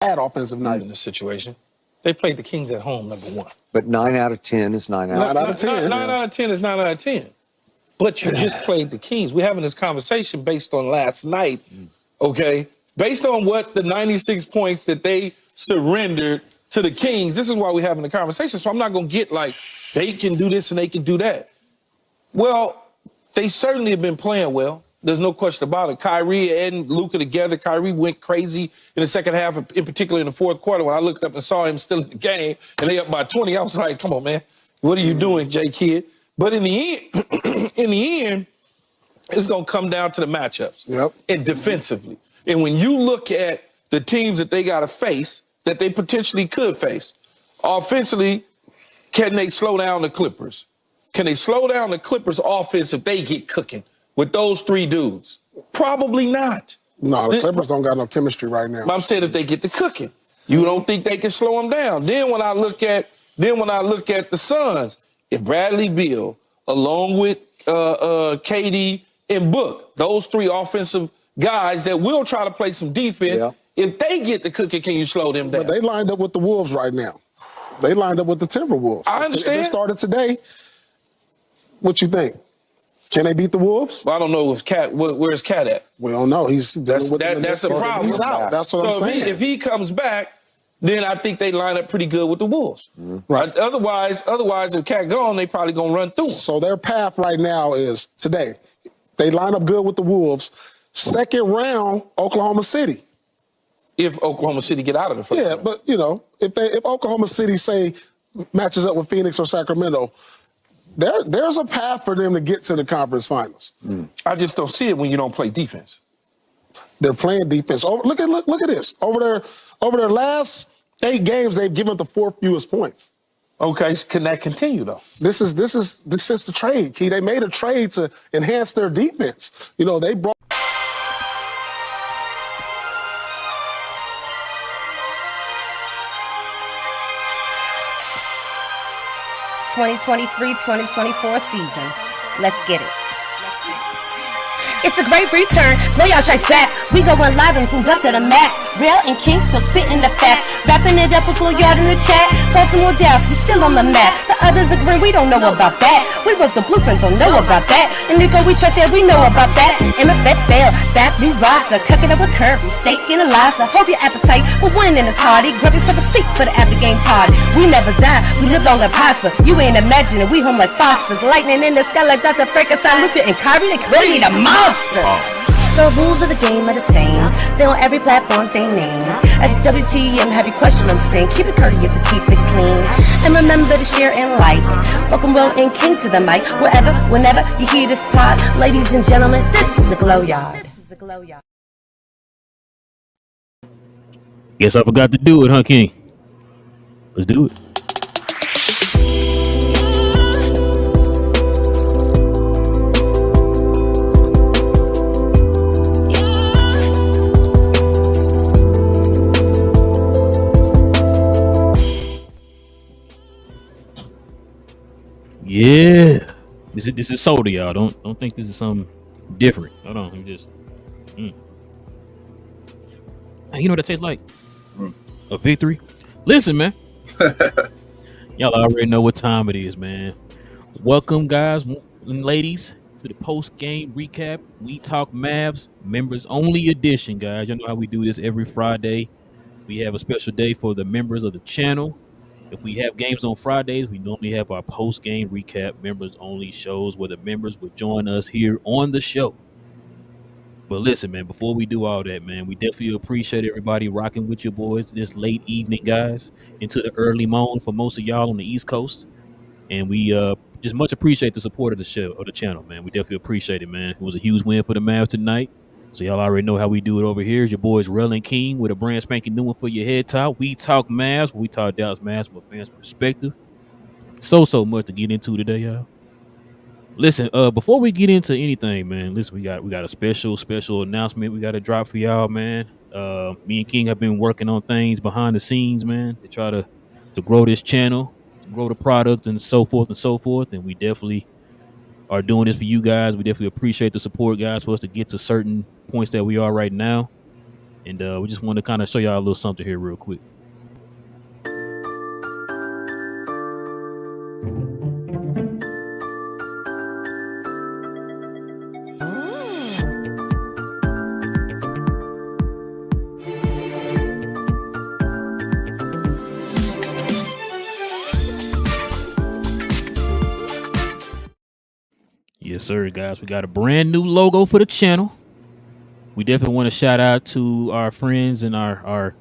offensive night in this situation. They played the Kings at home, number one. But 9 out of 10 is 9 out of 10. 9 out of 10 is 9 out of 10. But you just played the Kings. We're having this conversation based on last night, okay? Based on what the 96 points that they surrendered to the Kings, this is why we're having the conversation. So I'm not going to get like, they can do this and they can do that. Well, they certainly have been playing well. There's no question about it. Kyrie and Luka together. Kyrie went crazy in the second half, in particular in the fourth quarter. When I looked up and saw him still in the game and they up by 20, I was like, come on, man. What are you doing, J-Kid? But in the end, it's going to come down to the matchups and defensively. And when you look at the teams that they got to face, that they potentially could face, offensively, can they slow down the Clippers? Can they slow down the Clippers' offense if they get cooking with those three dudes? Probably not. No, the Clippers don't got no chemistry right now. I'm saying if they get to cooking, you don't think they can slow them down. Then when I look at the Suns, if Bradley Beal, along with KD and Book, those three offensive guys that will try to play some defense, if they get to cooking, can you slow them down? But they lined up with the Wolves right now. They lined up with the Timberwolves. I understand. They started today. What you think? Can they beat the Wolves? Well, I don't know if where's Cat at? We don't know. That's a problem. He's out. That's what I'm saying. If he comes back, then I think they line up pretty good with the Wolves. Right. Otherwise, if Cat gone, they probably gonna run through him. So their path right now is today. They line up good with the Wolves. Second round, Oklahoma City. If Oklahoma City get out of the first round. But you know, if Oklahoma City say matches up with Phoenix or Sacramento, there's a path for them to get to the conference finals. I just don't see it when you don't play defense. They're playing defense. Look at this. Over their last 8 games, they've given up the 4th fewest points. Okay, can that continue though? This is the trade, Key. They made a trade to enhance their defense. You know, they brought 2023-2024 season. Let's get it. It's a great return. Playoff strikes back. We going live and tuned up to the max. Relle and King still spitting the facts. Wrapping it up with a little yard in the chat. Baltimore, Dallas, we still on the map. The others agree we don't know about that. We wrote the blueprints, don't know about that. And Nico, we trust that we know about that. MFF fail, that new roster. Cooking up with Curry, steak and Eliza. Hope your appetite for winning is hearty. Grubbing for the seat for the after game party. We never die, we live long and prosper. You ain't imagining we home like phosphorus. Lightning in the sky like Dr. Frankenstein, Luka and Kyrie. They really the monster. The rules of the game are the same. They on every platform, same name. At WTM, have your question on screen. Keep it courteous and keep it clean. And remember to share and like. Welcome Relle and King to the mic. Wherever, whenever you hear this pod. Ladies and gentlemen, this is a Glow Yard. Guess I forgot to do it, huh, King? Let's do it. Yeah, this is soda, y'all. Don't think this is something different. Hold on, let me just. Hey, you know what that tastes like? A victory. Listen, man. Y'all already know what time it is, man. Welcome, guys and ladies, to the post-game recap. We Talk Mavs, members only edition, guys. Y'all know how we do this every Friday. We have a special day for the members of the channel. If we have games on Fridays, we normally have our post-game recap members-only shows where the members would join us here on the show. But listen, man, before we do all that, man, we definitely appreciate everybody rocking with your boys this late evening, guys, into the early morning for most of y'all on the East Coast. And we just much appreciate the support of the show, or the channel, man. We definitely appreciate it, man. It was a huge win for the Mavs tonight. So y'all already know how we do it over here. It's your boys Relle and King with a brand spanking new one for your head top. We talk Mavs. We talk Dallas Mavs from a fan's perspective. So much to get into today, y'all. Listen, before we get into anything, man, listen, we got a special announcement we got to drop for y'all, man. Me and King have been working on things behind the scenes, man, to try to grow this channel, to grow the product, and so forth and so forth. And we definitely are doing this for you guys. We definitely appreciate the support, guys, for us to get to certain points that we are right now. And we just want to kind of show y'all a little something here real quick. Yes, sir, guys. We got a brand new logo for the channel. We definitely want to shout out to our friends and our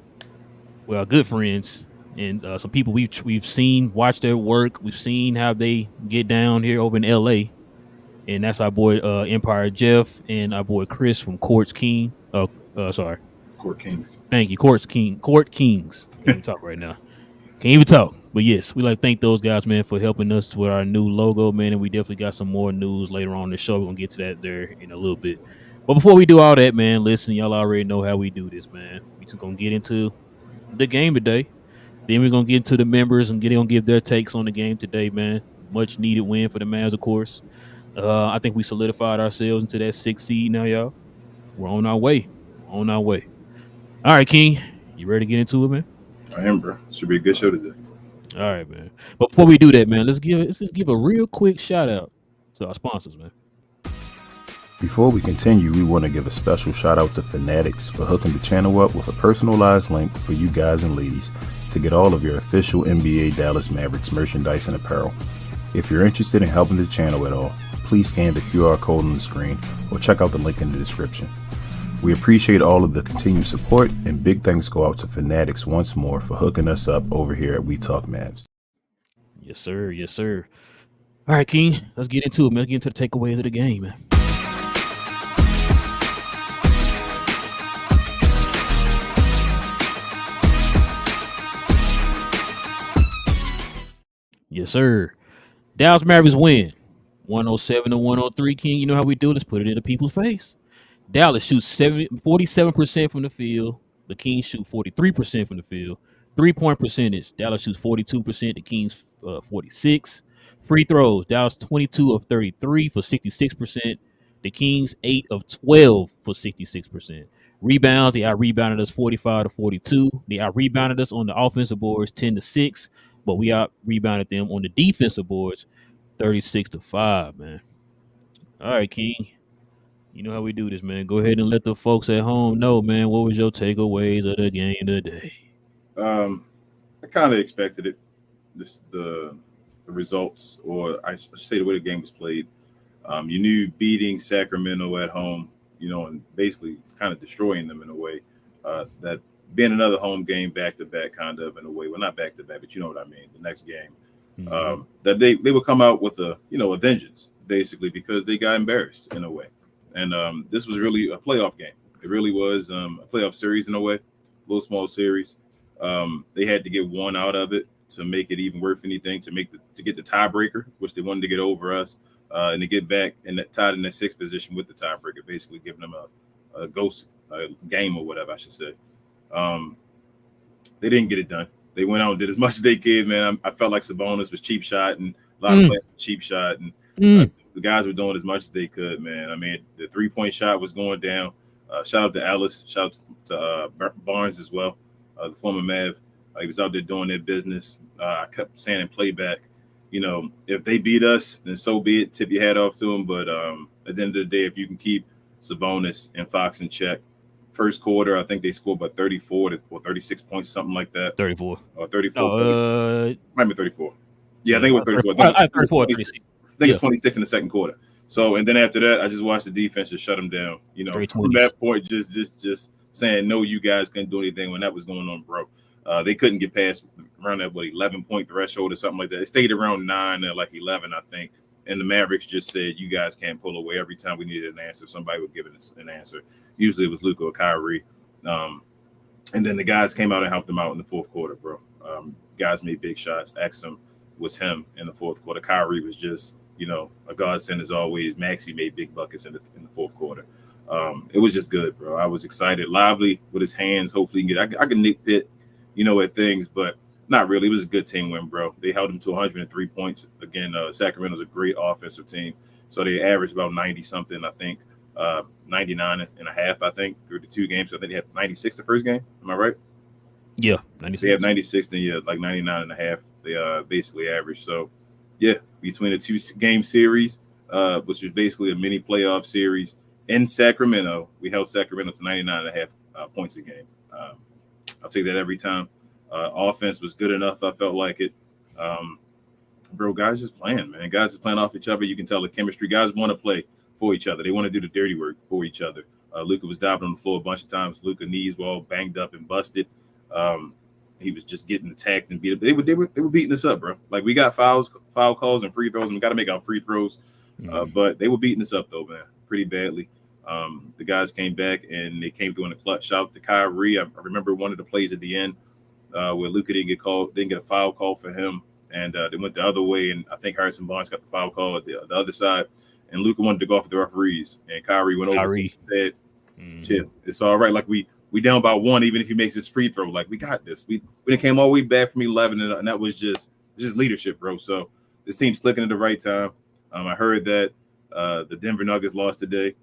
good friends and some people we've seen watch their work. We've seen how they get down here over in LA, and that's our boy Empire Jeff and our boy Chris from Court Kings. Thank you, Court Kings. Can't even talk right now. Can't even talk. But yes, we like to thank those guys, man, for helping us with our new logo, man. And we definitely got some more news later on in the show. We're gonna get to that there in a little bit. But before we do all that, man, listen, y'all already know how we do this, man. We just gonna get into the game today. Then we're gonna get into the members and gonna give their takes on the game today, man. Much needed win for the Mavs, of course. I think we solidified ourselves into that 6th seed now, y'all. We're on our way. All right, King, you ready to get into it, man? I am, bro. Should be a good show today. All right, man. But before we do that, man, let's just give a real quick shout out to our sponsors, man. Before we continue, we want to give a special shout out to FANATICS for hooking the channel up with a personalized link for you guys and ladies to get all of your official NBA Dallas Mavericks merchandise and apparel. If you're interested in helping the channel at all, please scan the QR code on the screen or check out the link in the description. We appreciate all of the continued support, and big thanks go out to FANATICS once more for hooking us up over here at We Talk Mavs. Yes, sir. Yes, sir. All right, King, let's get into it, man. Let's get into the takeaways of the game, man. Yes, sir. Dallas Mavericks win 107-103. King, you know how we do. Let's put it in the people's face. Dallas shoots 47% from the field. The Kings shoot 43% from the field. 3-point percentage. Dallas shoots 42%. The Kings 46%. Free throws. Dallas 22 of 33 for 66%. The Kings 8 of 12 for 66%. Rebounds. They out-rebounded us 45-42. They out-rebounded us on the offensive boards 10-6. But we out-rebounded them on the defensive boards 36-5, man. All right, King. You know how we do this, man. Go ahead and let the folks at home know, man. What was your takeaways of the game today? I kind of expected it. The results, or I should say the way the game was played. You knew beating Sacramento at home, and basically kind of destroying them in a way. That being another home game back-to-back kind of in a way. Well, not back-to-back, but you know what I mean. The next game. Mm-hmm. That they would come out with a vengeance, basically, because they got embarrassed in a way. And this was really a playoff game. It really was a playoff series in a way, a little small series. They had to get one out of it to make it even worth anything, to get the tiebreaker, which they wanted to get over us, and to get back tied in that 6th position with the tiebreaker, basically giving them a ghost game or whatever I should say. They didn't get it done. They went out and did as much as they could, man. I felt like Sabonis was cheap shot, and a lot of players were cheap shot, and the guys were doing as much as they could, man. I mean, the 3-point shot was going down. Shout out to Ellis. Shout out to Barnes as well, the former Mav. He was out there doing their business. I kept saying in playback, if they beat us, then so be it. Tip your hat off to them. But at the end of the day, if you can keep Sabonis and Fox in check, first quarter, I think they scored about 34 or 36 points, something like that. 34. Or 34. Might be 34. Yeah, I think it was 34. I think it was 36. I think it's 26 in the second quarter. So, and then after that, I just watched the defense just shut them down. From that point, just saying, no, you guys couldn't do anything when that was going on, bro. They couldn't get past around that 11-point threshold or something like that. It stayed around 9 or 11, I think. And the Mavericks just said, you guys can't pull away. Every time we needed an answer, somebody would give us an answer. Usually it was Luka or Kyrie. And then the guys came out and helped them out in the fourth quarter, bro. Guys made big shots. Exum was him in the fourth quarter. Kyrie was just, a godsend as always. Maxey made big buckets in the fourth quarter. It was just good, bro. I was excited. Lively with his hands. Hopefully, I can nitpick, at things, but not really. It was a good team win, bro. They held them to 103 points. Again, Sacramento's a great offensive team. So they averaged about 90-something, I think, 99.5, I think, through the 2 games. So I think they had 96 the first game. Am I right? Yeah, 96. They have 96, then yeah, like 99.5. They basically average. So yeah, between the 2-game series, which was basically a mini playoff series in Sacramento, we held Sacramento to 99.5 points a game. I'll take that every time. Offense was good enough. I felt like it. Bro, guys just playing, man. Guys just playing off each other. You can tell the chemistry. Guys want to play for each other. They want to do the dirty work for each other. Luka was diving on the floor a bunch of times. Luka knees were all banged up and busted. He was just getting attacked and beat up. They were beating us up, bro. Like, we got foul calls and free throws, and we got to make our free throws. But they were beating us up though, man, pretty badly. The guys came back and they came through in the clutch. Shout out to Kyrie. I remember one of the plays at the end where Luka didn't get a foul call for him, and they went the other way. And I think Harrison Barnes got the foul call at the other side, and Luka wanted to go off with the referees, and Kyrie went over and said, "Chill, it's all right. Like we down by 1, even if he makes his free throw. Like, we got this. We came all the way back from 11, and that was just leadership, bro. So this team's clicking at the right time. I heard that the Denver Nuggets lost today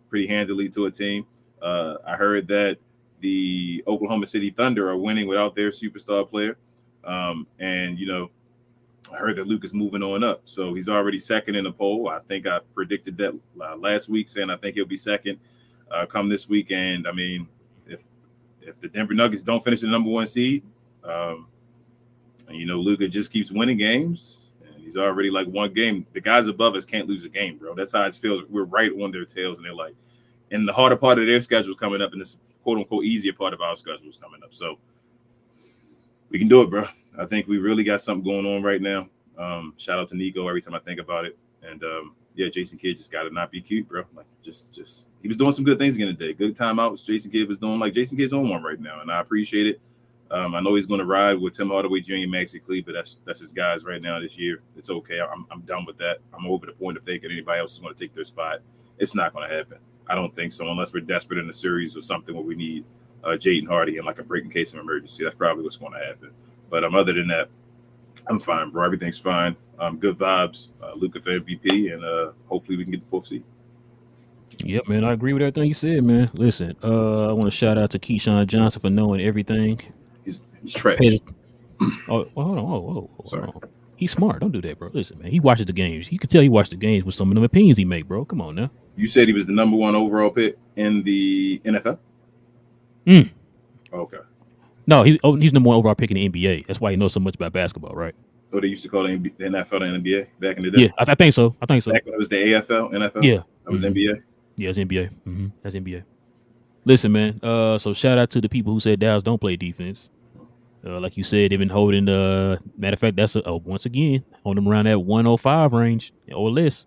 pretty handily to a team. I heard that the Oklahoma City Thunder are winning without their superstar player. And, you know, I heard that Luka's moving on up. So he's already second in the poll. I think I predicted that last week, saying I think he'll be second come this weekend. I mean, if the Denver Nuggets don't finish the number 1 seed, and, you know, Luka just keeps winning games, and he's already like 1 game. The guys above us can't lose a game, bro. That's how it feels. We're right on their tails, and they're like, and the harder part of their schedule is coming up, and this quote unquote easier part of our schedule is coming up. So we can do it, bro. I think we really got something going on right now. Shout out to Nico every time I think about it. And yeah, Jason Kidd just got to not be cute, bro. Like, just he was doing some good things again today. Good timeouts. Jason Kidd was doing, like, Jason Kidd's on one right now, and I appreciate it. I know he's going to ride with Tim Hardaway Jr. and Maxi Clee, but that's his guys right now this year. It's okay. I'm done with that. I'm over the point of thinking anybody else is going to take their spot. It's not going to happen. I don't think so, unless we're desperate in a series or something where we need Jaden Hardy in like a break in case of emergency. That's probably what's going to happen. But other than that, I'm fine, bro. Everything's fine. Good vibes. Luka for MVP, and hopefully we can get the 4th seed. Yep, man. I agree with everything you said, man. Listen, I want to shout out to Keyshawn Johnson for knowing everything. He's trash. Hold on. Sorry. He's smart. Don't do that, bro. Listen, man. He watches the games. You can tell he watched the games with some of them opinions he made, bro. Come on now. You said he was the number 1 overall pick in the NFL? Okay. No, he's number 1 overall pick in the NBA. That's why he knows so much about basketball, right? So they used to call the NFL the NBA back in the day? Yeah, I think so. Back when it was the AFL, NFL? Yeah. That was NBA? Yeah, it's NBA. That's NBA. Listen, man. So shout out to the people who said Dallas don't play defense. Like you said, they've been holding. Matter of fact, that's once again holding them around that 105 range or less.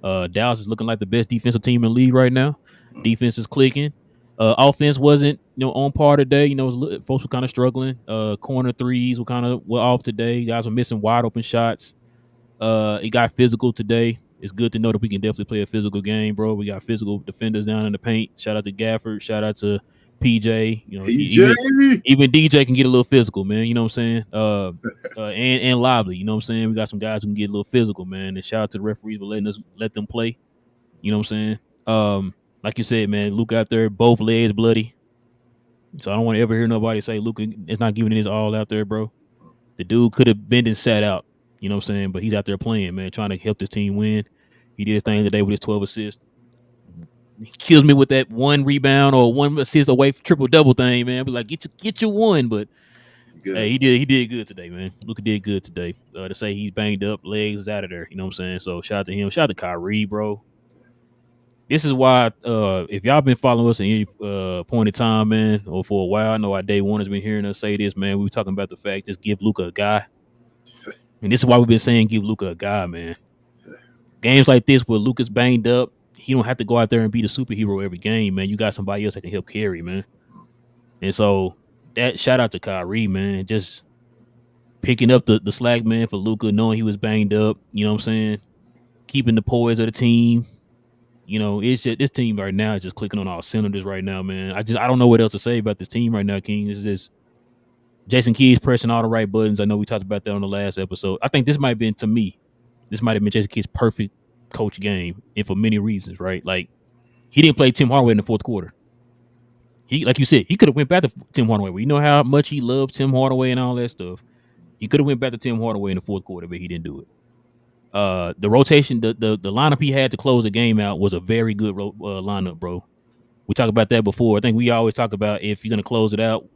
Dallas is looking like the best defensive team in the league right now. Defense is clicking. Offense wasn't, on par today. Folks were kind of struggling. Corner threes were off today. Guys were missing wide open shots. It got physical today. It's good to know that we can definitely play a physical game, bro. We got physical defenders down in the paint. Shout out to Gafford. Shout out to PJ. Even DJ can get a little physical, man. You know what I'm saying? And Lively. You know what I'm saying? We got some guys who can get a little physical, man. And shout out to the referees for let them play. You know what I'm saying? Like you said, man, Luka out there, both legs bloody. So I don't want to ever hear nobody say Luka is not giving his all out there, bro. The dude could have been and sat out. You know what I'm saying? But he's out there playing, man, trying to help this team win. He did his thing today with his 12 assists. He kills me with that 1 rebound or 1 assist away from triple-double thing, man. But like, get your 1. But good. Hey, he did good today, man. Luka did good today. To say he's banged up, legs is out of there. You know what I'm saying? So shout out to him. Shout out to Kyrie, bro. This is why, if y'all been following us at any point in time, man, or for a while, I know our day one has been hearing us say this, man. We were talking about the fact, just give Luka a guy. And this is why we've been saying give Luka a guy, man. Games like this where Luka's banged up, he don't have to go out there and be the superhero every game, man. You got somebody else that can help carry, man. And so that shout out to Kyrie, man. Just picking up the slack, man, for Luka, knowing he was banged up. You know what I'm saying? Keeping the poise of the team. It's just this team right now is just clicking on all cylinders right now, man. I don't know what else to say about this team right now, King. It's just Jason Kidd's pressing all the right buttons. I know we talked about that on the last episode. I think this might have been Jason Kidd's perfect coach game, and for many reasons, right? Like, He didn't play Tim Hardaway in the fourth quarter. He, like you said, he could have went back to Tim Hardaway. You know how much he loved Tim Hardaway and all that stuff. He could have went back to Tim Hardaway in the fourth quarter, but he didn't do it. The rotation, the lineup he had to close the game out was a very good lineup, bro. We talked about that before. I think we always talk about if you're gonna close it out,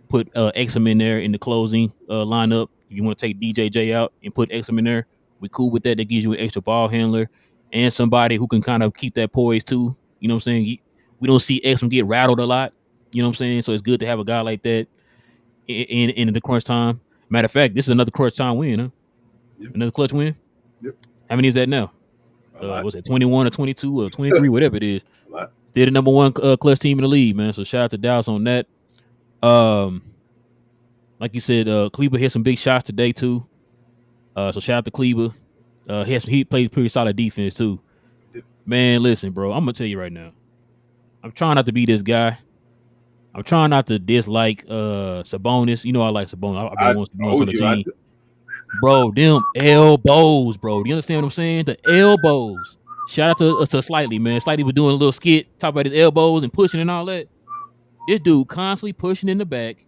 put Exum in there in the closing lineup. If you want to take DJJ out and put Exum in there, we cool with that. That gives you an extra ball handler and somebody who can kind of keep that poise too. You know what I'm saying? We don't see Exum get rattled a lot. You know what I'm saying? So it's good to have a guy like that in the crunch time. Matter of fact, this is another crunch time win, huh? Yep. Another clutch win. Yep. How many is that now? Was it 21 or 22 or 23, whatever it is? Still the number one clutch team in the league, man. So shout out to Dallas on that. Like you said, Kleber hit some big shots today too. So shout out to Kleber. He played pretty solid defense too. Man, listen, bro. I'm gonna tell you right now. I'm trying not to be this guy. I'm trying not to dislike Sabonis. You know I like Sabonis. I've been wanting Sabonis on the team. Bro, them elbows, bro. Do you understand what I'm saying? The elbows. Shout out to Slightly, man. Slightly was doing a little skit, talk about his elbows and pushing and all that. This dude constantly pushing in the back.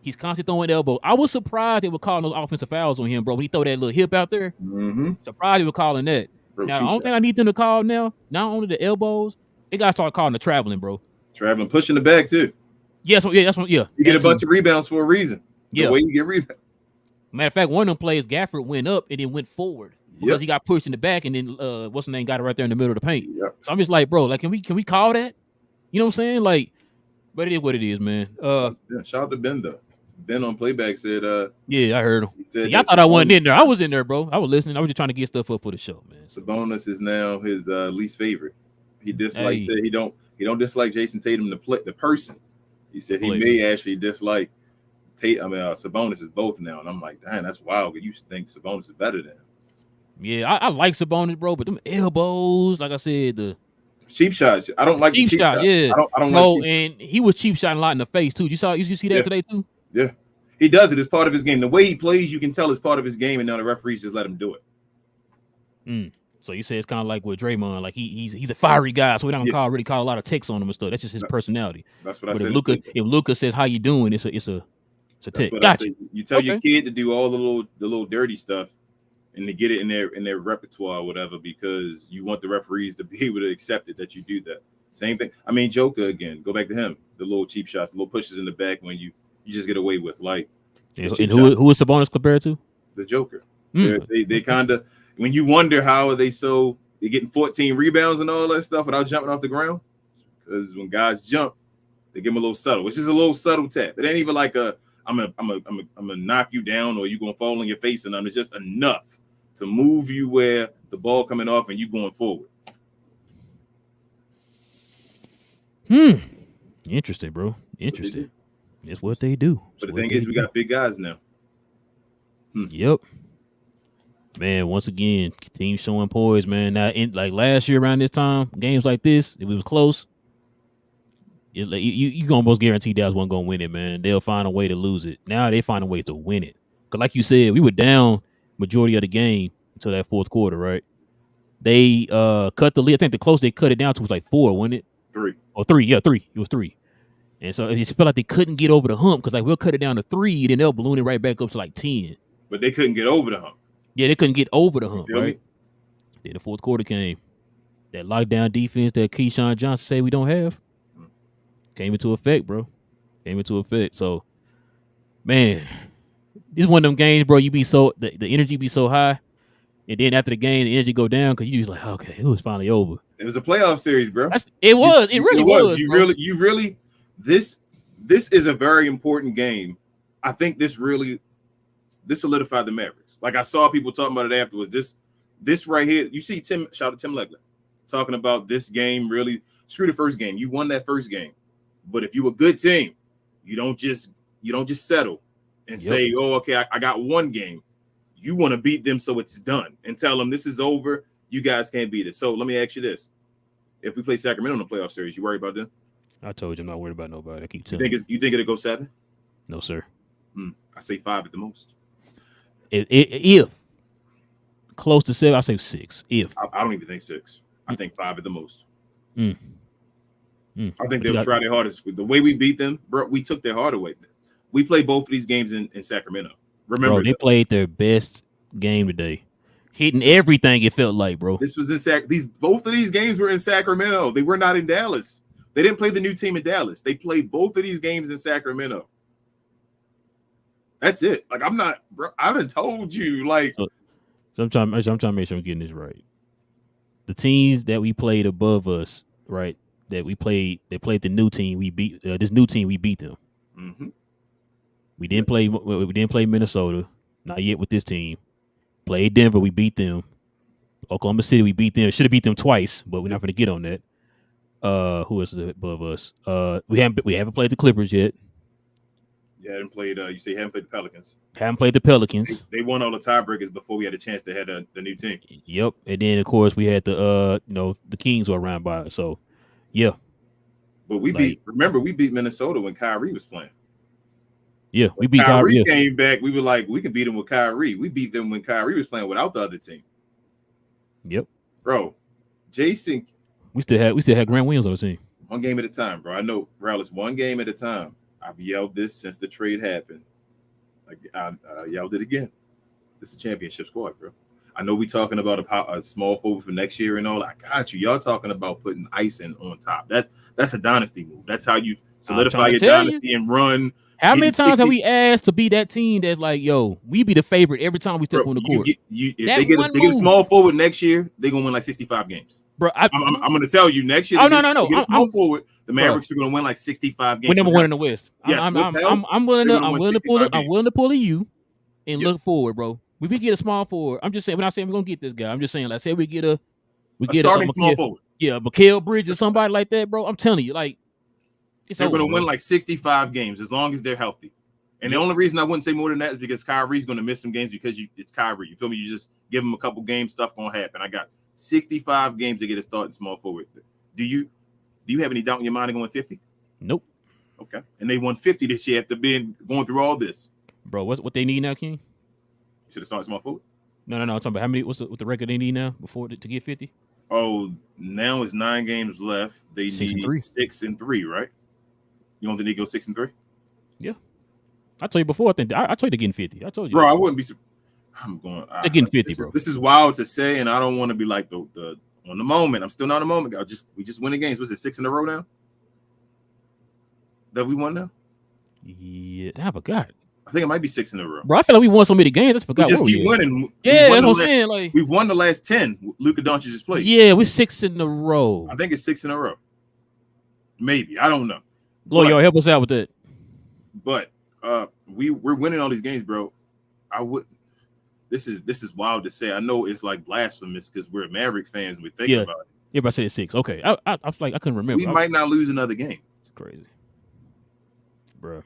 He's constantly throwing elbows. I was surprised they were calling those offensive fouls on him, bro. When he throw that little hip out there. Mm-hmm. Surprised they were calling that. Bro, now, the only thing I need them to call now, not only the elbows, they got to start calling the traveling, bro. Traveling, pushing the bag, too. Yes, yeah, that's what, yeah. You get a bunch of rebounds for a reason. Yeah. The way you get rebounds. Matter of fact, one of them plays, Gafford went up and then went forward because he got pushed in the back, and then what's the name got it right there in the middle of the paint. Yep. So I'm just like, bro, like, can we call that? You know what I'm saying? Like, but it is what it is, man. Shout out to Ben though. Ben on Playback said, yeah, I heard him. He said, see, I thought I wasn't in there. I was in there, bro. I was listening. I was just trying to get stuff up for the show, man. Sabonis is now his least favorite. He dislikes said he don't dislike Jason Tatum the person. He said he may actually dislike Sabonis is both now, and I'm like, damn, that's wild. You think Sabonis is better than him? Yeah, I like Sabonis, bro, but them elbows, like I said, the cheap shots. I don't like cheap shot. Yeah, I don't like. And he was cheap shotting a lot in the face too. You see that today too? Yeah, he does it as part of his game. The way he plays, you can tell it's part of his game, and now the referees just let him do it. So you say it's kind of like with Draymond, like he's a fiery guy, so we don't really call a lot of texts on him and stuff. That's just his personality. That's what I said. If Luka says how you doing, it's a text. Gotcha. You tell your kid to do all the little dirty stuff and to get it in their repertoire or whatever, because you want the referees to be able to accept it that you do that. Same thing. I mean, Joker again. Go back to him. The little cheap shots, the little pushes in the back when you just get away with like. And who is Sabonis compared to? The Joker. They kind of, when you wonder how are they're getting 14 rebounds and all that stuff without jumping off the ground, because when guys jump, they give them a little subtle, which is a little subtle tap. It ain't even like I'm gonna knock you down or you gonna fall on your face, and it's just enough to move you where the ball coming off and you going forward. Interesting, bro. Interesting. It's what they do. But the thing is, we got big guys now. Yep. Man, once again, team showing poise, man. Now, like last year around this time, games like this, if it was close, it's like you can almost guarantee Dallas wasn't gonna win it, man. They'll find a way to lose it. Now they find a way to win it. Because like you said, we were down majority of the game until that fourth quarter, right? They cut the lead. I think the close they cut it down to was like 4, wasn't it? 3. Or 3, yeah, 3. It was 3. And so it just felt like they couldn't get over the hump because like we'll cut it down to 3, then they'll balloon it right back up to like 10. But they couldn't get over the hump. Yeah, they couldn't get over the hump, right? Me? Then the fourth quarter came. That lockdown defense that Keyshawn Johnson said we don't have came into effect, bro. Came into effect. So, man, this is one of them games, bro. You be so the energy be so high, and then after the game, the energy go down because you just like, okay, it was finally over. It was a playoff series, bro. It really was. You really. This is a very important game. I think this solidified the Mavericks. Like I saw people talking about it afterwards. This right here, you see shout out to Tim Legler talking about this game. Really, screw the first game. You won that first game, but if you a good team, you don't just settle and say, oh, okay, I got one game. You want to beat them so it's done and tell them this is over. You guys can't beat it. So let me ask you this: if we play Sacramento in the playoff series, you worry about them? I told you I'm not worried about nobody. I keep telling you. You think it'll go 7? No, sir. I say 5 at the most. If close to 7, I say 6. If I don't even think 6. I think 5 at the most. I think they'll try their hardest. The way we beat them, bro, we took their heart away. We played both of these games in Sacramento. Remember, bro, they played their best game today, hitting everything. It felt like, bro. This was in both of these games were in Sacramento. They were not in Dallas. They didn't play the new team in Dallas. They played both of these games in Sacramento. That's it. Like, I'm not, bro. I done told you, like. So I'm trying to make sure I'm getting this right. The teams that we played above us, right? They played the new team. We beat this new team. We beat them. Mm-hmm. We didn't play Minnesota. Not yet with this team. Played Denver. We beat them. Oklahoma City. We beat them. Should have beat them twice, but we're not going to get on that. Who is above us? We haven't played the Clippers yet. You hadn't played. You say you haven't played the Pelicans. Haven't played the Pelicans. They won all the tiebreakers before we had a chance to have the new team. Yep, and then of course we had the Kings were around by us. So, yeah. But we beat Minnesota when Kyrie was playing. Yeah, we beat Kyrie. Came back. We were like, we can beat them with Kyrie. We beat them when Kyrie was playing without the other team. Yep, bro. Jason, we still had Grant Williams on the team. One game at a time, bro. I know, Relle, it's one game at a time. I've yelled this since the trade happened. Like I yelled it again. This is a championship squad, bro. I know we talking about a small forward for next year and all. I got you. Y'all talking about putting icing on top. That's a dynasty move. That's how you solidify your dynasty and run. How many times have we asked to be that team that's like, yo, we be the favorite every time we step on the court? If they get a small forward next year, they're gonna win like 65 games. Bro, I'm gonna tell you next year. No. Get a small forward, the Mavericks are gonna win like 65 games. We're number one in the West. Yes, I'm willing to pull a you and look forward, bro. If we get a small forward, I'm just saying. When I say we're gonna get this guy, I'm just saying. Like, say we get a starting small forward. Yeah, Mikal Bridges or somebody like that, bro. I'm telling you, like, they're gonna win like 65 games as long as they're healthy. And the only reason I wouldn't say more than that is because Kyrie's going to miss some games because it's Kyrie. You feel me? You just give him a couple games, stuff going to happen. I got 65 games to get a starting small forward. Do you have any doubt in your mind they're going 50? Nope. Okay. And they won 50 this year after going through all this. Bro, what they need now, King? You should have started small forward? No. I'm talking about how many? What's the record they need now to get 50? Oh, now it's 9 games left. They need 6 and 3, right? You don't think they go 6 and 3? Yeah. I told you before. I told you they're getting 50. I told you, bro. I wouldn't be. I'm going. They're getting 50, bro. This is wild to say, and I don't want to be like the on the moment. I'm still not a moment guy. We just winning games. Was it 6 in a row now? That we won now? Yeah, I forgot. I think it might be 6 in a row. Bro, I feel like we won so many games. I forgot. We just keep winning. Yeah, that's what I'm saying. Like, we've won the last 10. Luka Doncic just played. Yeah, we're 6 in a row. I think it's 6 in a row. Maybe. I don't know. Lord, y'all help us out with that. But we're winning all these games, bro. This is wild to say. I know it's like blasphemous because we're Maverick fans and we think about it. Everybody said it's 6. Okay. I was like, I couldn't remember. We might not lose another game. It's crazy. Bro.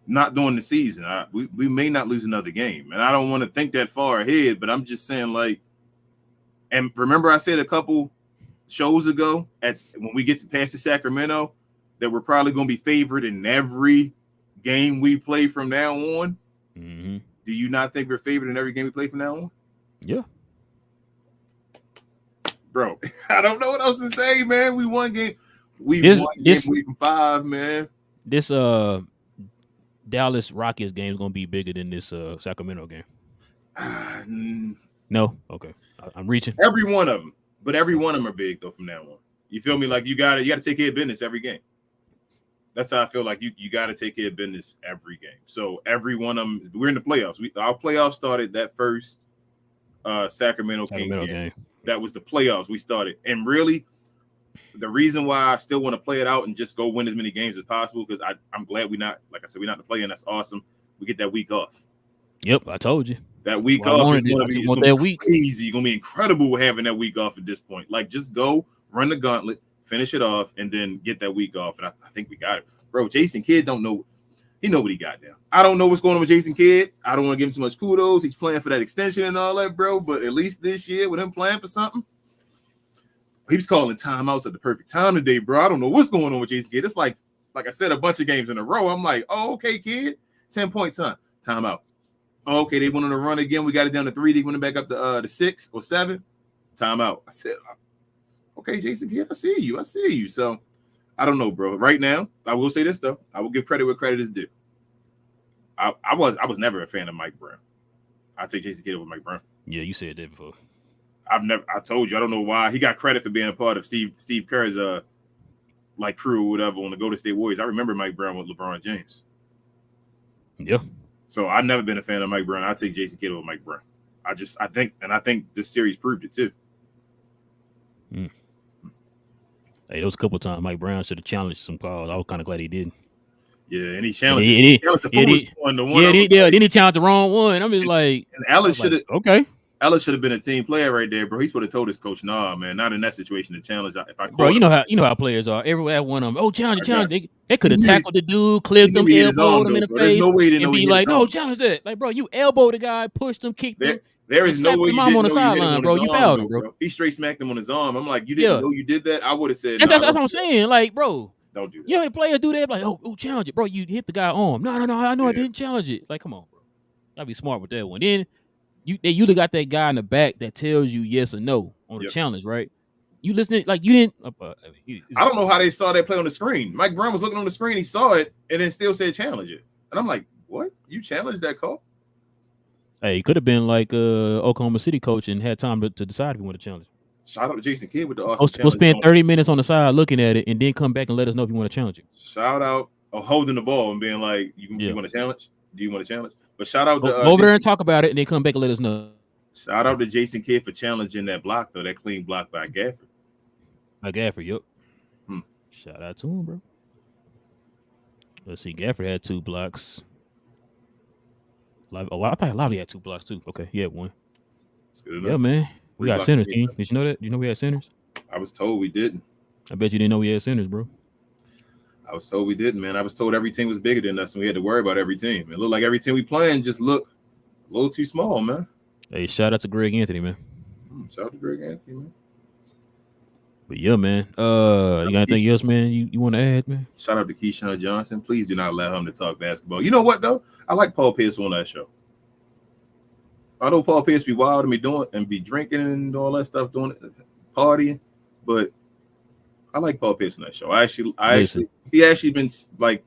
Not during the season. We may not lose another game. And I don't want to think that far ahead, but I'm just saying, like, and remember I said a couple shows ago when we get past the Sacramento that we're probably going to be favored in every game we play from now on. Mm-hmm. Do you not think we're favored in every game we play from now on? Yeah. Bro, I don't know what else to say, man. We won game. We won game week 5, man. This Dallas Rockets game is going to be bigger than this Sacramento game. No? Okay. I'm reaching. Every one of them. But every one of them are big, though, from now on. You feel me? Like, you got to take care of business every game. That's how I feel like you got to take care of business every game. So every one of them, we're in the playoffs. Our playoffs started that first Sacramento Kings game. That was the playoffs we started. And really, the reason why I still want to play it out and just go win as many games as possible, because I'm glad we're not, like I said, we're not in the play, and that's awesome. We get that week off. Yep, I told you. That week off is going to be crazy. It's going to be incredible having that week off at this point. Like, just go, run the gauntlet, finish it off, and then get that week off. And I think we got it. Bro, Jason Kidd don't know. He know what he got now. I don't know what's going on with Jason Kidd. I don't want to give him too much kudos. He's playing for that extension and all that, bro. But at least this year with him playing for something, he was calling timeouts at the perfect time today, bro. I don't know what's going on with Jason Kidd. It's like I said, a bunch of games in a row. I'm like, oh, okay, kid. 10-point time. Timeout. Oh, okay, they went on a run again. We got it down to 3. They went back up to 6 or 7. Timeout. I said, okay, Jason Kidd, I see you. So I don't know, bro. Right now, I will say this though. I will give credit where credit is due. I was never a fan of Mike Brown. I take Jason Kidd over Mike Brown. Yeah, you said that before. I told you, I don't know why he got credit for being a part of Steve Kerr's like crew or whatever on the Golden State Warriors. I remember Mike Brown with LeBron James. Yeah. So I've never been a fan of Mike Brown. I take Jason Kidd over Mike Brown. I think this series proved it too. Hey, there was a couple of times Mike Brown should have challenged some calls. I was kind of glad he did. Yeah, and he challenged the foolish one. Then he challenged the wrong one. I'm just like, and Alice should have. Okay. Ellis should have been a team player right there, bro. He's supposed to told his coach, "Nah, man, not in that situation to challenge." If I bro, you know how players are. Everywhere one of them, oh, challenge. They could have tackled the dude, clipped him, elbowed him in the face, no way and be like, "No, challenge that." Like, bro, you elbowed the guy, pushed him, kicked him. There is no way you didn't on the sideline, bro. You fouled him, bro. He straight smacked him on his arm. I'm like, you didn't know you did that? I would have said. That's what I'm saying. Like, bro, don't do that. You know how many players do that? Like, oh, challenge it, bro. You hit the guy's arm. No, I know I didn't challenge it. Like, come on, bro. Gotta be smart with that one. Then they usually got that guy in the back that tells you yes or no on the challenge, right? You listening like you didn't. I don't know how they saw that play on the screen. Mike Brown was looking on the screen. He saw it and then still said challenge it. And I'm like, what? You challenged that call? Hey, he could have been like Oklahoma City coach and had time to decide if he wanted to challenge. Shout out to Jason Kidd with the awesome challenge. We'll spend 30 minutes on the side looking at it and then come back and let us know if you want to challenge it. Shout out holding the ball and being like, you want to challenge? Do you want to challenge? But shout out to go over there and talk about it and then come back and let us know. Shout out to Jason Kidd for challenging that block, though, that clean block by Gafford. By Gafford, yep. Shout out to him, bro. Let's see. Gafford had 2 blocks. I thought Lobby had 2 blocks too. Okay, he had 1. That's good enough. Yeah, man. We got centers, King. Did you know that? You know we had centers? I was told we didn't. I bet you didn't know we had centers, bro. I was told we didn't, man. I was told every team was bigger than us and we had to worry about every team. It looked like every team we playing just looked a little too small, man. Hey, shout out to Greg Anthony, man. Shout out to Greg Anthony, man. But yeah, man. You got anything else, man? You want to add, man? Shout out to Keyshawn Johnson. Please do not allow him to talk basketball. You know what though? I like Paul Pierce on that show. I know Paul Pierce be wild and be drinking and all that stuff, doing it, partying, but I like Paul Pierce on that show. He actually been like,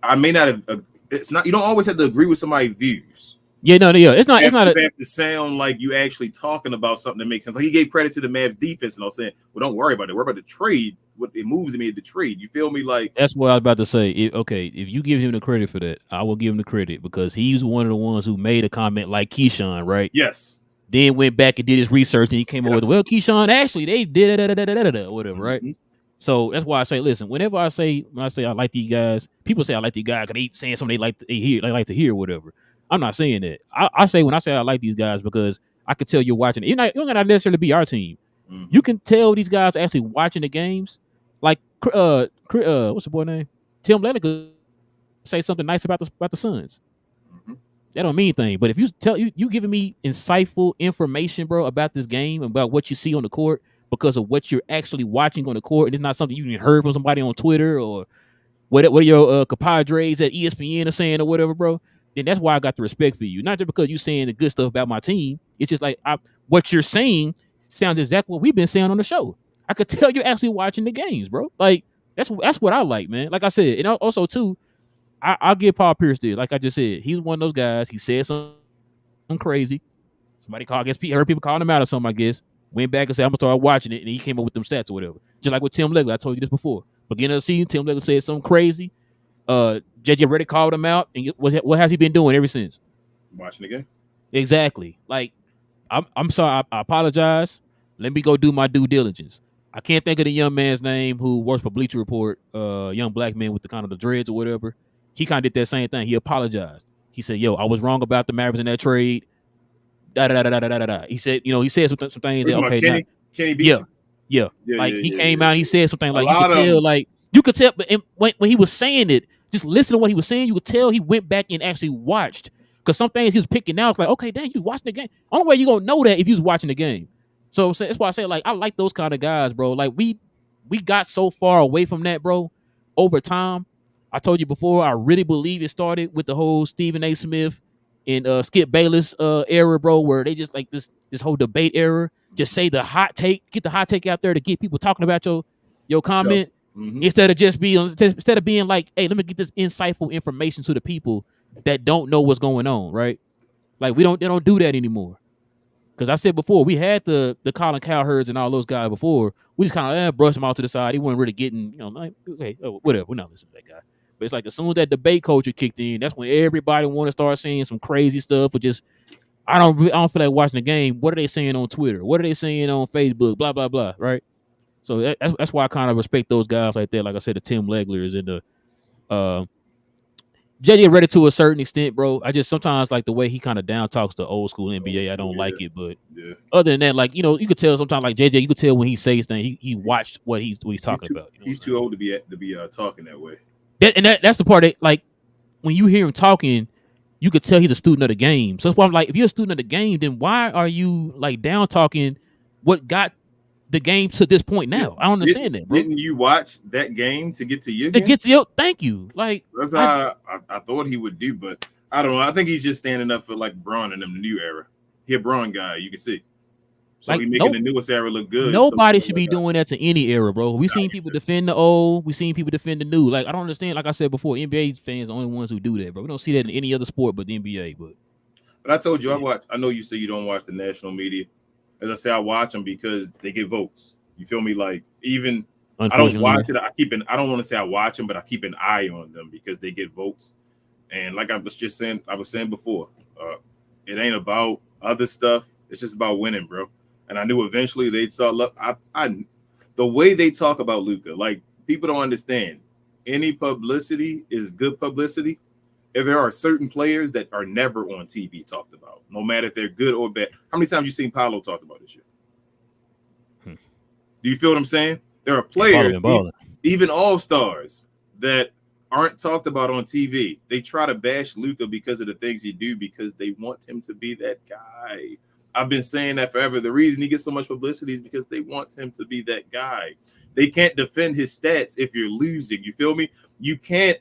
I may not have. It's not. You don't always have to agree with somebody's views. Yeah, no, it's not. You have to sound like you actually talking about something that makes sense. Like he gave credit to the Mavs defense, and I was saying, well, don't worry about it. Worry about the trade. What it moves me to trade. You feel me? Like that's what I was about to say. If you give him the credit for that, I will give him the credit because he's one of the ones who made a comment like Keyshawn, right? Yes. Then went back and did his research, and he came over with, well, Keyshawn, actually, they did whatever, right? So that's why I say, listen, when I say I like these guys, people say I like these guys because they saying something they like to hear, whatever. I'm not saying that. I say when I say I like these guys because I could tell you're watching it. You're not necessarily be our team. You can tell these guys are actually watching the games. Like what's the boy name? Tim Leonard could say something nice about the Suns. That don't mean anything. But if you giving me insightful information, bro, about this game, about what you see on the court because of what you're actually watching on the court, and it's not something you heard from somebody on Twitter or what your compadres at ESPN are saying or whatever, bro, then that's why I got the respect for you. Not just because you're saying the good stuff about my team. It's just like what you're saying sounds exactly what we've been saying on the show. I could tell you're actually watching the games, bro. Like that's what I like, man. Like I said, and also too, I'll give Paul Pierce this. Like I just said, he's one of those guys. He said something crazy. Somebody heard people calling him out or something, I guess. Went back and said, I'm going to start watching it. And he came up with them stats or whatever. Just like with Tim Legler. I told you this before. Beginning of the season, Tim Legler said something crazy. JJ Redick called him out. And what has he been doing ever since? Watching the game. Exactly. Like, I'm sorry. I apologize. Let me go do my due diligence. I can't think of the young man's name who works for Bleacher Report, young black man with the kind of the dreads or whatever. He kind of did that same thing. He apologized. He said, "Yo, I was wrong about the Mavericks in that trade." He said, he said some things. That, okay, Kenny B. Yeah. Like he came out, and he said something like you could tell, but when he was saying it, just listen to what he was saying. You could tell he went back and actually watched because some things he was picking out. It's like, okay, dang, you watching the game. Only way you gonna know that if you was watching the game. So that's why I say, like, I like those kind of guys, bro. Like we got so far away from that, bro, over time. I told you before, I really believe it started with the whole Stephen A. Smith and Skip Bayless era, bro, where they just like this whole debate era. Just say the hot take, get the hot take out there to get people talking about your comment. instead of being like, hey, let me get this insightful information to the people that don't know what's going on, right? Like they don't do that anymore. Because I said before, we had the Colin Cowherds and all those guys before. We just kind of brushed them out to the side. He wasn't really getting, like, okay, whatever. We're not listening to that guy. But it's like as soon as that debate culture kicked in, that's when everybody want to start saying some crazy stuff. Or just, I don't feel like watching the game. What are they saying on Twitter? What are they saying on Facebook? Blah blah blah. Right. So that's why I kind of respect those guys like that. Like I said, the Tim Leglers and the JJ read it to a certain extent, bro. I just sometimes like the way he kind of down talks to old school NBA. I don't like it, but other than that, like you could tell sometimes like JJ, you could tell when he says things, he watched what he's talking about. He's too old to be talking that way. That's the part that, like, when you hear him talking, you could tell he's a student of the game. So that's why I'm like, if you're a student of the game, then why are you like down talking what got the game to this point now? I don't understand that, bro. Didn't you watch that game to get to your to game? get to your? Thank you. Like that's how I thought he would do, but I don't know. I think he's just standing up for like Braun and them, the new era. He a Braun guy, you can see. So like, he's making the newest era look good. Nobody should be doing that to any era, bro. We seen people defend the old. We seen people defend the new. Like I don't understand. Like I said before, NBA fans are the only ones who do that, bro. We don't see that in any other sport but the NBA. But I told you, I know you say you don't watch the national media. As I say, I watch them because they get votes. You feel me? Like even I don't watch it. I don't want to say I watch them, but I keep an eye on them because they get votes. And like I was saying before, it ain't about other stuff. It's just about winning, bro. And I knew eventually they'd start. The way they talk about Luka, like people don't understand. Any publicity is good publicity. If there are certain players that are never on TV talked about, no matter if they're good or bad. How many times you seen Paolo talked about this year? Do you feel what I'm saying? There are players, even all-stars, that aren't talked about on TV. They try to bash Luka because of the things he do because they want him to be that guy. I've been saying that forever. The reason he gets so much publicity is because they want him to be that guy. They can't defend his stats if you're losing. You feel me? You can't,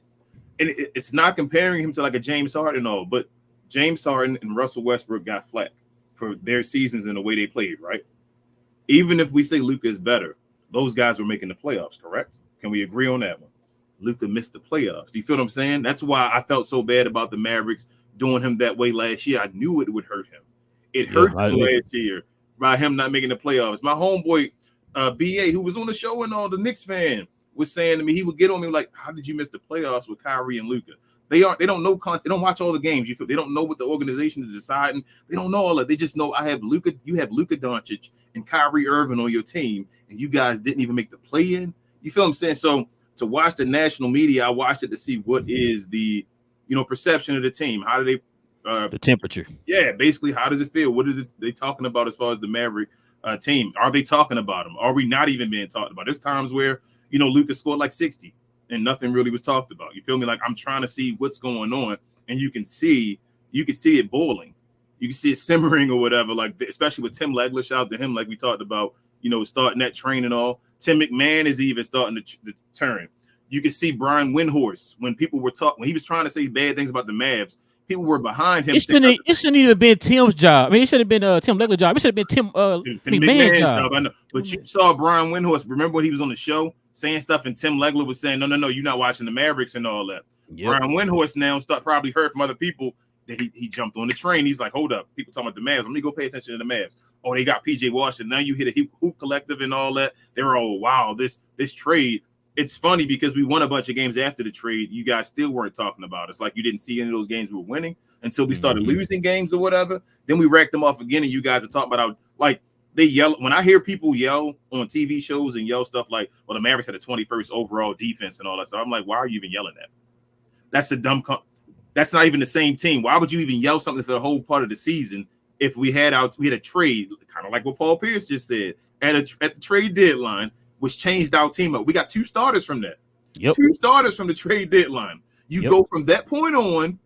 and it's not comparing him to like a James Harden and all, but James Harden and Russell Westbrook got flack for their seasons and the way they played, right? Even if we say Luka is better, those guys were making the playoffs, correct? Can we agree on that one? Luka missed the playoffs. Do you feel what I'm saying? That's why I felt so bad about the Mavericks doing him that way last year. I knew it would hurt him. It hurt him last year by him not making the playoffs. My homeboy, BA, who was on the show and all, the Knicks fan, was saying to me, he would get on me like, how did you miss the playoffs with Kyrie and Luka? They don't know content. They don't watch all the games. They don't know what the organization is deciding. They don't know all that. They just know I have Luka. You have Luka Doncic and Kyrie Irving on your team, and you guys didn't even make the play-in. You feel what I'm saying? So to watch the national media, I watched it to see what is the perception of the team. How do they the temperature? Yeah, basically, how does it feel? What is they talking about as far as the Maverick team? Are they talking about them? Are we not even being talked about? There's times where Luka scored like 60. And nothing really was talked about. You feel me? Like I'm trying to see what's going on, and you can see it boiling, you can see it simmering or whatever. Like especially with Tim Legler, shout out to him, like we talked about, starting that train and all. Tim McMahon is even starting to turn. You can see Brian Windhorst when people were when he was trying to say bad things about the Mavs. People were behind him. It shouldn't even have been Tim's job. I mean, it should have been Tim Legler's job. It should have been Tim McMahon's job. I know. But you saw Brian Windhorst. Remember when he was on the show saying stuff, and Tim Legler was saying, no, you're not watching the Mavericks and all that. Yep. Brian Windhorst now probably heard from other people that he jumped on the train. He's like, hold up, people talking about the Mavs. Let me go pay attention to the Mavs. Oh, they got PJ Washington. Now you hit a hoop collective and all that. They were all, wow, this trade. It's funny because we won a bunch of games after the trade. You guys still weren't talking about it. It's like you didn't see any of those games we were winning until we started losing games or whatever. Then we racked them off again, and you guys are talking about how, they yell. When I hear people yell on TV shows and yell stuff like, well, the Mavericks had a 21st overall defense and all that stuff, I'm like, why are you even yelling that? That's a dumb that's not even the same team. Why would you even yell something for the whole part of the season if we had a trade, kind of like what Paul Pierce just said, at the trade deadline, which changed our team up. We got 2 starters from that. Yep. 2 starters from the trade deadline. You go from that point on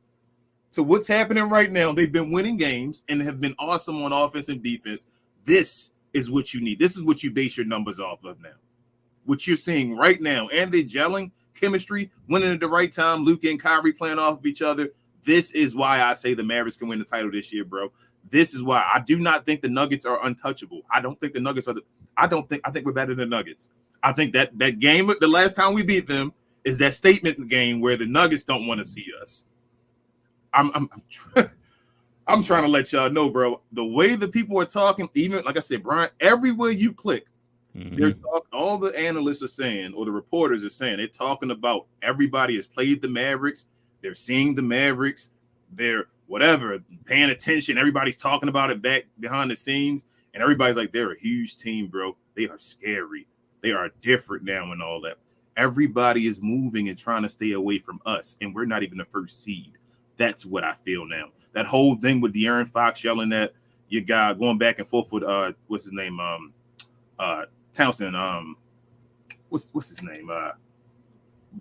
to what's happening right now. They've been winning games and have been awesome on offense and defense. This is what you need. This is what you base your numbers off of now. What you're seeing right now. And they're gelling, chemistry, winning at the right time, Luka and Kyrie playing off of each other. This is why I say the Mavericks can win the title this year, bro. This is why I do not think the Nuggets are untouchable. I don't think the Nuggets are I think we're better than the Nuggets. I think that game, the last time we beat them, is that statement game where the Nuggets don't want to see us. I'm trying to let y'all know, bro. The way the people are talking, even like I said, Brian, everywhere you click, they're talking. All the analysts are saying, or the reporters are saying, they're talking about everybody has played the Mavericks. They're seeing the Mavericks. They're whatever, paying attention. Everybody's talking about it back behind the scenes, and everybody's like, they're a huge team, bro. They are scary. They are different now and all that. Everybody is moving and trying to stay away from us, and we're not even the first seed. That's what I feel now. That whole thing with De'Aaron Fox yelling at your guy, going back and forth with what's his name, Townsend. What's his name?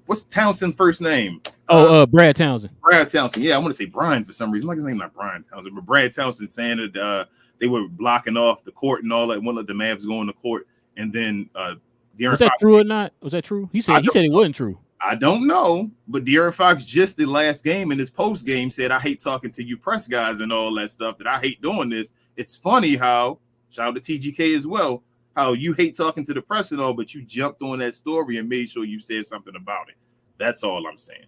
What's Townsend's first name? Brad Townsend. Brad Townsend. Yeah, I want to say Brian for some reason. Like his name, not Brian Townsend, but Brad Townsend saying that they were blocking off the court and all that. Wouldn't let the Mavs go on the court, and then De'Aaron Was that Fox, true or not? Was that true? He said it wasn't true. I don't know, but De'Aaron Fox just the last game in his post game said, "I hate talking to you press guys and all that stuff. That I hate doing this." It's funny how, shout out to TGK as well, how you hate talking to the press and all, but you jumped on that story and made sure you said something about it. That's all I'm saying.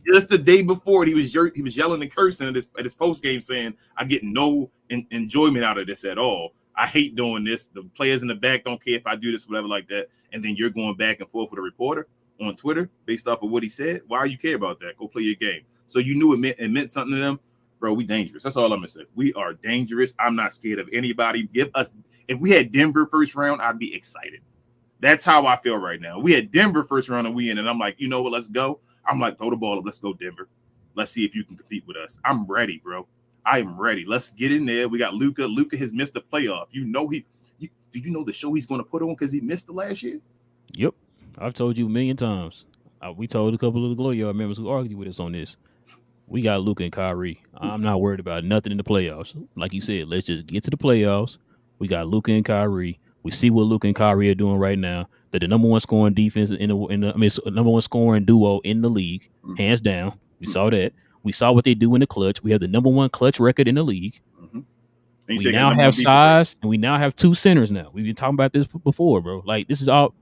Just the day before, he was yelling and cursing at his post game, saying, "I get no enjoyment out of this at all. I hate doing this. The players in the back don't care if I do this, whatever like that." And then you're going back and forth with a reporter on Twitter based off of what he said. Why you care about that? Go play your game. So you knew it meant something to them, bro. We dangerous. That's all I'm gonna say. We are dangerous. I'm not scared of anybody. If we had Denver first round, I'd be excited. That's how I feel right now. We had Denver first round and we in, and I'm like, you know what? Let's go. I'm like, throw the ball up. Let's go, Denver. Let's see if you can compete with us. I'm ready, bro. I am ready. Let's get in there. We got Luka. Luka has missed the playoff. You know do you know the show he's going to put on because he missed the last year? Yep. I've told you a million times. We told a couple of the Glory Yard members who argued with us on this. We got Luka and Kyrie. I'm not worried about nothing in the playoffs. Like you said, let's just get to the playoffs. We got Luka and Kyrie. We see what Luka and Kyrie are doing right now. They're the number one scoring defense number one scoring duo in the league, hands down. We saw that. We saw what they do in the clutch. We have the number one clutch record in the league. We now have size, and we now have two centers now. We've been talking about this before, bro. Like, this is all.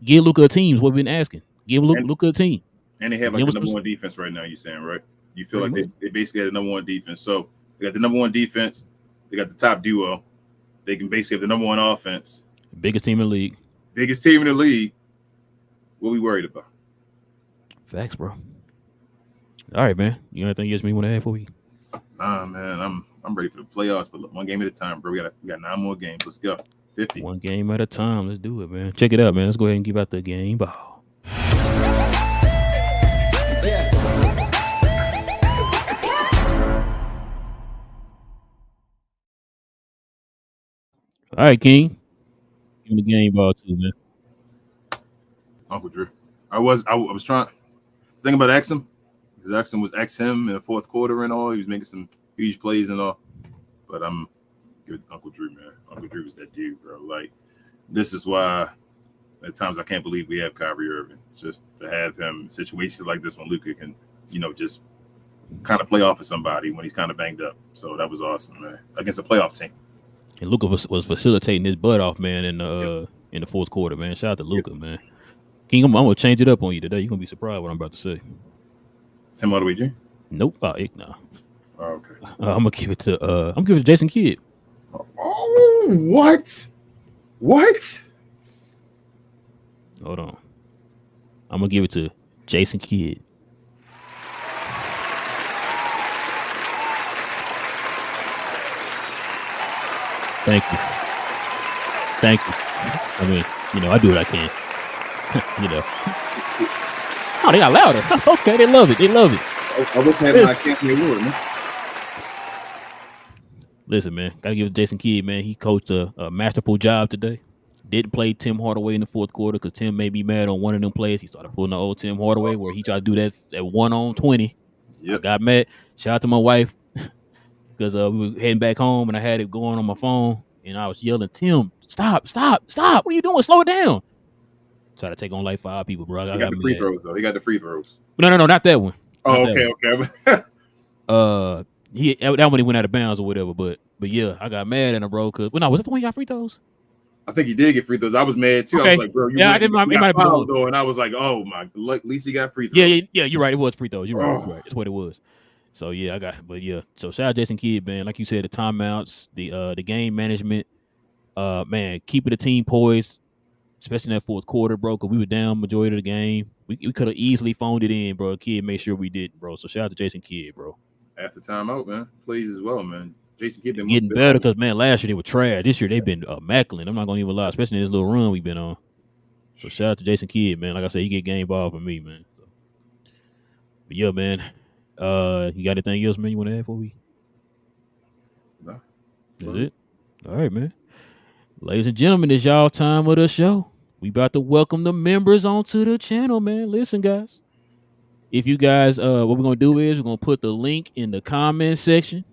Give Luka a team is what we've been asking. Give Luka a team. And they have like the number one defense right now, you're saying, right? You feel like they basically had the number one defense. So they got the number one defense. They got the top duo. They can basically have the number one offense. Biggest team in the league. Biggest team in the league. What we worried about? Facts, bro. All right, man. You got anything else you want to add for me? Nah, man. I'm ready for the playoffs, but look, one game at a time, bro. We got 9 more games. Let's go. 50. One game at a time. Let's do it, man. Check it out, man. Let's go ahead and give out the game ball. All right, King. Give me the game ball too, man. Uncle Drew. I was thinking about Exum. Because Exum was him in the fourth quarter and all. He was making some huge plays and all. But I'm give it to Uncle Drew, man. Uncle Drew was that dude, bro. Like, this is why at times I can't believe we have Kyrie Irving. Just to have him in situations like this when Luka can, just kind of play off of somebody when he's kind of banged up. So that was awesome, man. Against a playoff team. And Luka was facilitating his butt off, man, in the fourth quarter, man. Shout out to Luka, man. King, I'm gonna change it up on you today. You're gonna be surprised what I'm about to say. Tim Hardaway Jr.? Nope. No. Oh, okay. I'm gonna give it to Jason Kidd. Oh, what? What? Hold on. I'm gonna give it to Jason Kidd. Thank you. I mean, I do what I can. Oh, they got louder. Okay, they love it. I wish I had my Academy Award, man. Listen, man, gotta give it to Jason Kidd, man. He coached a masterful job today. Didn't play Tim Hardaway in the fourth quarter because Tim may be mad on one of them plays. He started pulling the old Tim Hardaway where he tried to do that 1-on-20. Yep. I got mad. Shout out to my wife because we were heading back home and I had it going on my phone and I was yelling, Tim, stop. What are you doing? Slow it down. Try to take on like 5 people, bro. He got the free throws, though. He got the free throws. No, not that one. Oh, okay. That one he went out of bounds or whatever. But yeah, I got mad at him, bro. Cause was that the one he got free throws? I think he did get free throws. I was mad too. I was like, bro, you I didn't. It might have been fouled though, and I was like, oh my, at least he got free throws. Yeah. You're right. It was free throws. You're right. That's what it was. So yeah, So shout out Jason Kidd, man. Like you said, the timeouts, the game management, man, keeping the team poised, especially in that fourth quarter, bro. Because we were down majority of the game. We could have easily phoned it in, bro. Kidd made sure we did, bro. So shout out to Jason Kidd, bro. After timeout, man, plays as well, man. Jason Kidd been getting better because man, last year they were trash. This year they've been immaculate. I'm not gonna even lie, especially in this little run we've been on. So shout out to Jason Kidd, man. Like I said, he get game ball from me, man. So. But yeah, man. You got anything else, man? You want to add before we? No. That's it. All right, man. Ladies and gentlemen, it's y'all time of the show. We about to welcome the members onto the channel, man. Listen, guys. If you guys, what we're gonna do is we're gonna put the link in the comment section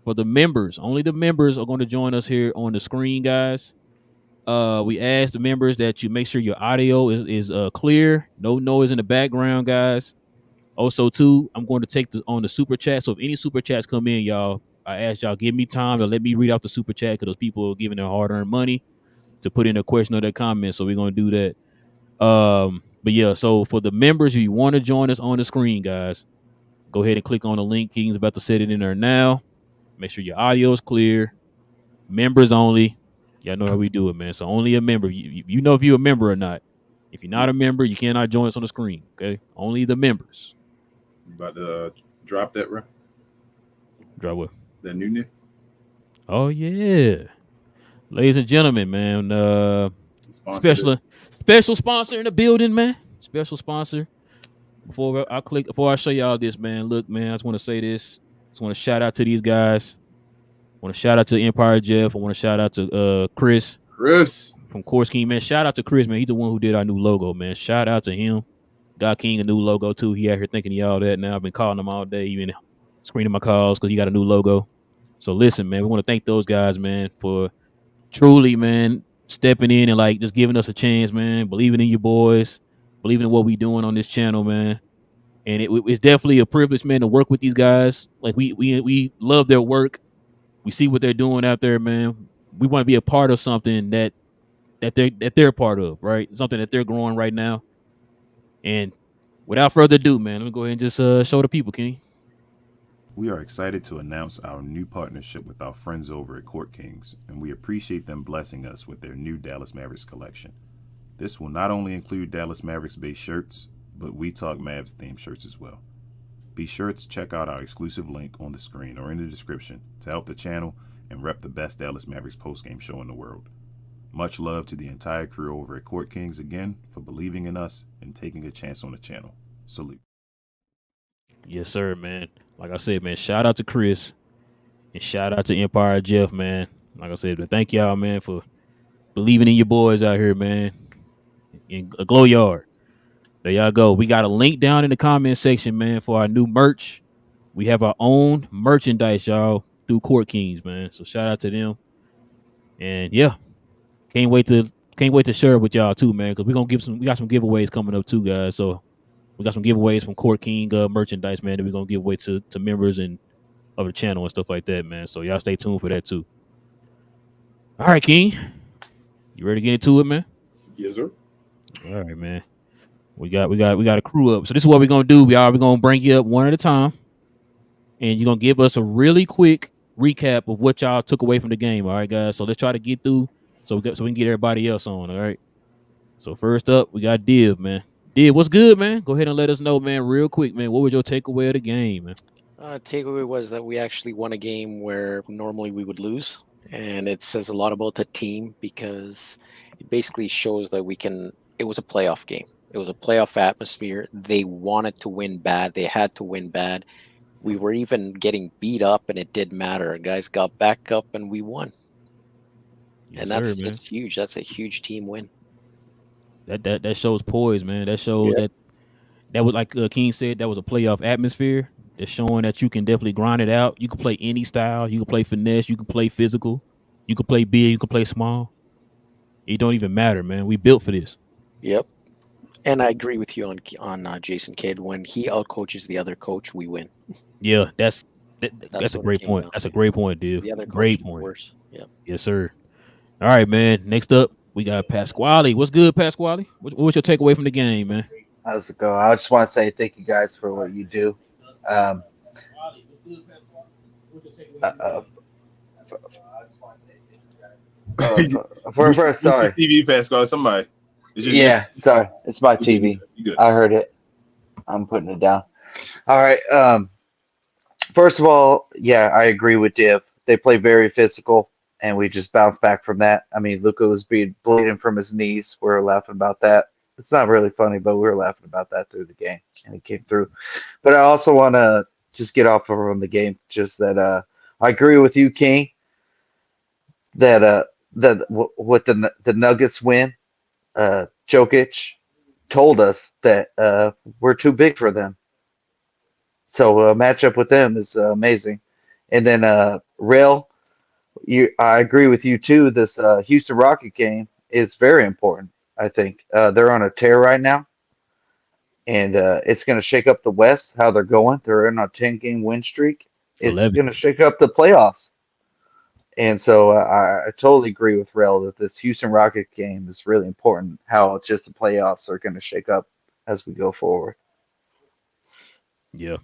for the members. Only the members are going to join us here on the screen, guys. We asked the members that you make sure your audio is clear, no noise in the background, guys. Also, too, I'm going to take this on the super chat. So if any super chats come in, y'all, I ask y'all give me time to let me read out the super chat because those people are giving their hard-earned money to put in a question or their comment. So we're going to do that. But yeah, so for the members, if you want to join us on the screen, guys, go ahead and click on the link. King's about to set it in there now. Make sure your audio is clear. Members only. Y'all know how we do it, man. So only a member. You know if you're a member or not. If you're not a member, you cannot join us on the screen. Okay, only the members. You about to drop that, right? Drop what? That new nigga? Oh yeah, ladies and gentlemen, man. Special sponsor in the building, man. Special sponsor. Before I show y'all this, man. Look, man. I just want to say this. Just want to shout out to these guys. Want to shout out to Empire Jeff. I want to shout out to Chris from Course King, man. Shout out to Chris, man. He's the one who did our new logo, man. Shout out to him. Got King a new logo too. He out here thinking of y'all that now. I've been calling him all day, even screening my calls because he got a new logo. So listen, man, we want to thank those guys, man, for truly, man, stepping in and like just giving us a chance, man. Believing in you boys, believing in what we doing on this channel, man. And it's definitely a privilege, man, to work with these guys. Like we love their work. We see what they're doing out there, man. We want to be a part of something that they're a part of, right? Something that they're growing right now. And without further ado, man, let me go ahead and just show the people, King. We are excited to announce our new partnership with our friends over at Court Kings, and we appreciate them blessing us with their new Dallas Mavericks collection. This will not only include Dallas Mavericks-based shirts, but We Talk Mavs themed shirts as well. Be sure to check out our exclusive link on the screen or in the description to help the channel and rep the best Dallas Mavericks postgame show in the world. Much love to the entire crew over at Court Kings again for believing in us and taking a chance on the channel. Salute. Yes, sir, man. Like I said, man, shout out to Chris and shout out to Empire Jeff, man. Like I said, thank y'all, man, for believing in your boys out here, man. In a glow yard. There y'all go. We got a link down in the comment section, man, for our new merch. We have our own merchandise, y'all, through Court Kings, man. So shout out to them. And yeah, can't wait to share it with y'all too, man. Because we got some giveaways coming up too, guys. So we got some giveaways from Court King merchandise, man, that we're gonna give away to members and of the channel and stuff like that, man. So y'all stay tuned for that too. All right, King. You ready to get into it, man? Yes, sir. All right, man. We got a crew up. So this is what we're gonna do. We're gonna bring you up one at a time, and you're gonna give us a really quick recap of what y'all took away from the game. All right, guys. So let's try to get through so we can get everybody else on. All right. So first up, we got Div, man. Div, what's good, man? Go ahead and let us know, man, real quick, man. What was your takeaway of the game, man? Takeaway was that we actually won a game where normally we would lose, and it says a lot about the team because it basically shows that it was a playoff game. It was a playoff atmosphere. They wanted to win bad. They had to win bad. We were even getting beat up, and it didn't matter. Guys got back up, and we won. Yes, and that's sir, just huge. That's a huge team win. That shows poise, man. That shows that was like King said. That was a playoff atmosphere. It's showing that you can definitely grind it out. You can play any style. You can play finesse. You can play physical. You can play big. You can play small. It don't even matter, man. We built for this. Yep. And I agree with you on Jason Kidd. When he outcoaches the other coach, we win. Yeah, that's a great point. That's a great point, dude. The other coach great point. Worse. Yeah. Yes, sir. All right, man. Next up, we got Pasquale. What's good, Pasquale? What's your takeaway from the game, man? How's it go? I just want to say thank you guys for what you do. Um, uh, uh, You first, mute your sorry. TV, Pascal. Somebody. It's just you. Yeah, sorry. It's my You good. TV. You good. I heard it. I'm putting it down. All right. First of all, yeah, I agree with Div. They play very physical, and we just bounced back from that. I mean, Luka was bleeding from his knees. We were laughing about that. It's not really funny, but we were laughing about that through the game, and he came through. But I also want to just get off from the game. Just that I agree with you, King. With the Nuggets win, Jokic told us that we're too big for them. So a matchup with them is amazing. And then Relle, I agree with you too. This Houston Rocket game is very important. I think they're on a tear right now, and it's going to shake up the West. How they're going? They're in a 10-game win streak. It's 11. going to shake up the playoffs. And so I totally agree with Rel that this Houston Rocket game is really important. How it's just the playoffs are going to shake up as we go forward. Yeah.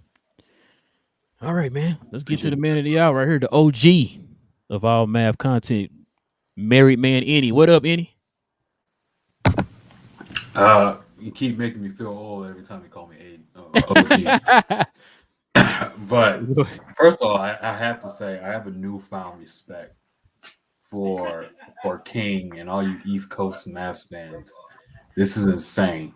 All right, man. Let's get to the man of the hour right here, the OG of all Mav content, Married Man Any. What up, Any? You keep making me feel old every time you call me OG. But first of all, I have to say I have a newfound respect for King and all you East Coast Mavs fans. This is insane.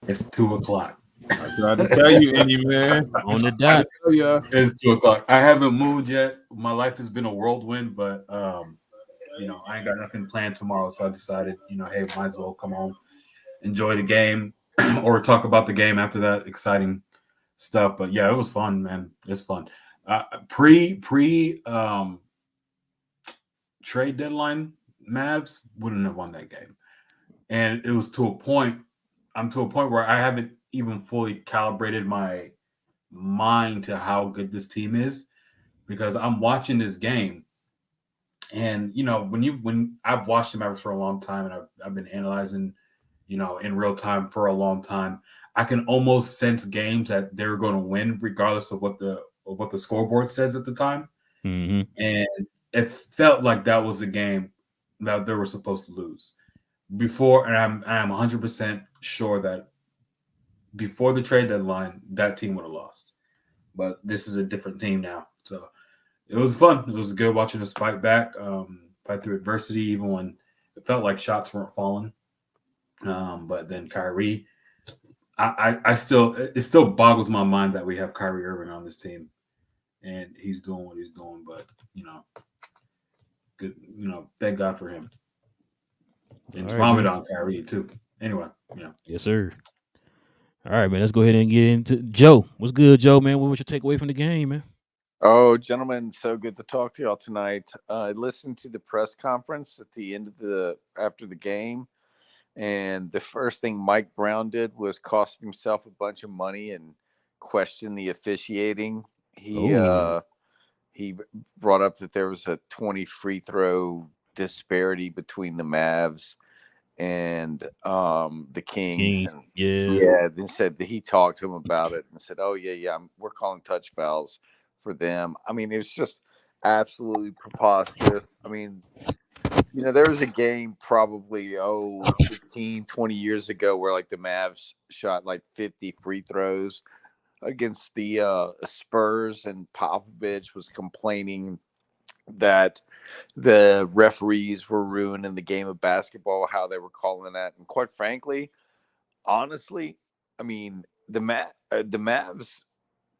It's 2:00. I tried to tell you, Andy, man. On the dot. It's 2:00. I haven't moved yet. My life has been a whirlwind, but I ain't got nothing planned tomorrow, so I decided, hey, might as well come home, enjoy the game, or talk about the game after that exciting stuff. But yeah, it was fun, man. It's fun. Pre trade deadline, Mavs wouldn't have won that game, and it was to a point. I'm to a point where I haven't even fully calibrated my mind to how good this team is, because I'm watching this game, and when I've watched the Mavericks for a long time, and I've been analyzing, in real time for a long time, I can almost sense games that they're going to win regardless of what the scoreboard says at the time. Mm-hmm. And it felt like that was a game that they were supposed to lose before. And I'm 100% sure that before the trade deadline, that team would have lost. But this is a different team now. So it was fun. It was good watching us fight back, fight through adversity, even when it felt like shots weren't falling. But then Kyrie, it still boggles my mind that we have Kyrie Irving on this team, and he's doing what he's doing. But good. Thank God for him. And vomit on Kyrie too. Anyway, Yes, sir. All right, man. Let's go ahead and get into Joe. What's good, Joe, man? What was your takeaway from the game, man? Oh, gentlemen, so good to talk to y'all tonight. I listened to the press conference at the end of after the game, and the first thing Mike Brown did was cost himself a bunch of money and question the officiating. He brought up that there was a 20 free throw disparity between the Mavs and the Kings. And then said that he talked to him about it and said, "Oh yeah, we're calling touch fouls for them." I mean, it's just absolutely preposterous. I mean, there was a game probably 15, 20 years ago where like the Mavs shot like 50 free throws against the Spurs, and Popovich was complaining that the referees were ruining the game of basketball, how they were calling that. And quite frankly, honestly, I mean, the Mavs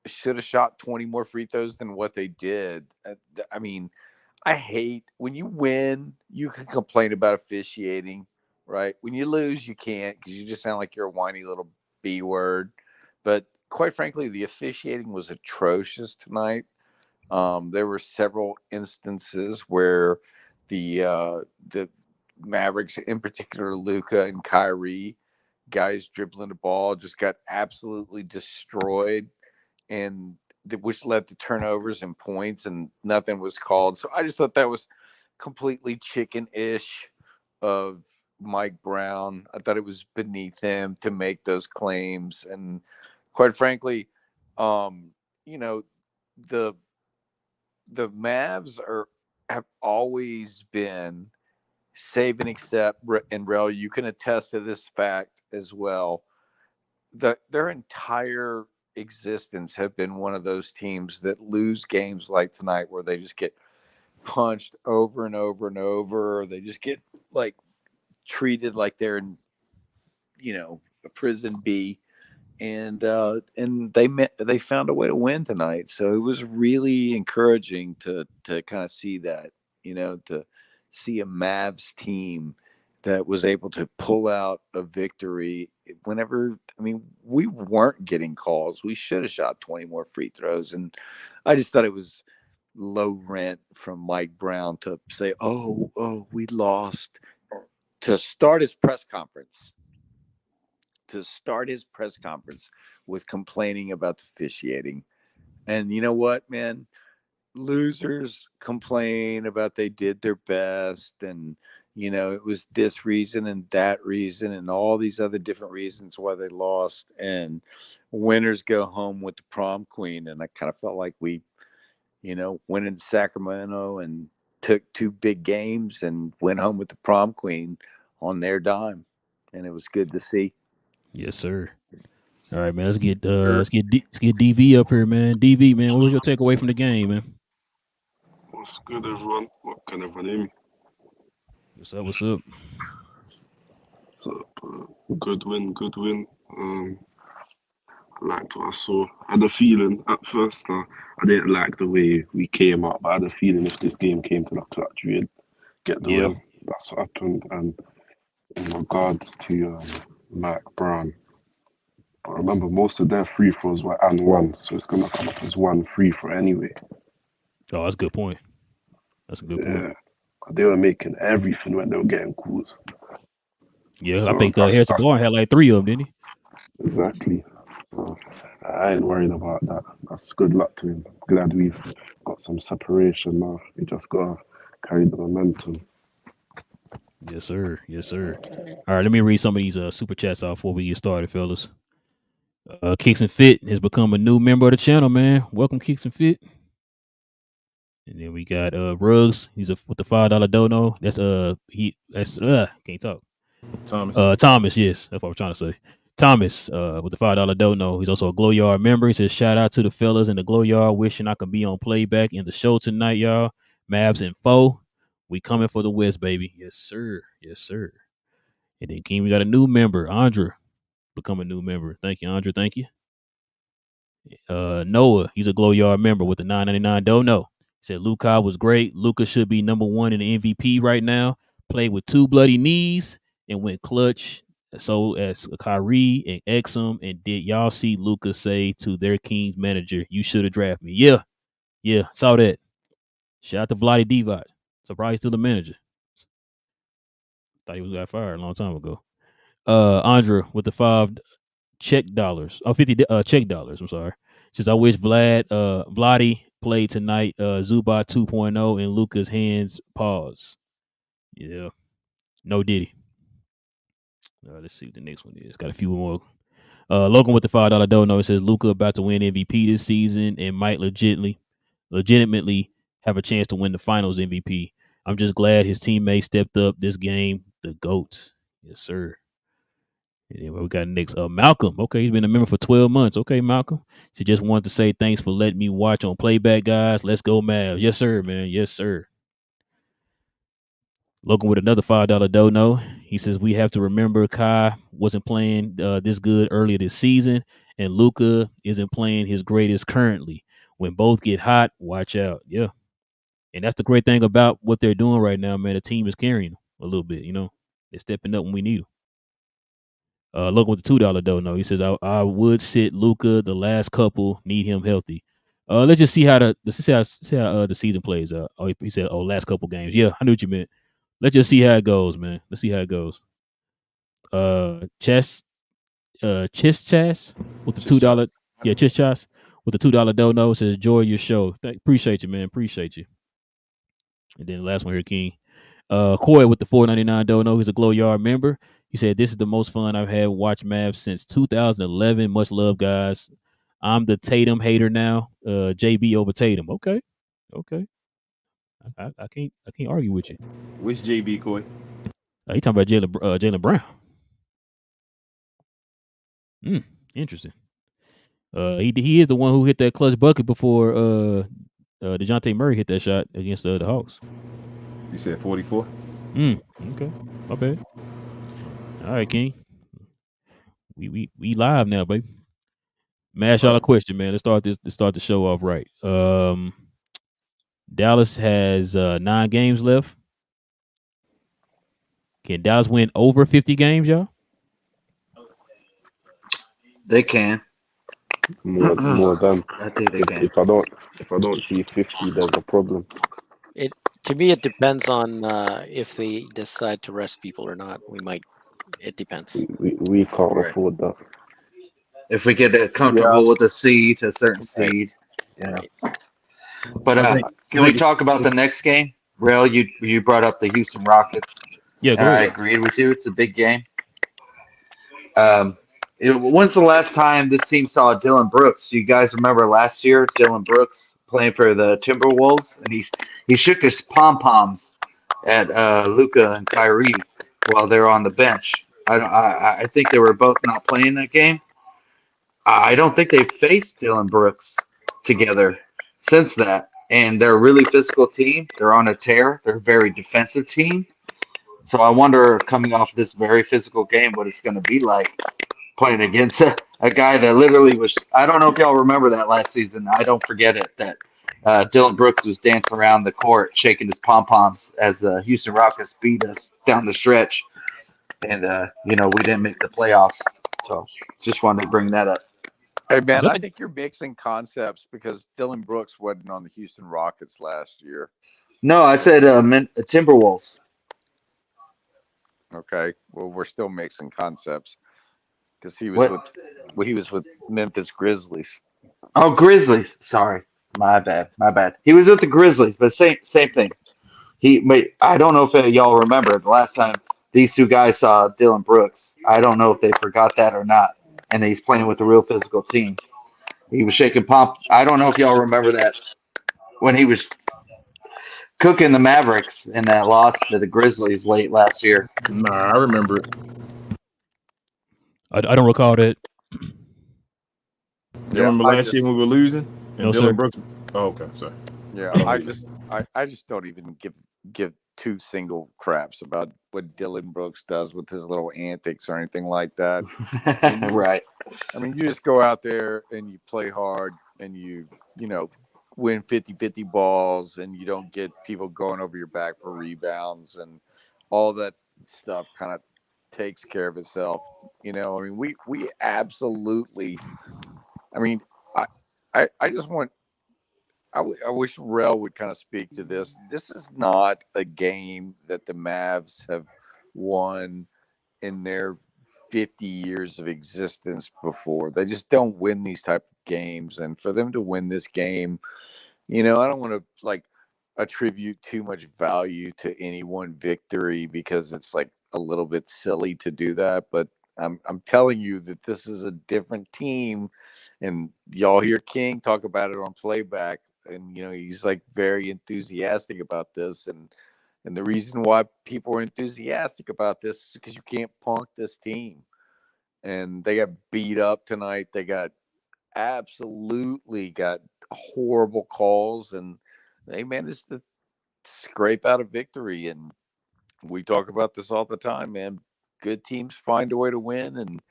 should have shot 20 more free throws than what they did. I mean, I hate when you win, you can complain about officiating, right? When you lose, you can't, because you just sound like you're a whiny little B word. But quite frankly, the officiating was atrocious tonight. There were several instances where the Mavericks, in particular Luka and Kyrie, guys dribbling the ball, just got absolutely destroyed, and which led to turnovers and points, and nothing was called. So I just thought that was completely chicken-ish of Mike Brown. I thought it was beneath him to make those claims, and quite frankly, you know, the Mavs have always been save and accept, and Rel, you can attest to this fact as well. Their entire existence have been one of those teams that lose games like tonight, where they just get punched over and over and over. Or they just get like treated like they're in, a prison B, and they found a way to win tonight. So it was really encouraging to kind of see that, to see a Mavs team that was able to pull out a victory whenever, we weren't getting calls. We should have shot 20 more free throws. And I just thought it was low rent from Mike Brown to say, oh, we lost, to start his press conference with complaining about the officiating. And you know what, man? Losers complain about they did their best, and it was this reason and that reason and all these other different reasons why they lost, and winners go home with the prom queen. And I kind of felt like we went into Sacramento and took 2 big games and went home with the prom queen on their dime, and it was good to see. Yes, sir. All right, man. Let's get DV up here, man. DV, man, what was your takeaway from the game, man? What's good, everyone? What can everyone hear me? What's up? What's up? Good win. I liked what I saw. I had a feeling at first. I didn't like the way we came out, but I had a feeling if this game came to the clutch, we'd get the win. That's what happened. And in regards to Mike Brown, but remember, most of their free throws were and one, so it's gonna come up as 1 free throw anyway. Oh, that's a good point. Point. They were making everything when they were getting calls. Yeah, so I think Harrison Barnes had like 3 of them, didn't he? Exactly. I ain't worried about that. That's good luck to him. Glad we've got some separation now. We just gotta carry the momentum. Yes, sir. All right, let me read some of these super chats off before we get started, fellas. Kicks and Fit has become a new member of the channel, man. Welcome, Kicks and Fit. And then we got Ruggs. He's with the $5 dono. Can't talk. Thomas, yes, that's what I'm trying to say. Thomas, with the $5 dono. He's also a Glow Yard member. He says, shout out to the fellas in the Glow Yard. Wishing I could be on Playback in the show tonight, y'all. Mavs and foe. We coming for the West, baby. Yes, sir. And then King, we got a new member, Andra. Become a new member. Thank you, Andra. Thank you. Noah, he's a Glow Yard member with the $9.99 dono. He said Luka was great. Luka should be number 1 in the MVP right now. Played with 2 bloody knees and went clutch. So as Kyrie and Exum. And did y'all see Luka say to their Kings manager, "You should have drafted me"? Yeah, saw that. Shout out to Vlade Divac. Surprised he's still the manager. Thought he got fired a long time ago. Andra with the 5 check dollars. 50 check dollars. I'm sorry. Says I wish Vlade played tonight. Zubac 2.0 in Luka's hands. Pause. Yeah. No Diddy. Let's see what the next one is. Got a few more. Logan with the $5 dono. It says Luka about to win MVP this season and might legitimately have a chance to win the Finals MVP. I'm just glad his teammates stepped up this game. The GOAT. Yes, sir. Anyway, we got next. Malcolm. Okay, he's been a member for 12 months. Okay, Malcolm. She just wanted to say thanks for letting me watch on Playback, guys. Let's go, Mavs. Yes, sir, man. Yes, sir. Logan with another $5 dono. He says we have to remember Kai wasn't playing this good earlier this season, and Luka isn't playing his greatest currently. When both get hot, watch out. Yeah, and that's the great thing about what they're doing right now, man. The team is carrying them a little bit. They're stepping up when we need them. Logan with the $2 dono. He says I would sit Luka the last couple. Need him healthy. Let's just see how the season plays out. He said last couple games. Yeah, I knew what you meant. Let's just see how it goes, man. Let's see how it goes. Chess with the $2. Yeah, Chess with the $2 dono says enjoy your show. Appreciate you, man. Appreciate you. And then the last one here, King. Coy with the $4.99 dono. He's a Glow Yard member. He said, "This is the most fun I've had watch Mavs since 2011. Much love, guys. I'm the Tatum hater now. JB over Tatum. Okay. I can't argue with you. Which JB, Coy? You talking about Jaylen Brown? Interesting. He is the one who hit that clutch bucket before DeJounte Murray hit that shot against the Hawks. You said 44? Okay. My bad. All right, King. We live now, baby. Mash y'all a question, man. Let's start the show off right. Dallas has 9 games left. Can Dallas win over 50 games, y'all? They can. More than. I think they can. If I don't see 50, there's a problem. To me, it depends on if they decide to rest people or not. It depends. We can't afford that. If we get comfortable with a seed, a certain seed, Right. But can we talk about the next game? Relle, you brought up the Houston Rockets. Yeah, and I agreed with you. It's a big game. When's the last time this team saw Dylan Brooks? You guys remember last year, Dylan Brooks playing for the Timberwolves, and he shook his pom poms at Luka and Kyrie while they're on the bench. I think they were both not playing that game. I don't think they've faced Dylan Brooks together since that, and they're a really physical team. They're on a tear. They're a very defensive team. So I wonder, coming off this very physical game, what it's going to be like playing against a guy that literally was. I don't know if y'all remember that last season. I don't forget it, that Dylan Brooks was dancing around the court, shaking his pom-poms as the Houston Rockets beat us down the stretch. And, we didn't make the playoffs. So just wanted to bring that up. Hey, man, I think you're mixing concepts because Dylan Brooks wasn't on the Houston Rockets last year. No, I said Timberwolves. Okay, well, we're still mixing concepts because he was with Memphis Grizzlies. Oh, Grizzlies. Sorry, my bad. He was with the Grizzlies, but same thing. I don't know if y'all remember the last time these two guys saw Dylan Brooks. I don't know if they forgot that or not. And he's playing with a real physical team. He was shaking pomp. I don't know if y'all remember that when he was cooking the Mavericks in that loss to the Grizzlies late last year. Nah, I remember it. I don't recall that. You remember last year when we were losing? And No, Dylan sir. Brooks. Oh, okay, sorry. Yeah, I just don't even give two single craps about what Dylan Brooks does with his little antics or anything like that. Right. You just go out there and you play hard and you win 50-50 balls and you don't get people going over your back for rebounds and all that stuff kind of takes care of itself. We absolutely. I just want. I wish Relle would kind of speak to this. This is not a game that the Mavs have won in their 50 years of existence before. They just don't win these type of games. And for them to win this game, I don't want to attribute too much value to any one victory because it's a little bit silly to do that. But I'm telling you that this is a different team. And y'all hear King talk about it on Playback. And, he's very enthusiastic about this. And the reason why people are enthusiastic about this is because you can't punk this team. And they got beat up tonight. They absolutely got horrible calls. And they managed to scrape out a victory. And we talk about this all the time, man. Good teams find a way to win. And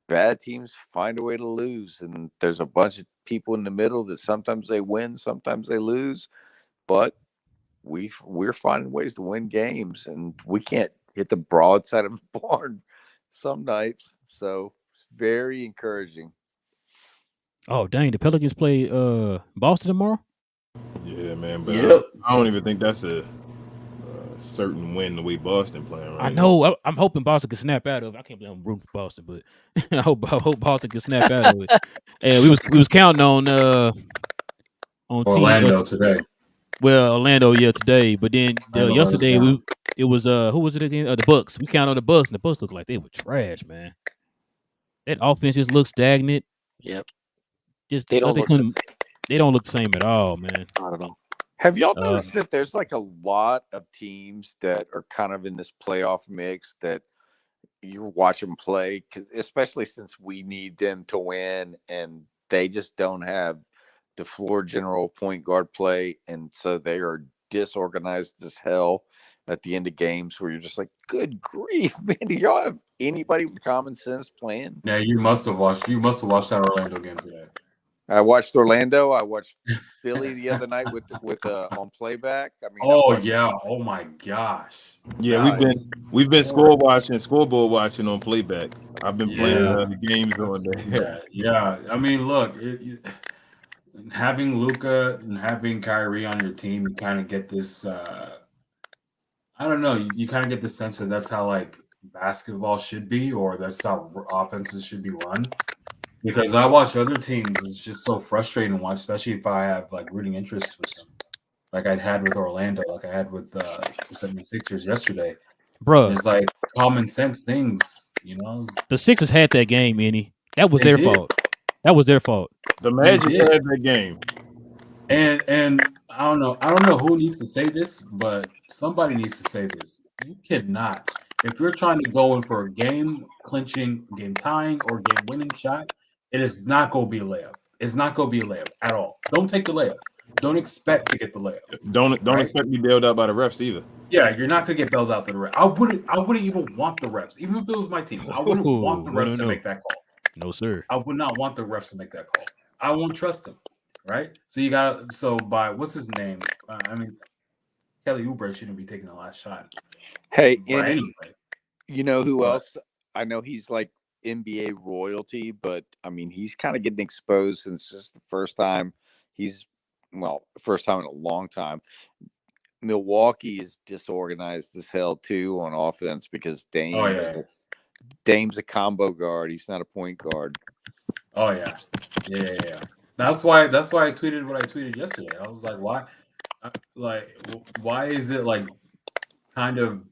bad teams find a way to lose, and there's a bunch of people in the middle that sometimes they win, sometimes they lose, but we're finding ways to win games, and we can't hit the broadside of the barn some nights. So it's very encouraging. Oh, dang! The Pelicans play Boston tomorrow. Yeah, man, but Yep. I don't even think that's a certain win the way Boston playing right I know. I'm hoping Boston can snap out of it. I can't believe I'm rooting for Boston, but I hope Boston can snap out of it. And we was counting on Orlando today. Well, Orlando, yeah, today, but then yesterday down. it was who was it again? The Bucks. We counted on the Bucks, and the Bucks looked like they were trash, man. That offense just looks stagnant. Yep. Just They like don't they look the couldn't. They don't look the same at all, man. Not at all. Have y'all noticed that there's like a lot of teams that are kind of in this playoff mix that you watch them play, especially since we need them to win, and they just don't have the floor general point guard play, and so they are disorganized as hell at the end of games where you're just like, good grief, man, do y'all have anybody with common sense playing? Yeah, you must have watched that Orlando game today. I watched Orlando. I watched Philly the other night with on Playback. I mean, oh my gosh. Yeah, we've been scoreboard watching on Playback. I've been playing the games on there. Yeah. I mean, look, having Luka and having Kyrie on your team, you kind of get this. I don't know. You kind of get the sense that that's how like basketball should be, or that's how offenses should be run. Because I watch other teams, it's just so frustrating to watch, especially if I have like rooting interest with them, like I had with Orlando, like I had with the 76ers yesterday. Bro, it's like common sense things, you know. The Sixers had that game, Manny. That was their fault. That was their fault. The Magic had that game. And I don't know who needs to say this, but somebody needs to say this. You cannot, if you're trying to go in for a game clinching, game tying, or game winning shot, it is not going to be a layup. It's not going to be a layup at all. Don't take the layup. Don't expect to get the layup. Don't expect to be bailed out by the refs either. Yeah, you're not going to get bailed out by the refs. I wouldn't even want the refs, even if it was my team. I wouldn't want the refs to make that call. No, sir. I would not want the refs to make that call. I won't trust them. Right? So by what's his name? Kelly Oubre shouldn't be taking the last shot. Hey, anyway, you know who else? I know he's like NBA royalty, but I mean, he's kind of getting exposed since just the first time first time in a long time. Milwaukee is disorganized as hell too on offense because Dame's a combo guard. He's not a point guard. Oh yeah. That's why I tweeted what I tweeted yesterday. I was like, why is it like kind of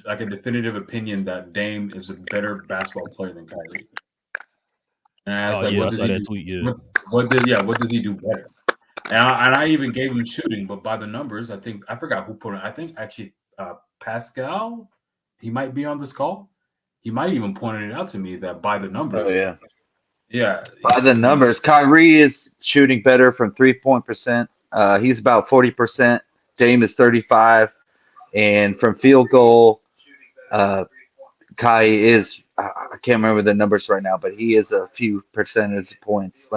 like a definitive opinion that Dame is a better basketball player than Kyrie? And I was what does he do? Tweet, yeah. What does he do better? And I even gave him shooting, but by the numbers, I forgot who put it. I think actually Pascal, he might be on this call. He might even pointed it out to me that by the numbers. Oh yeah. Yeah. By the numbers, Kyrie is shooting better from 3-point percent. He's about 40%. Dame is 35%. And from field goal, Kai is, I can't remember the numbers right now, but he is a few percentage points.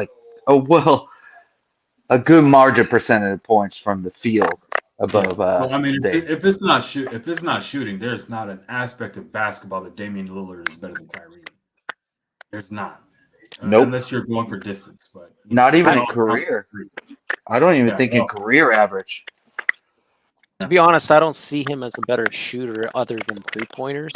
A good margin percentage points from the field above. If it's not shooting, there's not an aspect of basketball that Damian Lillard is better than Kyrie. There's not. Nope. Unless you're going for distance, but not even in career. I don't even think in career average. To be honest, I don't see him as a better shooter other than 3-pointers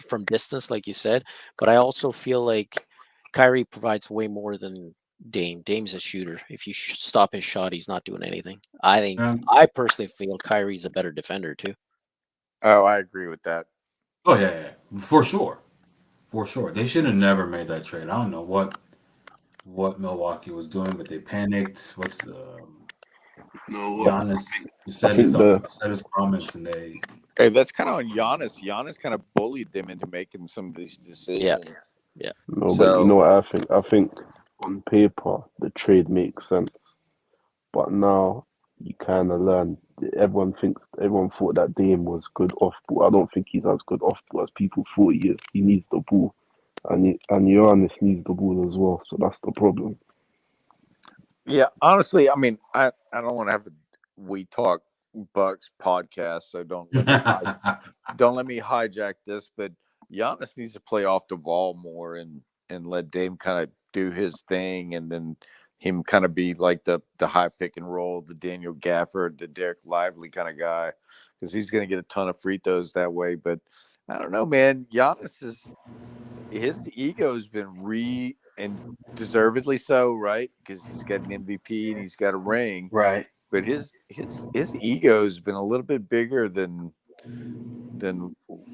from distance, like you said. But I also feel like Kyrie provides way more than Dame. Dame's a shooter. If you stop his shot, he's not doing anything. I personally feel Kyrie's a better defender too. Oh, I agree with that. Oh yeah, for sure. They should have never made that trade. I don't know what Milwaukee was doing, but they panicked. Giannis said his comments, and they. Hey, that's kind of on Giannis. Giannis kind of bullied them into making some of these decisions. Yeah. No, but you know what I think on paper the trade makes sense, but now you kind of learn. Everyone thought that Dame was good off ball. I don't think he's as good off ball as people thought he is. He needs the ball, and Giannis needs the ball as well. So that's the problem. Yeah, honestly, I mean, I don't want to have a We Talk Bucks podcast, so don't let me hijack this. But Giannis needs to play off the ball more and let Dame kind of do his thing, and then him kind of be like the high pick and roll, the Daniel Gafford, the Derek Lively kind of guy, because he's going to get a ton of free throws that way. But I don't know, man. Giannis his ego's been and deservedly so, right? Because he's got an MVP and he's got a ring, right? but his ego's been a little bit bigger than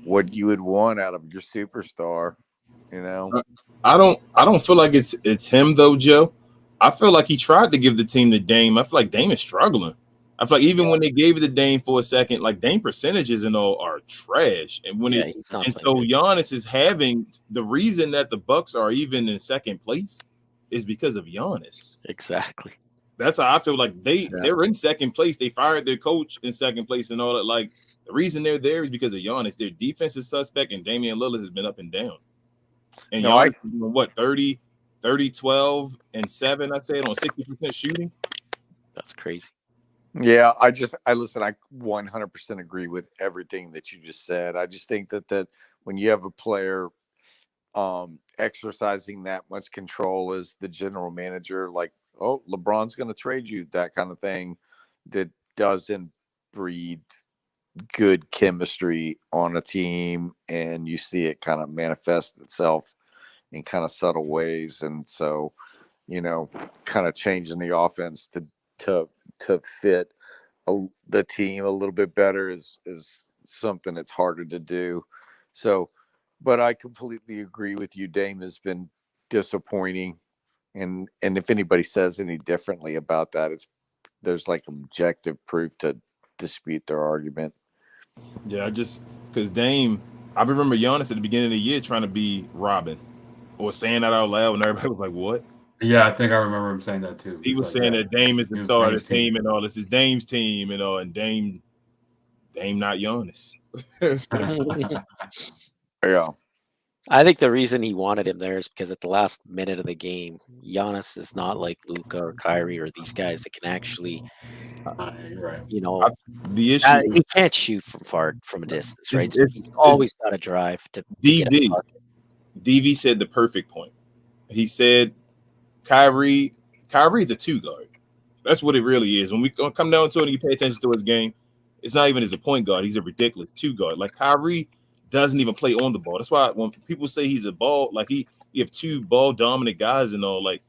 what you would want out of your superstar. You know, I don't feel like it's him though, Joe. I feel like he tried to give the team to Dame. I feel like Dame is struggling. I feel like even when they gave it to Dame for a second, like Dame percentages and all are trash. And when he's not so good. Giannis is having the reason that the Bucks are even in second place is because of Giannis. Exactly. That's how I feel like they're in second place. They fired their coach in second place and all that. Like the reason they're there is because of Giannis. Their defense is suspect, and Damian Lillard has been up and down. And Giannis is doing what 30, 12, and 7, I'd say, on 60% shooting. That's crazy. Yeah, I listen, I 100% agree with everything that you just said. I just think that when you have a player exercising that much control as the general manager, like, oh, LeBron's going to trade you, that kind of thing, that doesn't breed good chemistry on a team, and you see it kind of manifest itself in kind of subtle ways. And so, kind of changing the offense to fit the team a little bit better is something that's harder to do. So, but I completely agree with you. Dame has been disappointing, and if anybody says any differently about that, there's like objective proof to dispute their argument. Yeah, because Dame, I remember Giannis at the beginning of the year trying to be Robin, or saying that out loud, and everybody was like, "What?" Yeah, I think I remember him saying that too. He was saying that Dame is the star of the team and all. This is Dame's team and all, and Dame not Giannis. Yeah. I think the reason he wanted him there is because at the last minute of the game, Giannis is not like Luka or Kyrie or these guys that can actually, right. The issue he can't shoot from a distance, right? So he's always got to drive to get a bucket. DV said the perfect point. He said Kyrie's a 2 guard. That's what it really is. When we come down to it and you pay attention to his game, it's not even as a point guard. He's a ridiculous 2 guard. Like Kyrie doesn't even play on the ball. That's why when people say he's a ball, like you have 2 ball dominant guys and all, like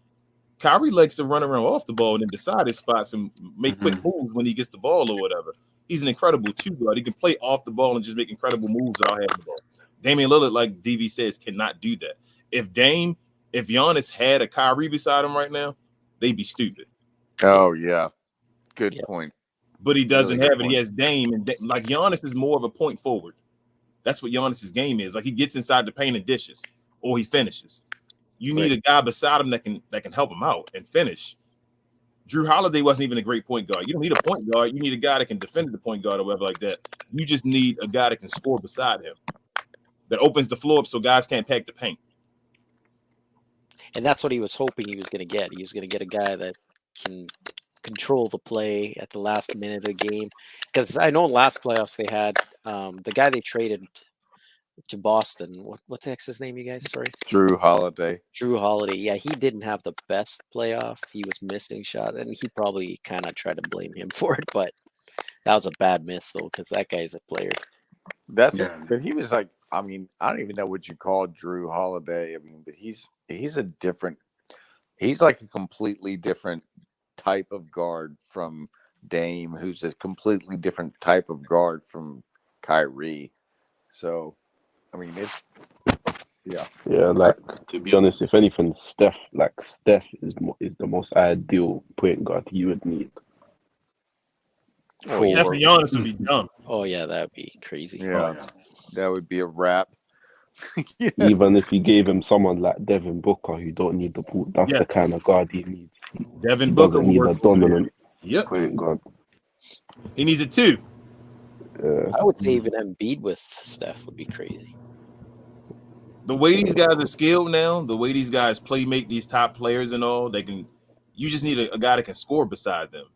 Kyrie likes to run around off the ball and then decide his spots and make quick moves when he gets the ball or whatever. He's an incredible 2 guard. He can play off the ball and just make incredible moves without having the ball. Damian Lillard, like DV says, cannot do that. If Giannis had a Kyrie beside him right now, they'd be stupid. Oh, yeah. Good point. But he doesn't have it. He has Dame, and like Giannis is more of a point forward. That's what Giannis's game is. Like he gets inside the paint and dishes, or he finishes. You need a guy beside him that can help him out and finish. Drew Holiday wasn't even a great point guard. You don't need a point guard. You need a guy that can defend the point guard or whatever like that. You just need a guy that can score beside him, that opens the floor up so guys can't pack the paint. And that's what he was hoping he was going to get. He was going to get a guy that can control the play at the last minute of the game. Because I know in last playoffs they had the guy they traded to Boston. What's the heck's his name, you guys? Sorry. Drew Holiday. Yeah, he didn't have the best playoff. He was missing shots, and he probably kind of tried to blame him for it. But that was a bad miss, though, because that guy's a player. But he was like, I mean, I don't even know what you call Drew Holiday. I mean, but he's like a completely different type of guard from Dame, who's a completely different type of guard from Kyrie. So, I mean, yeah. Like to be honest, if anything, Steph is the most ideal point guard you would need. Steph and Giannis would be dumb. Oh yeah, that would be crazy. Yeah, that would be a wrap. Even if you gave him someone like Devin Booker, who don't need the ball, that's the kind of guard he needs. Devin Booker needs a dominant point guard. He needs it too. I would say even Embiid with Steph would be crazy. The way these guys are skilled now, the way these guys make these top players and all, you just need a guy that can score beside them.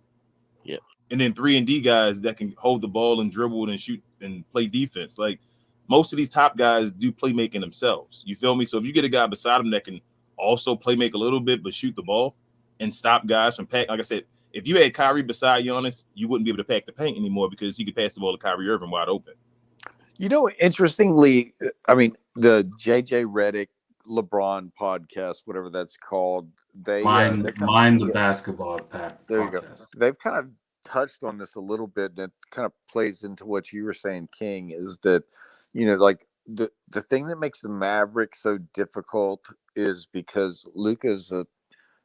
Yeah. And then 3-and-D guys that can hold the ball and dribble and shoot and play defense. Like most of these top guys do playmaking themselves. You feel me? So if you get a guy beside him that can also playmake a little bit but shoot the ball and stop guys from pack, like I said, if you had Kyrie beside Giannis, you wouldn't be able to pack the paint anymore because he could pass the ball to Kyrie Irving wide open. Interestingly, I mean, the JJ Redick LeBron podcast, whatever that's called, Mind the basketball pack. There you go. They've kind of touched on this a little bit, and it kind of plays into what you were saying, King, is that, like the thing that makes the Mavericks so difficult is because Luka's a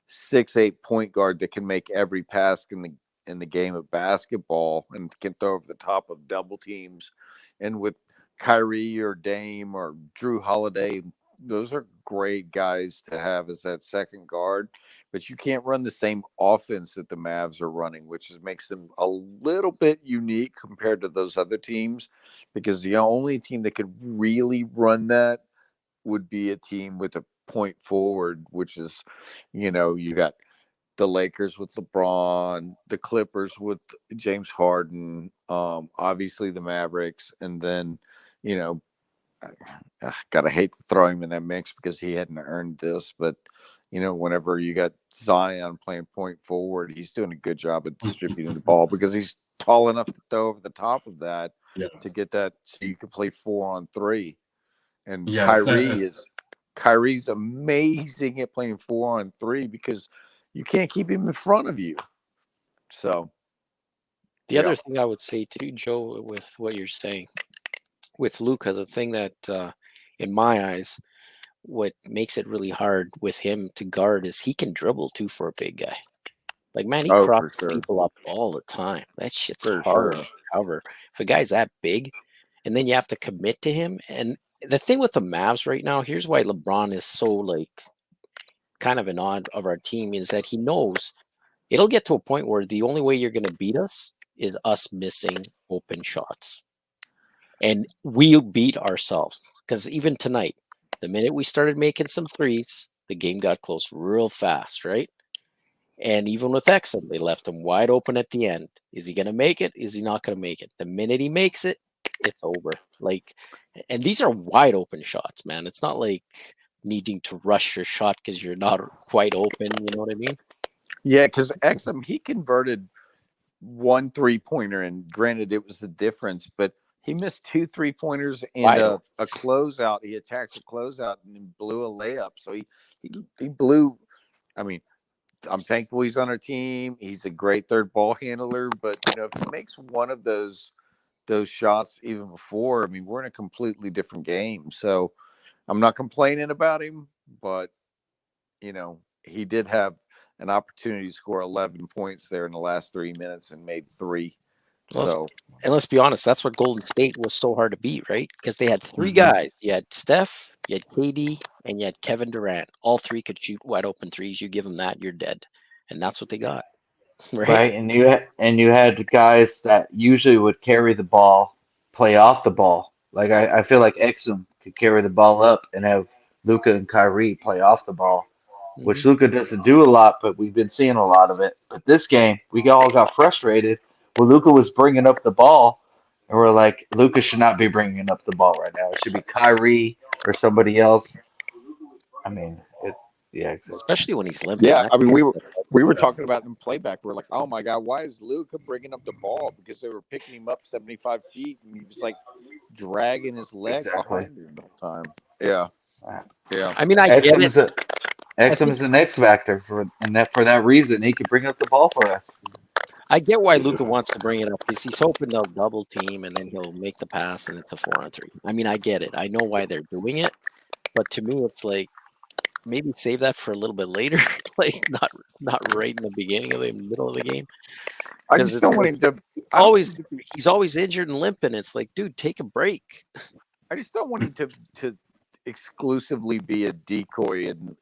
6'8" point guard that can make every pass in the game of basketball and can throw over the top of double teams. And with Kyrie or Dame or Drew Holiday, those are great guys to have as that second guard, but you can't run the same offense that the Mavs are running, which makes them a little bit unique compared to those other teams, because the only team that could really run that would be a team with a point forward, which is, you got the Lakers with LeBron, the Clippers with James Harden, obviously the Mavericks, and then, gotta hate to throw him in that mix because he hadn't earned this, but whenever you got Zion playing point forward, he's doing a good job of distributing the ball because he's tall enough to throw over the top of that to get that so you can play 4-on-3. And Kyrie's amazing at playing 4-on-3 because you can't keep him in front of you. So the other thing I would say too, Joe, with what you're saying with Luka, the thing that in my eyes, what makes it really hard with him to guard is he can dribble too for a big guy. Like, man, he crosses people up all the time. That shit's hard to cover. If a guy's that big, and then you have to commit to him. And the thing with the Mavs right now, here's why LeBron is so kind of an odd of our team, is that he knows it'll get to a point where the only way you're going to beat us is us missing open shots. And we beat ourselves, because even tonight, the minute we started making some threes, the game got close real fast, right? And even with Exum, they left him wide open at the end. Is he going to make it? Is he not going to make it? The minute he makes it, it's over. And these are wide open shots, man. It's not like needing to rush your shot because you're not quite open. You know what I mean? Yeah, because Exum, he converted 1 3-pointer, and granted, it was the difference, but he missed 2 3-pointers and a closeout. He attacked a closeout and blew a layup. So he blew. I mean, I'm thankful he's on our team. He's a great third ball handler, but if he makes one of those shots even before, I mean, we're in a completely different game. So I'm not complaining about him, but he did have an opportunity to score 11 points there in the last 3 minutes and made 3. And let's be honest, that's what Golden State was so hard to beat, right? Because they had 3 guys. You had Steph, you had KD, and you had Kevin Durant. All 3 could shoot wide open threes. You give them that, you're dead. And that's what they got. Right. And you had guys that usually would carry the ball, play off the ball. Like I feel like Exum could carry the ball up and have Luka and Kyrie play off the ball, which Luka doesn't do a lot, but we've been seeing a lot of it. But this game, we all got frustrated when Luka was bringing up the ball, and we're like, Luka should not be bringing up the ball right now. It should be Kyrie or somebody else. I mean, exactly. Especially when he's limping. Yeah, I mean, we were talking about in playback. We're like, oh my god, why is Luka bringing up the ball? Because they were picking him up 75 feet, and he was dragging his leg behind him the whole time. Yeah. I mean, I get it. Exum is the next factor for that reason. He could bring up the ball for us. I get why Luka wants to bring it up, because he's hoping they'll double team and then he'll make the pass and it's a 4-on-3. I mean, I get it. I know why they're doing it, but to me, it's maybe save that for a little bit later, not right in the beginning of the middle of the game. I just don't want him to. He's always injured and limping. It's dude, take a break. I just don't want him to exclusively be a decoy in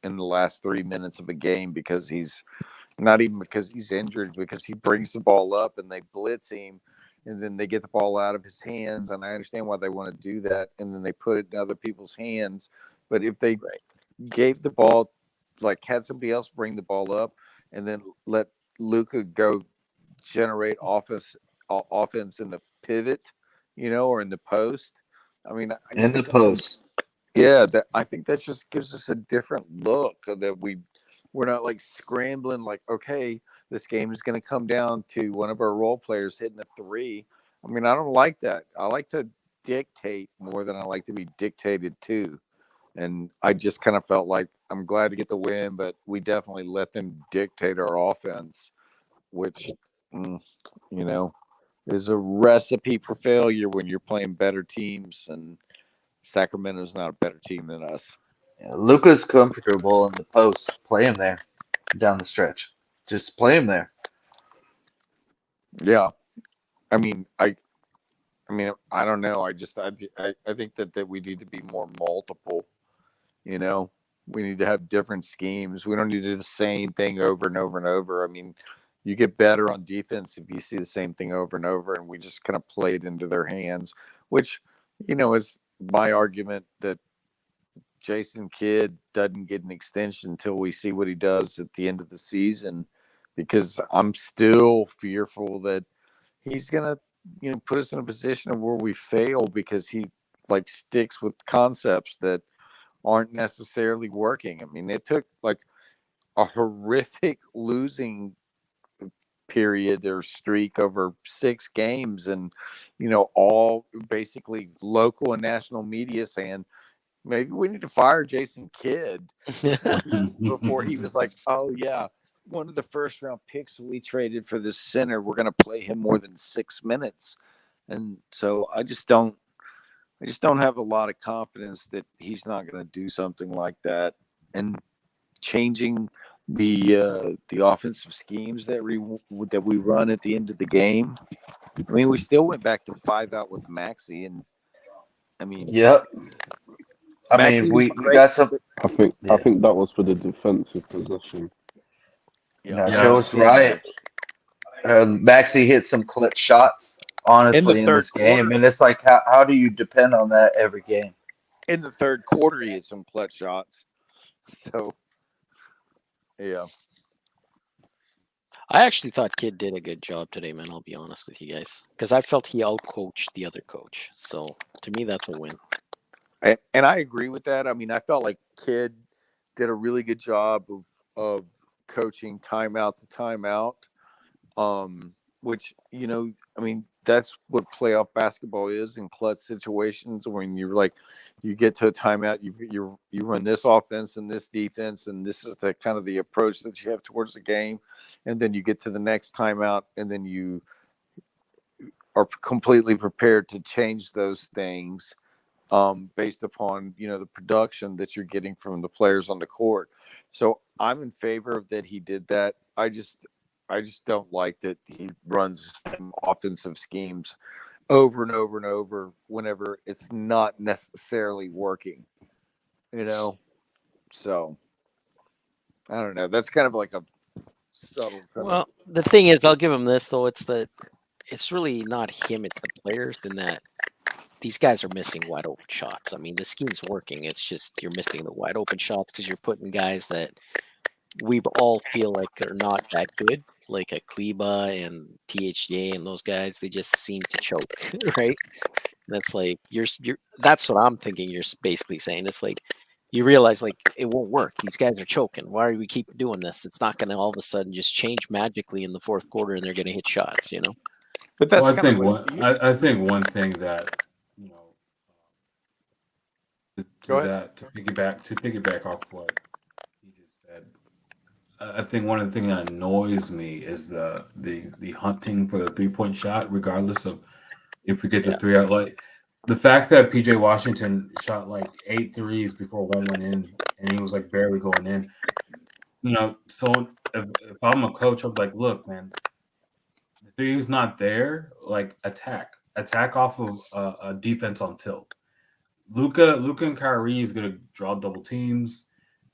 the last 3 minutes of a game, because he's not even because he's injured, because he brings the ball up and they blitz him and then they get the ball out of his hands. And I understand why they want to do that. And then they put it in other people's hands. But if they gave the ball, had somebody else bring the ball up and then let Luka go generate offense in the pivot, or in the post. I mean, in the post. I think that just gives us a different look, that we're not scrambling okay, this game is going to come down to one of our role players hitting a 3. I mean, I don't like that. I like to dictate more than I like to be dictated to. And I just kind of felt like I'm glad to get the win, but we definitely let them dictate our offense, which you know, is a recipe for failure when you're playing better teams, and Sacramento's not a better team than us. Yeah, Luka's comfortable in the post. Play him there down the stretch. Just play him there. Yeah, I mean, I don't know. I think that we need to be more multiple. You know, we need to have different schemes. We don't need to do the same thing over and over and over. I mean, you get better on defense if you see the same thing over and over, and we just kind of play it into their hands, which, you know, is my argument that Jason Kidd doesn't get an extension until we see what he does at the end of the season, because I'm still fearful that he's gonna, you know, put us in a position of where we fail because he like sticks with concepts that aren't necessarily working. I mean, it took like a horrific losing period or streak over 6 games, and, you know, all basically local and national media saying maybe we need to fire Jason Kidd before he was like, oh yeah, one of the first round picks we traded for this center, we're going to play him more than 6 minutes. And so I just don't have a lot of confidence that he's not going to do something like that. And changing the offensive schemes that we run at the end of the game. I mean, we still went back to 5 out with Maxey, and I mean, yep. I Maxey mean, was we great. got some. I think that was for the defensive possession. No, Yeah, Joe's right. Maxey hit some clutch shots, honestly, in this game, and it's like, how do you depend on that every game? In the third quarter, he hit some clutch shots. So, yeah. I actually thought Kidd did a good job today, man. I'll be honest with you guys, because I felt he outcoached the other coach. So to me, that's a win. And I agree with that. I mean, I felt like Kidd did a really good job of coaching timeout to timeout, which, you know, I mean, that's what playoff basketball is in clutch situations, when you're like, you get to a timeout, you run this offense and this defense, and this is the kind of the approach that you have towards the game, and then you get to the next timeout, and then you are completely prepared to change those things based upon, you know, the production that you're getting from the players on the court. So I'm in favor of that he did that. I just don't like that he runs offensive schemes over and over and over whenever it's not necessarily working, you know? So I don't know. That's kind of like a subtle. Well, the thing is, I'll give him this though. It's really not him. It's the players, in that these guys are missing wide open shots. I mean, the scheme's working. It's just you're missing the wide open shots because you're putting guys that we all feel like are not that good, like a Kleba and THJ and those guys. They just seem to choke, right? That's like you're. That's what I'm thinking. You're basically saying it's like you realize like it won't work. These guys are choking. Why do we keep doing this? It's not going to all of a sudden just change magically in the fourth quarter and they're going to hit shots, you know. But that's I think one thing that, you know, to piggyback off what he just said, I think one of the things that annoys me is the hunting for the 3-point shot, regardless of if we get the 3 out. Like the fact that PJ Washington shot like 8 threes before one went in, and he was like barely going in. You know, so if I'm a coach, I'm like, look, man, the three's not there. Like attack off of a defense on tilt. Luka and Kyrie is gonna draw double teams,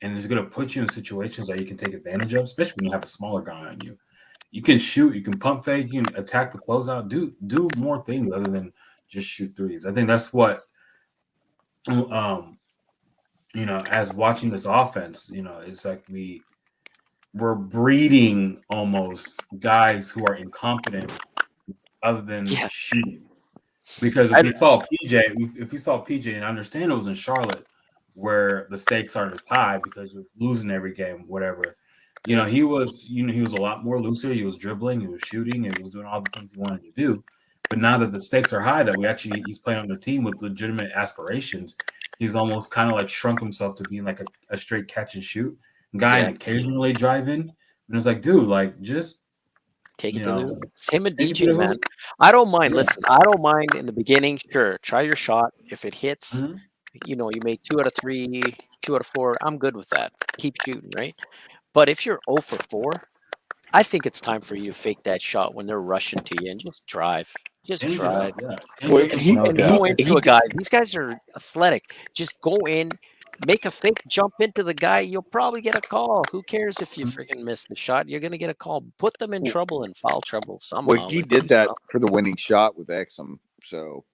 and is gonna put you in situations that you can take advantage of, especially when you have a smaller guy on you. You can shoot, you can pump fake, you can attack the closeout, do more things other than just shoot threes. I think that's what, you know, as watching this offense, you know, it's like we're breeding almost guys who are incompetent other than shooting. Because if we saw PJ, and I understand it was in Charlotte where the stakes aren't as high because you're losing every game, whatever. You know, he was a lot more looser. He was dribbling, he was shooting, and he was doing all the things he wanted to do. But now that the stakes are high, that he's playing on the team with legitimate aspirations, he's almost kind of like shrunk himself to being like a straight catch and shoot guy, and occasionally drive in. And it's like, dude, like just Take it You to the know, hoop. It's him and take it to DJ, the man. hoop. I don't mind. Yeah. Listen, I don't mind in the beginning. Sure, try your shot. If it hits, Mhm. you know, you made 2 out of 3, 2 out of 4. I'm good with that. Keep shooting, right? But if you're 0 for 4, I think it's time for you to fake that shot when they're rushing to you and just drive. Just Ink it drive. up, yeah. Well, Ink up the No And doubt. go bucket. into a guy. These guys are athletic. Just go in, make a fake, jump into the guy. You'll probably get a call. Who cares if you freaking miss the shot? You're gonna get a call. Put them in trouble and foul trouble well, somehow. he Like, did do that something. for the winning shot with Exum. So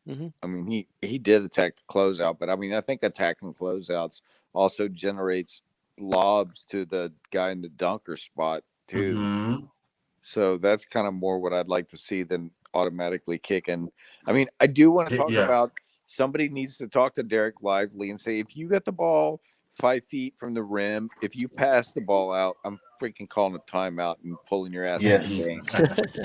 Mhm. I mean, he did attack the closeout, but I mean, I think attacking closeouts also generates lobs to the guy in the dunker spot too. Mhm. So that's kind of more what I'd like to see than automatically kicking. I mean, I do want to talk Yeah. about somebody needs to talk to Derek Lively and say, if you get the ball 5 feet from the rim, if you pass the ball out, I'm freaking calling a timeout and pulling your ass out of the game.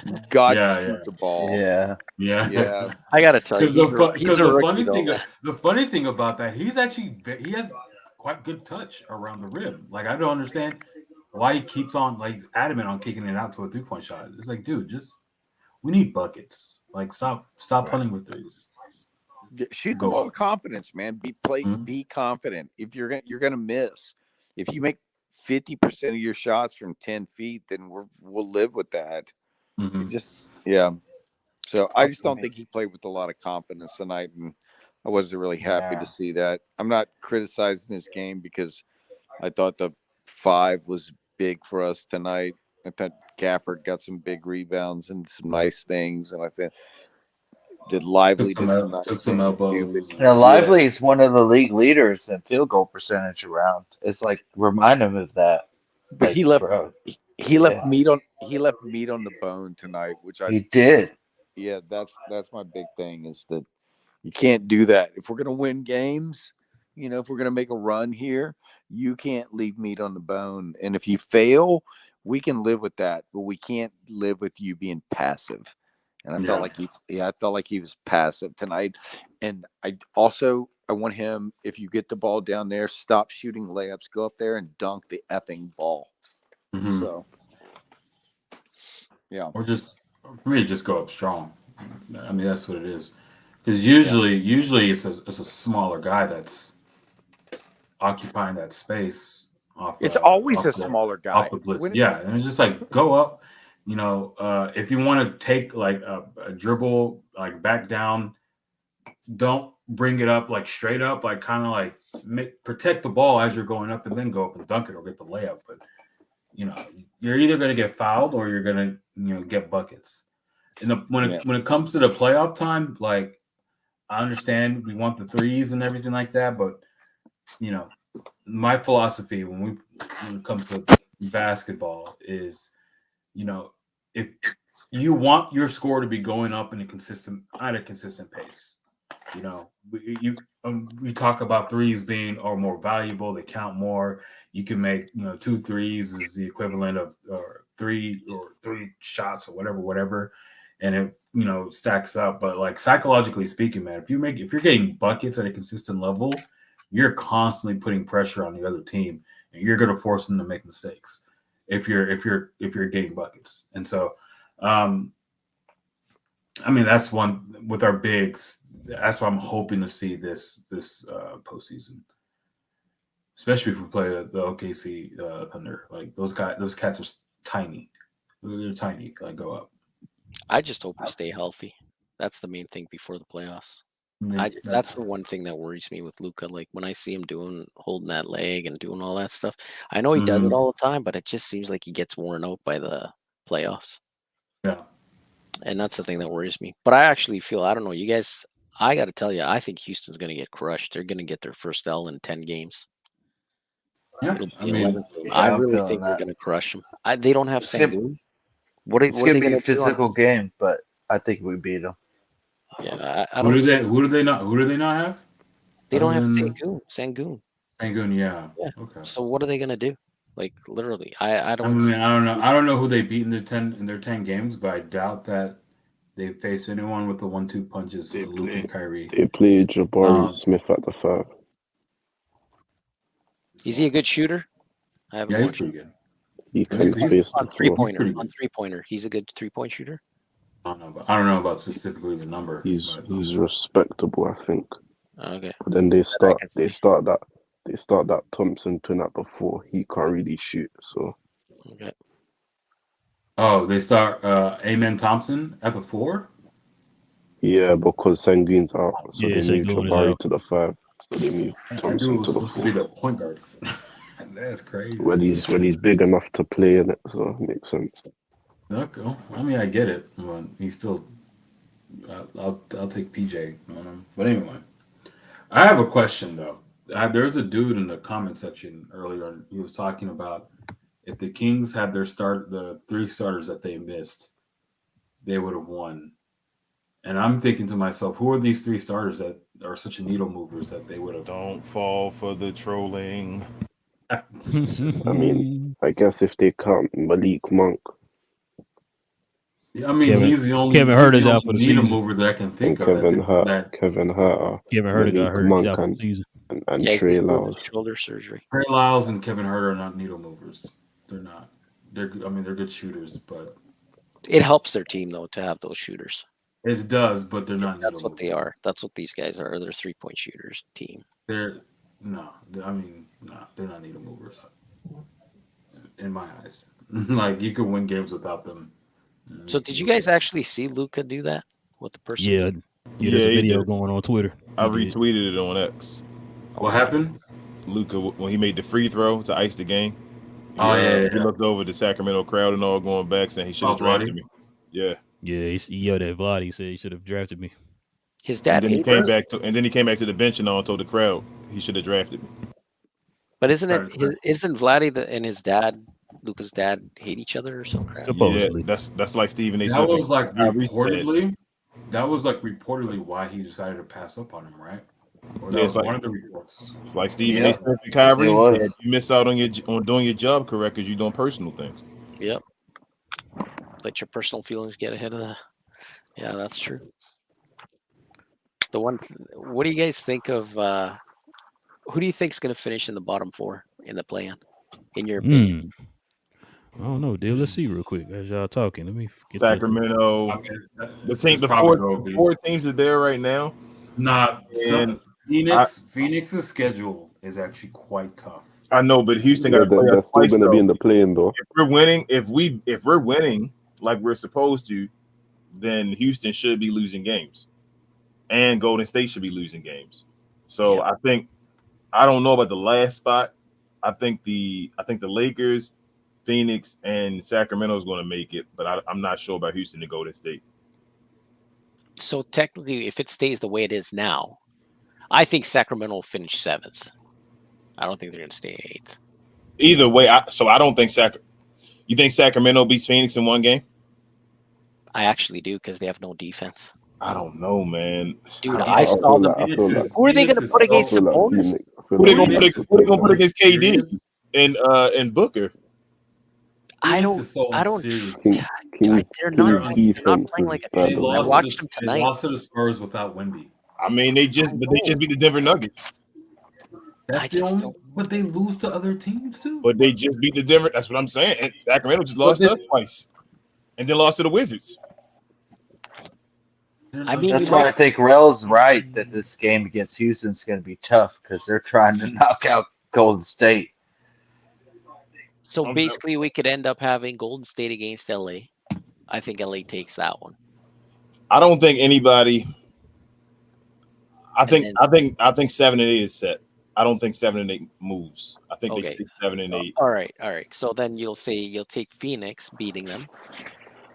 You got Yeah, to shoot yeah. the ball. Yeah. Yeah. Yeah. I gotta tell you, Because he's a rookie though, man. the funny thing about that, he has quite good touch around the rim. Like I don't understand why he keeps on like adamant on kicking it out to a 3-point shot. It's like, dude, we need buckets. Like stop punting with threes. Shoot the Go ball up. with confidence, man. Be confident. If you're gonna miss, if you make 50% of your shots from 10 feet, then we'll live with that. Mhm. Just yeah. So I just don't think he played with a lot of confidence tonight, and I wasn't really happy to see that. I'm not criticizing his game because I thought the 5 was big for us tonight. I thought Gafford got some big rebounds and some nice things, and I think Lively did some nice Took some things too. But elbows. Now, yeah, Lively is one of the league leaders in field goal percentage around. It's like remind him of that. but Like, he left bro, he left yeah, meat on the bone tonight, which he did. yeah, that's my big thing is that you can't do that. If we're gonna win games, if we're gonna make a run here, you can't leave meat on the bone. And if you fail, we can live with that, but we can't live with you being passive. And I felt Yeah. like he was passive tonight. And I want him, if you get the ball down there, stop shooting layups, go up there and dunk the effing ball. Mhm. So yeah. Or for me, just go up strong. I mean, that's what it is. Because usually it's a smaller guy that's occupying that space It's always a smaller off guy. the blitz. Yeah, and it's just like go up. If you want to take like a dribble, like back down, don't bring it up like straight up, like kind of like protect the ball as you're going up, and then go up and dunk it or get the layup. But you're either going to get fouled or you're going to get buckets. And when it comes to the playoff time, like I understand we want the threes and everything like that, but my philosophy when it comes to basketball is, if you want your score to be going up at a consistent pace, we talk about threes being more valuable. They count more. You can make 2 threes is the equivalent of three shots or whatever, and it stacks up. But like psychologically speaking, man, if you're getting buckets at a consistent level, you're constantly putting pressure on the other team, and you're going to force them to make mistakes if you're getting buckets. And so, I mean, that's one with our bigs. That's what I'm hoping to see this postseason, especially if we play the OKC Thunder. Like those cats are tiny. They're tiny. Like go up. I just hope we stay healthy. That's the main thing before the playoffs. That's the one thing that worries me with Luka. Like when I see him holding that leg and doing all that stuff, I know he does it all the time, but it just seems like he gets worn out by the playoffs. Yeah. And that's the thing that worries me. But I actually feel, I don't know, you guys, I got to tell you, I think Houston's going to get crushed. They're going to get their first L in 10 games. Yeah, It'll be I mean, 11. Yeah, I I'm really feeling think they're that. going to crush them. They don't have It's gonna, Sengun. What are it's they gonna be going a to do? physical game, but I think we beat them. Yeah, I who don't do see. they not have? They don't have Sangoon. Sengun. Yeah. Yeah. Okay. So what are they going to do? Like literally, I I don't. mean, I don't know. I don't know who they beat in their 10 games, but I doubt that they face anyone with the 1-2 punches. Luke and Kyrie. They played Jabari Smith at the 5. Is he a good shooter? I haven't Yeah, he's watched pretty him. good. He can He's face the on floor. three-pointer. He's a good three-point shooter. I don't know about specifically the number. He's respectable, I think. Okay. But then they start that Thompson twin at the 4. He can't really shoot, so. Okay. Oh, they start Amen Thompson at the 4? Yeah, because Sanguine's out, so Yeah, they moved Sengun is Jabari out. to the 5. So they moved I knew it Thompson was to the supposed 4. to be the point guard. That's crazy. When he's big enough to play in it, so it makes sense. Okay. I mean, I get it, but he's still. I'll take PJ on him. But anyway, I have a question though. There's a dude in the comment section earlier, and he was talking about if the Kings had the 3 starters that they missed, they would have won. And I'm thinking to myself, who are these 3 starters that are such needle movers that they would have? Don't fall for the trolling. I mean, I guess if they count Malik Monk. I mean, he's the only Kevin Huerter's out for the needle season. mover that I can think of. Kevin Huerter. Kevin Huerter got hurt. Monk He's out for the season. and Yeah, Trey he's Lyles. shoulder surgery. Trey Lyles and Kevin Huerter are not needle movers. They're not. They're good shooters, but It helps their team though to have those shooters. it does. But they're not. That's what they are. That's what these guys are. They're 3-point shooters team. They're not needle movers. In my eyes, like you could win games without them. So did you guys actually see Luka do that with the person? Yeah, there's a he video did. going on Twitter. I retweeted it on X. What happened? Luka, when he made the free throw to ice the game. Yeah. He looked over the Sacramento crowd and all going back saying he should have drafted me. Yeah. Yeah, he yelled at Vlad. He said he should have drafted me. His dad. And then he came back to the bench and told the crowd he should have drafted me. But isn't Vladdy and his dad, Luka's dad, hate each other or something? Supposedly. Yeah, that's like Stephen A. That Smith. was like reportedly why he decided to pass up on him, right? Or that was one of the reports. It's like Stephen A. Smith and Kyrie. You miss out on doing your job correct because you're doing personal things. Yep. Let your personal feelings get ahead of the. Yeah, that's true. What do you guys think of? Who do you think is going to finish in the bottom 4 in the play-in? In your opinion? I don't know, dude. Let's see real quick as y'all talking. Let me get Sacramento. The 4 teams are there right now. Phoenix's schedule is actually quite tough. I know, but Houston got to play They're still going to be in the play-in though. If we're winning like we're supposed to, then Houston should be losing games, and Golden State should be losing games. So I don't know about the last spot. I think the Lakers, Phoenix, and Sacramento is going to make it, but I'm not sure about Houston and Golden State. So technically, if it stays the way it is now, I think Sacramento will finish 7th. I don't think they're going to stay 8th. Either way, I don't think You think Sacramento beats Phoenix in one game? I actually do because they have no defense. I don't know, man. Dude, I saw them. Who are they going to put against Sabonis? Who are they going to put against KD and Booker? I don't. They're not playing like a team. I watched them tonight. They lost to the Spurs without Wemby. I mean, they just beat the Denver Nuggets. But they lose to other teams too. But they just beat the Denver. That's what I'm saying. And Sacramento just lost us twice, and then lost to the Wizards. I mean, that's why I think Rel's right that this game against Houston is going to be tough because they're trying to knock out Golden State. So basically, we could end up having Golden State against LA. I think LA takes that one. I don't think anybody. I think 7 and 8 is set. I don't think 7 and 8 moves. I think they stay 7 and 8. All right. So then you'll take Phoenix beating them,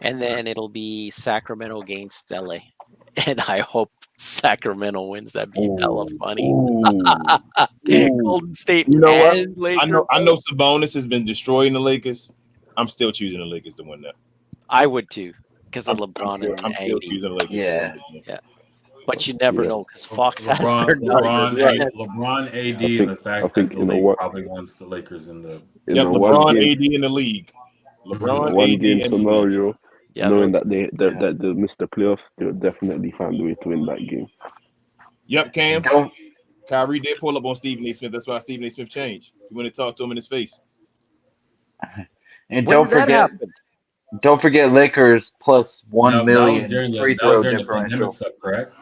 and then it'll be Sacramento against LA. And I hope Sacramento wins. That'd be hella funny. Golden State. You know what? Lakers. I know Sabonis has been destroying the Lakers. I'm still choosing the Lakers to win that. I would too, because of LeBron I'm still and choosing the Lakers. Yeah. But you never know because Fox has their LeBron, AD, and the fact that the league what? probably wants the Lakers in the. LeBron, AD in the league. LeBron, one AD game in scenario, Yeah, knowing that that they missed the playoffs, they'll definitely find a way to win that game. Yep, Cam. Kyrie did pull up on Stephen A. Smith. That's why Stephen A. Smith changed. He went and talked to him in his face. And When did that happen? don't forget Lakers plus 1 No, that was million during free that was throw during the pandemic differential. stuff, correct?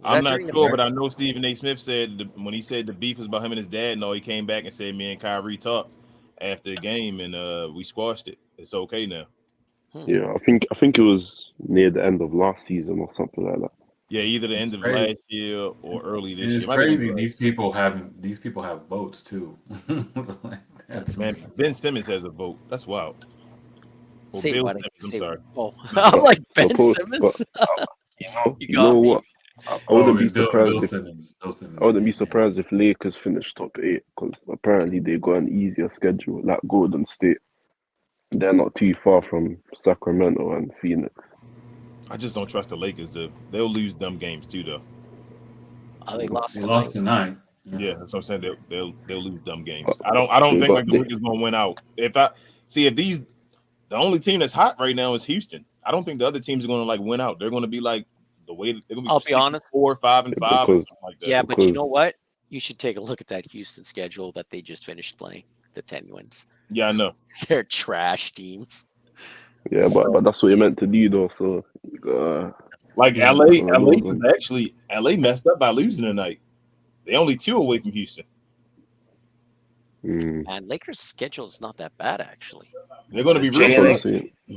I'm not sure, but I know Stephen A. Smith said when he said the beef was about him and his dad. No, he came back and said me and Kyrie talked after the game and we squashed it. It's okay now. Yeah, I think it was near the end of last season or something like that. Yeah, either the end of last year or early this year. It's crazy. These people have votes too. Like, that's man. insane. Ben Simmons has a vote. That's wild. Or Say Bill what? Simmons, I'm Say sorry. what? Oh, I'm like Ben Simmons. You know what? I wouldn't be surprised Bill if Simmons. I wouldn't be surprised if Lakers finish top 8 because apparently they got an easier schedule like Golden State. They're not too far from Sacramento and Phoenix. I just don't trust the Lakers. They'll lose dumb games too, though. They lost tonight. Yeah, that's what I'm saying. They'll lose dumb games. I don't think like the Lakers gonna win out. The only team that's hot right now is Houston. I don't think the other teams are gonna like win out. They're gonna be like the way they're gonna be. I'll be honest. 4, 5, and 5. Because, like that. Yeah, but you know what? You should take a look at that Houston schedule that they just finished playing. The 10 wins. Yeah, I know. They're trash teams. Yeah, but that's what you're meant to do, though. So, LA messed up by losing tonight. They only 2 away from Houston. And Lakers' schedule is not that bad, actually. They're going to be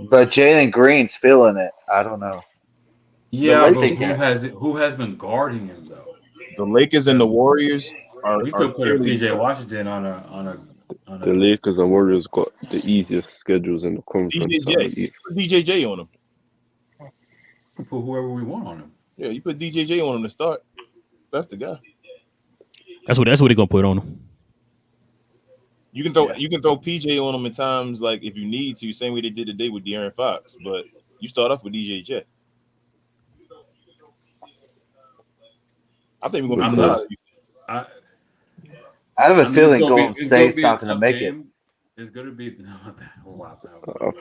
But Jalen Green's feeling it. I don't know. Yeah, but who has been guarding him though? The Lakers and the Warriors are. We could put a PJ Washington on a. The Lakers and Warriors got the easiest schedules in the conference. Put DJJ on them. We put whoever we want on him. Yeah, you put DJJ on him to start. That's the guy. That's what they're gonna put on him. You can throw PJ on him at times, like if you need to, same way they did today with De'Aaron Fox. But you start off with DJJ. I think we're gonna be. I have a feeling Golden State's not going to make it. It's going to be.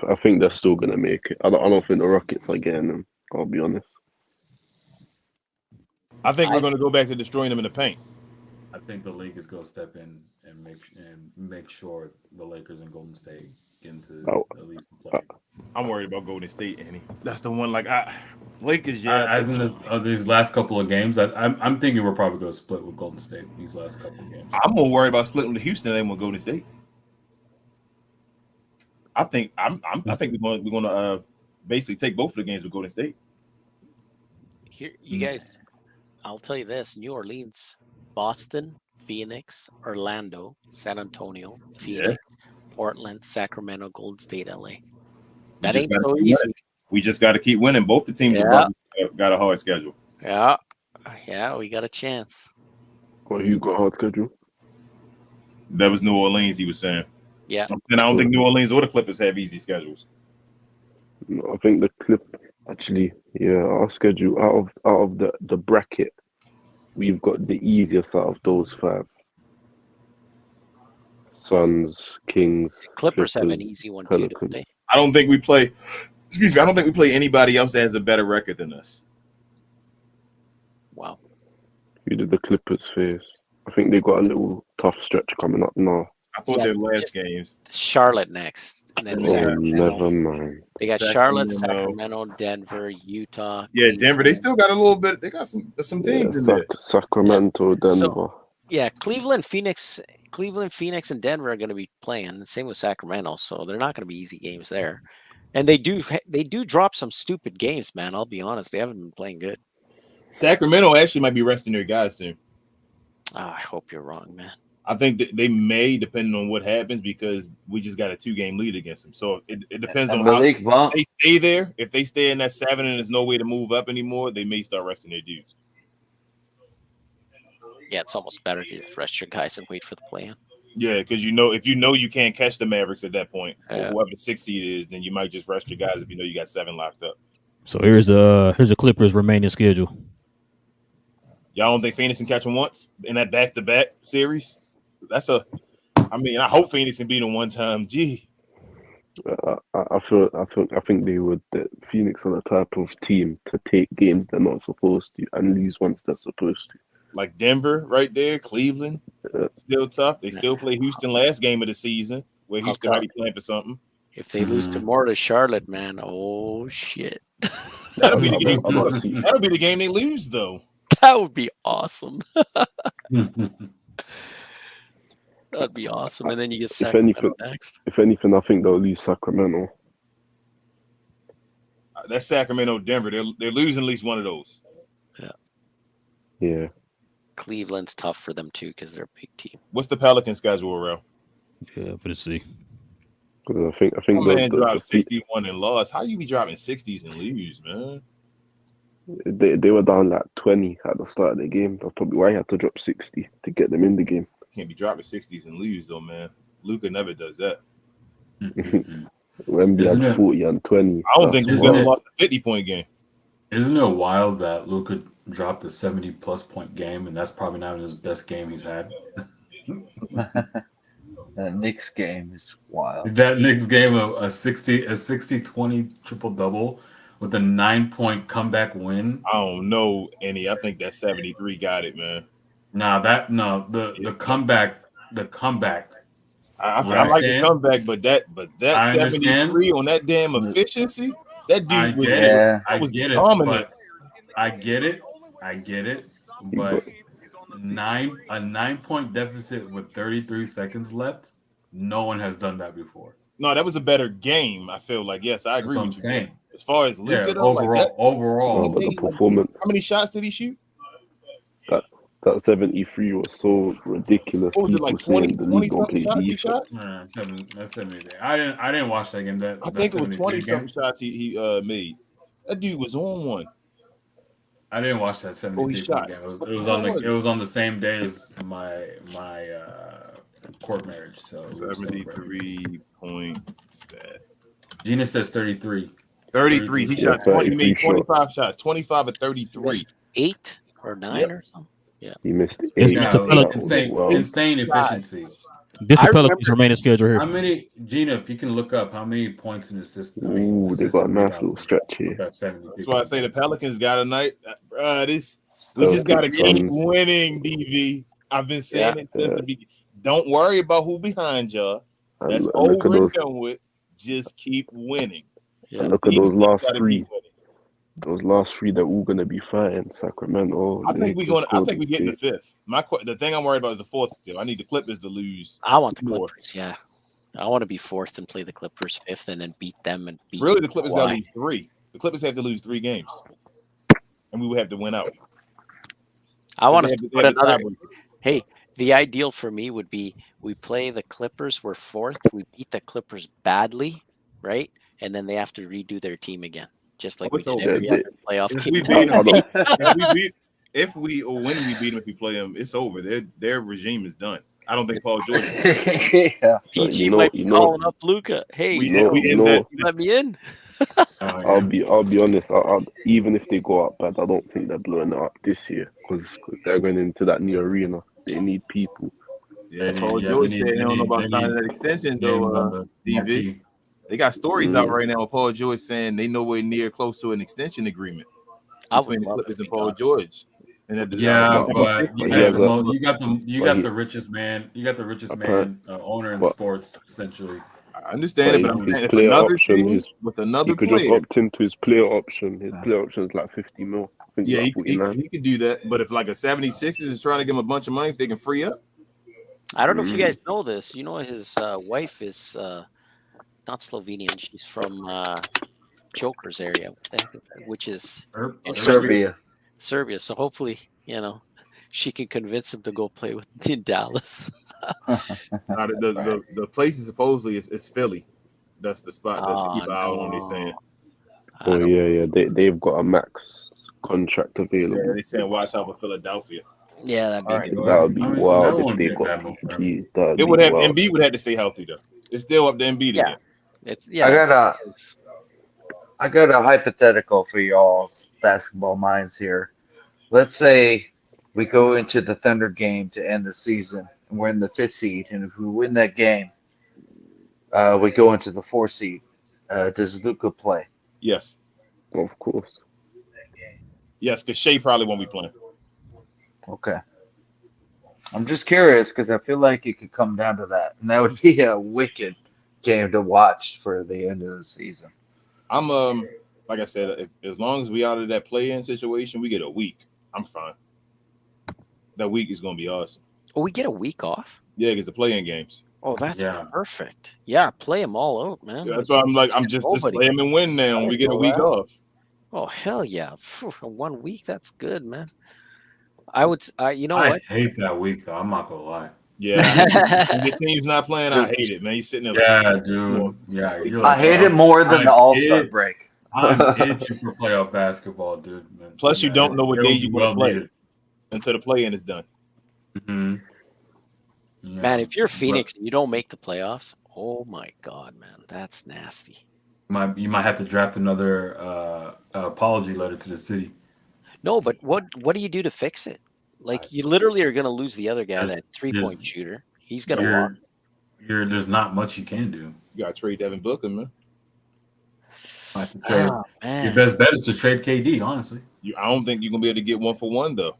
I think they're still going to make it. I don't think the Rockets are getting them. I'll be honest. I think we're going to go back to destroying them in the paint. I think the Lakers go step in and make sure the Lakers and Golden State get into at least the play. I'm worried about Golden State, Annie. That's the one. Lakers, as in these last couple of games, I'm thinking we're probably going to split with Golden State these last couple of games. I'm more worried about splitting with Houston than with Golden State. I think we're going to basically take both of the games with Golden State. Here, you guys, I'll tell you this: New Orleans, Boston, Phoenix, Orlando, San Antonio, Phoenix, Portland, Sacramento, Golden State, LA. That ain't so easy. We just got to keep winning. Both the teams have got a hard schedule. Yeah, we got a chance. Well, you got a hard schedule? That was New Orleans, he was saying. Yeah. And I don't think New Orleans or the Clippers have easy schedules. No, I think the our schedule out of the bracket, we've got the easiest out of those 5. Suns, Kings, Clippers have an easy one too, don't they? I don't think we play anybody else that has a better record than us. Wow. Who did the Clippers face? I think they got a little tough stretch coming up now. I thought their last games. Charlotte next, and then Sacramento. Never mind. They got Charlotte, Sacramento, Denver, Utah. Yeah, Denver. They still got a little bit. They got some teams in there. Sacramento, Denver. So, Cleveland, Phoenix, and Denver are going to be playing. Same with Sacramento, so they're not going to be easy games there. And they do drop some stupid games, man. I'll be honest, they haven't been playing good. Sacramento actually might be resting their guys soon. I hope you're wrong, man. I think that they may, depending on what happens, because we just got a 2-game lead against them. So it depends on how they stay there. If they stay in that 7 and there's no way to move up anymore, they may start resting their dudes. Yeah, it's almost better to just rest your guys and wait for the play-in. Yeah, because if you can't catch the Mavericks at that point, or whoever the 6th seed is, then you might just rest your guys if you know you got 7 locked up. So here's a Clippers remaining schedule. Y'all don't think Phoenix can catch them once in that back-to-back series? I hope Phoenix can beat them one time. Gee. I think they would. Phoenix are the type of team to take games they're not supposed to and lose once they're supposed to. Like Denver right there, Cleveland, still tough. They still play Houston last game of the season. where Houston might be playing for something. If they lose tomorrow to Charlotte, man, oh shit. That'll be the game. That'll be the game they lose, though. That would be awesome. That'd be awesome. And then you get Sacramento next. If anything, I think they'll lose Sacramento. That's Sacramento, Denver. They're losing at least one of those. Yeah. Cleveland's tough for them too because they're a big team. What's the Pelicans schedule, Relle? Yeah, for the see. Because I think My man dropped 61 and lost. How you be dropping 60s and lose, man? They were down like 20 at the start of the game. That's probably why he had to drop 60 to get them in the game. Can't be dropping 60s and lose, though, man. Luka never does that. Wemby had 40 and 20. I don't think Luka ever lost a 50-point game. Isn't it wild that Luka dropped a 70-plus point game, and that's probably not his best game he's had? That Knicks game is wild. That Knicks game of a 60-20 triple-double with a 9-point comeback win. I don't know, Annie. I think that 73 got it, man. The comeback. I like the comeback, but that 73 on that damn efficiency, that dude was dominant. I get it, but a 9-point deficit with 33 seconds left, no one has done that before. No, that was a better game. I feel like, yes, I agree with you. Saying. As far as Luka, overall, but the performance. How many shots did he shoot? That 73 was so ridiculous. What was it, like 20 something shots he shot? That's 70. I didn't watch that game. I think it was 20 something shots he made. That dude was on one. I didn't watch that 73 game. It was on the same day as my court marriage. So 73 point stat. Gina says 33. 33. He shot 20. He made 25 shots. 25 or 33. 8 or 9 or something. Yeah. He missed 8. Insane efficiency. This the Pelicans remaining schedule here. How many, Gina, if you can look up how many points in the system? Ooh, they got a nice little stretch here. That's why I say the Pelicans got a night. We just got to keep winning, DV. I've been saying it since the beginning. Don't worry about who behind y'all. That's over and done with. Just keep winning. Yeah. Look at those last 3. Those last 3 that we're gonna be fighting, Sacramento. I think we're getting the 5th. The thing I'm worried about is the 4th still. I need the Clippers to lose. I want the Clippers, yeah. I want to be 4th and play the Clippers 5th and then beat them and beat. Really, the Clippers got to lose 3. The Clippers have to lose 3 games, and we would have to win out. I want to put another. Hey, the ideal for me would be we play the Clippers. We're 4th. We beat the Clippers badly, right? And then they have to redo their team again. Just like we did every other playoff team. If we beat them, if we play them, it's over. Their regime is done. I don't think Paul George. PG might be calling up Luka. Hey, let me in. I'll be honest. Even if they go up bad, I don't think they're blowing it up this year because they're going into that new arena. They need people. Yeah, Paul George said he don't know about signing that extension though. DV. They got stories out right now with Paul George saying they nowhere near close to an extension agreement between the Clippers and Paul George. And you got the richest man. You got the richest man owner in sports, essentially. I understand it, but I'm saying if another team with another player, he could just opt into his player option. His player option is like 50 mil. Yeah, he could do that. But if like a 76ers is trying to give him a bunch of money, if they can free up. I don't know if you guys know this. You know, his wife is not Slovenian. She's from Joker's area, which is Serbia. Serbia. So hopefully, she can convince him to go play in Dallas. The place is supposedly is Philly. That's the spot that they keep out on. They're saying. Oh yeah. They've got a max contract available. Yeah, they saying watch out for Philadelphia. Yeah, that'd be good. That would be wild if they got Embiid. It would have Embiid would have to stay healthy though. It's still up to Embiid again. I got a hypothetical for y'all's basketball minds here. Let's say we go into the Thunder game to end the season, and we're in the 5th seed, and if we win that game, we go into the 4th seed. Does Luka play? Yes, of course. Yes, because Shea probably won't be playing. Okay. I'm just curious because I feel like it could come down to that, and that would be a wicked game to watch for the end of the season. I'm like I said, as long as we out of that play-in situation, we get a week. I'm fine. That week is gonna be awesome. Oh, we get a week off? Yeah, because the play-in games. Oh, that's perfect. Yeah, play them all out, man. Yeah, that's why I'm just play them and win now. We get a week off. Oh hell yeah! Phew, 1 week, that's good, man. I would, you know I what? hate that week though. I'm not gonna lie. Yeah, when your team's not playing, I hate it, man. You sitting there. Yeah, like, dude. Yeah, I hate it more than the All-Star break. I'm itching for playoff basketball, dude. Man. Plus, you don't know what day you want to play until the play-in is done. Mm-hmm. Yeah. Man, if you're Phoenix and you don't make the playoffs, oh my god, man, that's nasty. You might have to draft another apology letter to the city. No, but what do you do to fix it? Like, you literally are going to lose the other guy, that 3-point shooter. He's going to walk. There's not much you can do. You got to trade Devin Booker, man. Your best bet is to trade KD, honestly. I don't think you're going to be able to get 1-for-1, though.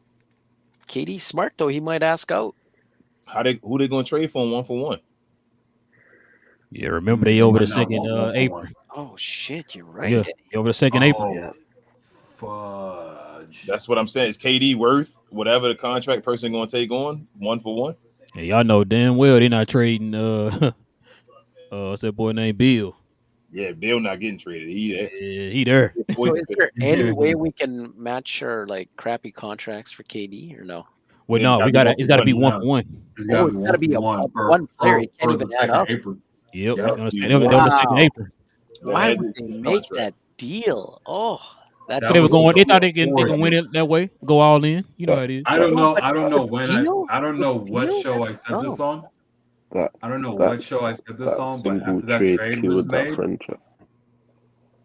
KD's smart, though. He might ask out. Who they going to trade for 1-for-1? Yeah, remember they over the second apron. Oh, shit, you're right. Yeah, over the second apron. Fudge. That's what I'm saying. Is KD worth whatever the contract person going to take on 1-for-1? Yeah, y'all know damn well they're not trading. What's that boy named Bill? Yeah, Bill not getting traded. He there. So is there any way we can match our crappy contracts for KD or no? Well, no, it's got to be 1-for-1. It's got to be one player. He can't even add up. Yep. They were the second apron. Why would they make that deal? Oh, they thought they can win it that way. Go all in. You know how it is. I don't know when I don't know what show I said this on. I don't know what show I said this on, but after that trade was made,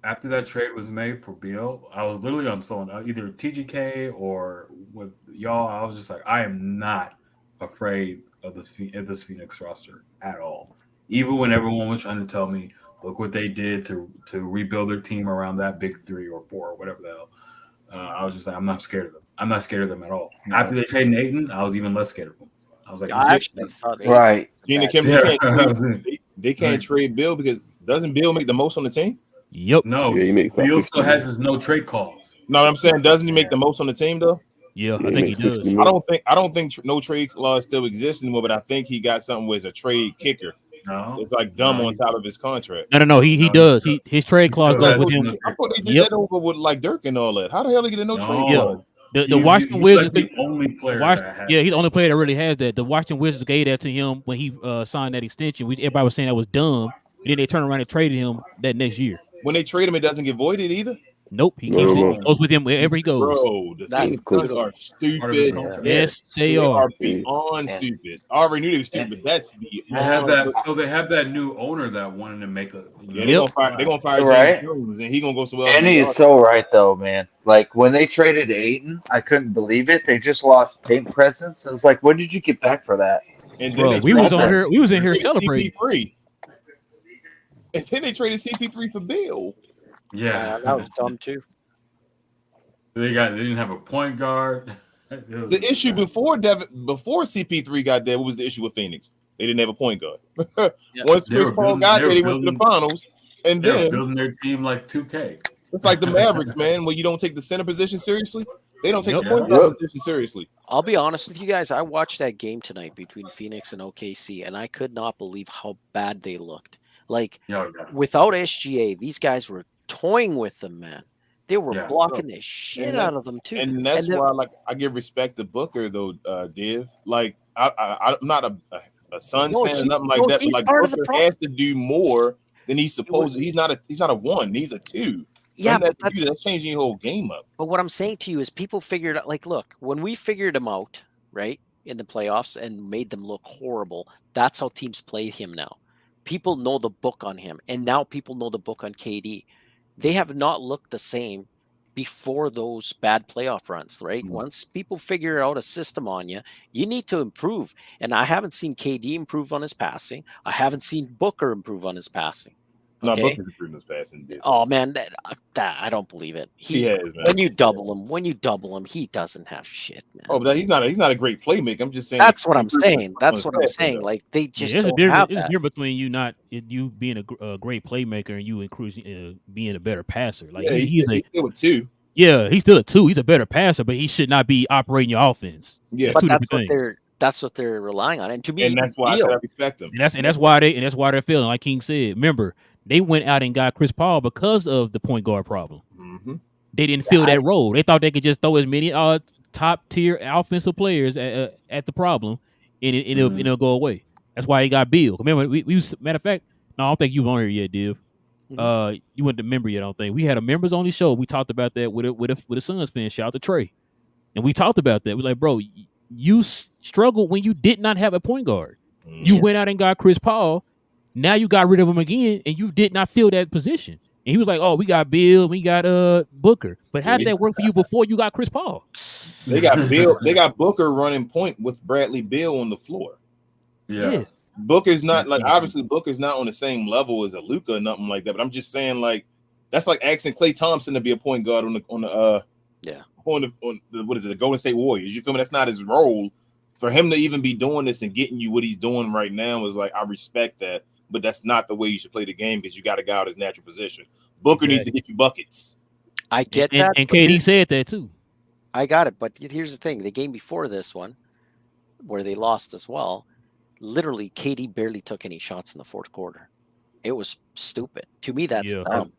after that trade was made for Beal, I was literally on someone, either TGK or with y'all. I was just like, I am not afraid of this Phoenix roster at all. Even when everyone was trying to tell me, look what they did to rebuild their team around that big 3 or 4 or whatever the hell. I was just like, I'm not scared of them. I'm not scared of them at all. No. After they traded Ayton, I was even less scared of them. I was like, I actually thought right. Gina Kim, they can't trade Bill because doesn't Bill make the most on the team? Yep. No, Bill still has his no trade clause. No, I'm saying doesn't he make the most on the team though? Yeah, I think he does. I don't think no trade clause still exists anymore, but I think he got something with a trade kicker. No, it's like dumb on top of his contract. No. He does. His trade clause goes with him. I thought he did that over with like Dirk and all that. How the hell did he get a no trade clause? The Washington Wizards, like the only player. He's the only player that really has that. The Washington Wizards gave that to him when he signed that extension. Everybody was saying that was dumb. And then they turned around and traded him that next year. When they trade him, it doesn't get voided either. Nope, he keeps it. He goes with him wherever he goes. Bro, the Phoenix Suns are stupid. Yes, they are beyond stupid. I already knew they were stupid. That's beyond. They have that new owner that wanted to make a. Yeah, they're gonna fire right? James Jones, and he's gonna go somewhere else. And he's so right though, man. Like when they traded Ayton, I couldn't believe it. They just lost paint presence. I was like, what did you get back for that? And then we was in here celebrating. CP3. And then they traded CP3 for Bill. Yeah, that was dumb too. They didn't have a point guard. The issue before CP3 got there, what was the issue with Phoenix? They didn't have a point guard. Once Chris Paul got there, they went to the finals, and then building their team like 2K. It's like the Mavericks, man. Where you don't take the center position seriously, they don't take the point guard position seriously. I'll be honest with you guys. I watched that game tonight between Phoenix and OKC, and I could not believe how bad they looked. Like without SGA, these guys were toying with them, man. They were blocking the shit out of them too. And that's why, like, I give respect to Booker though, Div. Like, I'm not a Suns fan or nothing like that. But like, Booker has to do more than he's supposed to. He's not a 1. He's a 2. Yeah, but that's changing your whole game up. But what I'm saying to you is, people figured out. Like, look, when we figured him out, right, in the playoffs and made them look horrible, that's how teams play him now. People know the book on him, and now people know the book on KD. They have not looked the same before those bad playoff runs, right? Mm-hmm. Once people figure out a system on you, you need to improve. And I haven't seen KD improve on his passing. I haven't seen Booker improve on his passing. No, Okay. Booker's improved in his passing. Oh man, that I don't believe it. He has, man. When you double him, he doesn't have shit, man. Oh, but he's not a great playmaker. I'm just saying. That's what I'm saying. That's what I'm saying. Like they just there's don't a have difference. that. There's a difference between you being a great playmaker and you being a better passer. Like yeah, he's still a 2. Yeah, he's still a 2. He's a better passer, but he should not be operating your offense. Yeah, that's two different things. That's what they're relying on, and to me, and that's why I said I respect him. And that's why they're feeling like King said. Remember, they went out and got Chris Paul because of the point guard problem. Mm-hmm. They didn't fill that role. They thought they could just throw as many top tier offensive players at the problem, and it'll go away. That's why he got Bill. Remember, we matter of fact, no, I don't think you were on here yet, Div. You weren't the member yet. I don't think we had a members only show. We talked about that with a Suns fan. Shout out to Trey, and we talked about that. We're like, bro, you struggled when you did not have a point guard. You went out and got Chris Paul. Now you got rid of him again, and you did not fill that position. And he was like, "Oh, we got Bill, we got Booker." But how did that work for you before you got Chris Paul? They got Bill. They got Booker running point with Bradley Beal on the floor. Yeah. Yes. Booker's not like obviously Booker's not on the same level as a Luka or nothing like that. But I'm just saying like that's like asking Klay Thompson to be a point guard on the what is it, the Golden State Warriors. You feel me? That's not his role. For him to even be doing this and getting you what he's doing right now is like I respect that, but that's not the way you should play the game because you got to go out his natural position. Booker needs to get you buckets. I get that, and KD said that too. I got it, but here's the thing: the game before this one, where they lost as well, literally KD barely took any shots in the fourth quarter. It was stupid. To me, that's dumb.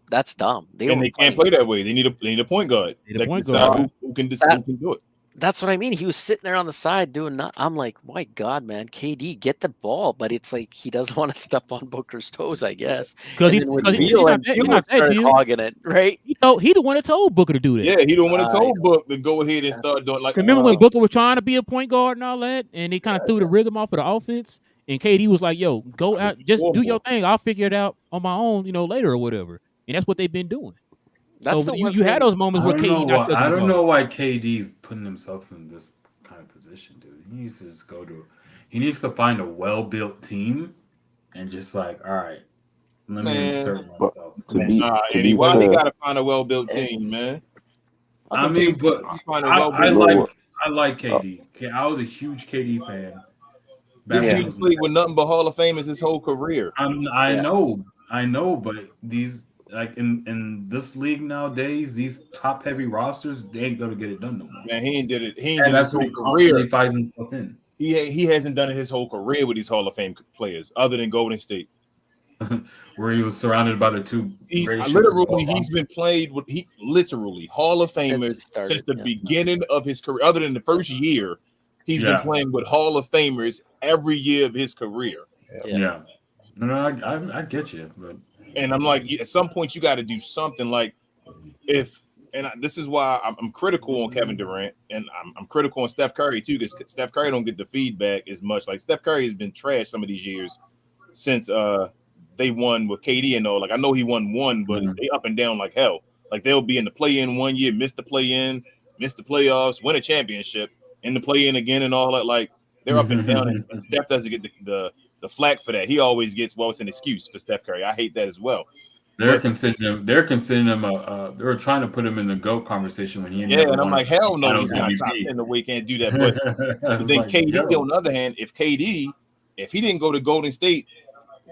That's dumb. They can't play that way. They need a point guard. Who can do it. That's what I mean. He was sitting there on the side doing nothing. I'm like, my God, man, KD, get the ball. But it's like he doesn't want to step on Booker's toes, I guess. Because he's not hogging it, right? He the one that told Booker to do that. Yeah, he the one that told Booker to go ahead and start doing like. Remember when Booker was trying to be a point guard and all that, and they kind of threw the rhythm off of the offense, and KD was like, "Yo, go out, just do your thing. I'll figure it out on my own, later or whatever." And that's what they've been doing. That's so you had those moments where KD. I don't know why KD's putting himself in this kind of position, dude. He needs to just he needs to find a well-built team and just like, all right, let me insert myself. Eddie, why they gotta find a well-built team, man? I mean, but I like KD. I was a huge KD fan. He played with nothing but Hall of Famers his whole career. I know, but these. Like in this league nowadays, these top heavy rosters, they ain't gonna get it done no more. Man, he ain't did it. And that's what he constantly finds himself in. He hasn't done it his whole career with these Hall of Fame players, other than Golden State, where he was surrounded by the two. He's been played with Hall of Famers since the beginning of his career. Other than the first year, he's been playing with Hall of Famers every year of his career. Yeah. No, I get you, but. And I'm like, at some point, you got to do something. Like, this is why I'm critical on Kevin Durant, and I'm critical on Steph Curry too, because Steph Curry don't get the feedback as much. Like Steph Curry has been trashed some of these years since they won with KD and all. Like I know he won one, but they up and down like hell. Like they'll be in the play-in one year, miss the play-in, miss the playoffs, win a championship, in the play-in again, and all that. Like they're up and down, and Steph doesn't get the flack for that. He always gets, it's an excuse for Steph Curry. I hate that as well. They're considering him. They were trying to put him in the GOAT conversation when he. And I'm like, hell no, he's not in the way. Can't do that. But then like, KD, on the other hand, if he didn't go to Golden State,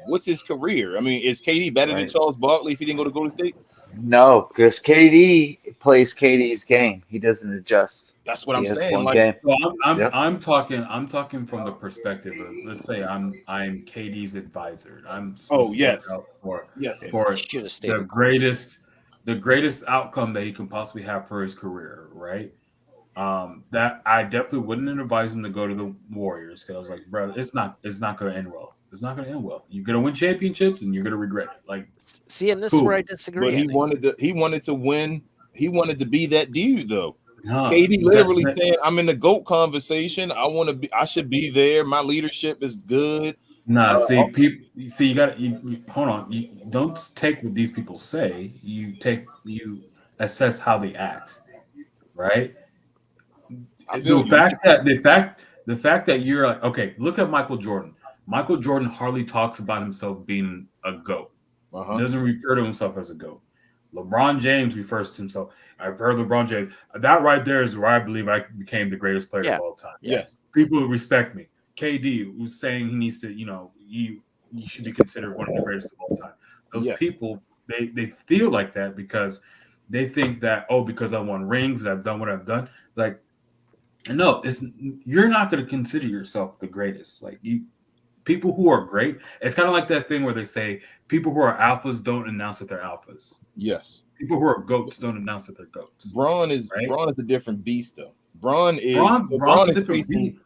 what's his career? I mean, is KD better than Charles Barkley if he didn't go to Golden State? No, because KD plays KD's game. He doesn't adjust. That's what I'm saying. Like, well, I'm talking from the perspective of, let's say I'm KD's advisor. I'm for the greatest outcome that he can possibly have for his career, right? That I definitely wouldn't advise him to go to the Warriors because I was like, bro, it's not going to end well. It's not going to end well. You're going to win championships and you're going to regret it. Like, see, and this is where I disagree. But he wanted to win. He wanted to be that dude, though. KD literally saying, "I'm in the GOAT conversation. I should be there. My leadership is good." Nah, you got you hold on. You don't take what these people say. You assess how they act, right? The fact that you're like, okay, look at Michael Jordan. Michael Jordan hardly talks about himself being a GOAT. He doesn't refer to himself as a GOAT. LeBron James refers to himself. I've heard LeBron James. That right there is where I believe I became the greatest player of all time. Yes. People who respect me. KD was saying he needs to, you should be considered one of the greatest of all time. Those people, they feel like that because they think that, because I won rings and I've done what I've done. Like, no, you're not going to consider yourself the greatest. Like, people who are great, it's kind of like that thing where they say people who are alphas don't announce that they're alphas. Yes. People who are goats don't announce that they're goats. Braun is a different beast, though. Braun is chasing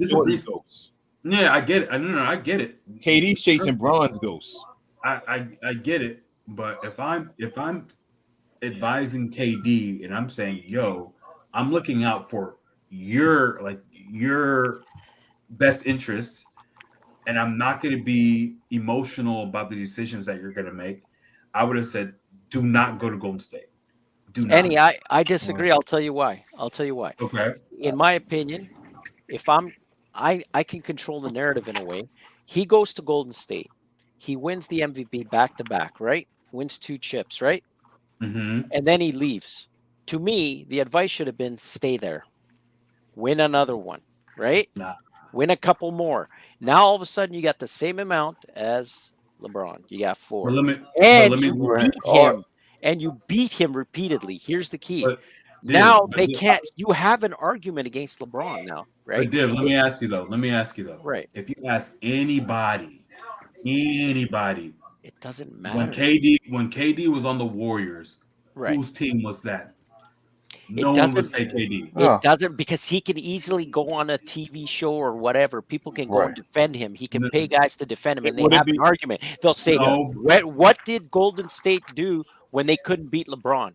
Jordan's ghosts. Yeah, I get it. I get it. KD's chasing Braun's ghosts. I get it, but if I'm advising KD and I'm saying, I'm looking out for your best interests, and I'm not going to be emotional about the decisions that you're going to make, I would have said, do not go to Golden State. Do not. Annie, I disagree. I'll tell you why. Okay. In my opinion, if I can control the narrative in a way. He goes to Golden State. He wins the MVP back-to-back, right? Wins 2 chips, right? Mm-hmm. And then he leaves. To me, the advice should have been stay there. Win another one, right? Nah. Win a couple more. Now, all of a sudden, you got the same amount as LeBron. You got 4. You beat him repeatedly. Here's the key. Now they can't. You have an argument against LeBron now, right? But Div, let me ask you though. Right. If you ask anybody, it doesn't matter. When KD was on the Warriors, right, whose team was that? No one would say KD. It doesn't, because he can easily go on a TV show or whatever. People can go and defend him. He can pay guys to defend him, and they have an argument. They'll say, "What did Golden State do when they couldn't beat LeBron?"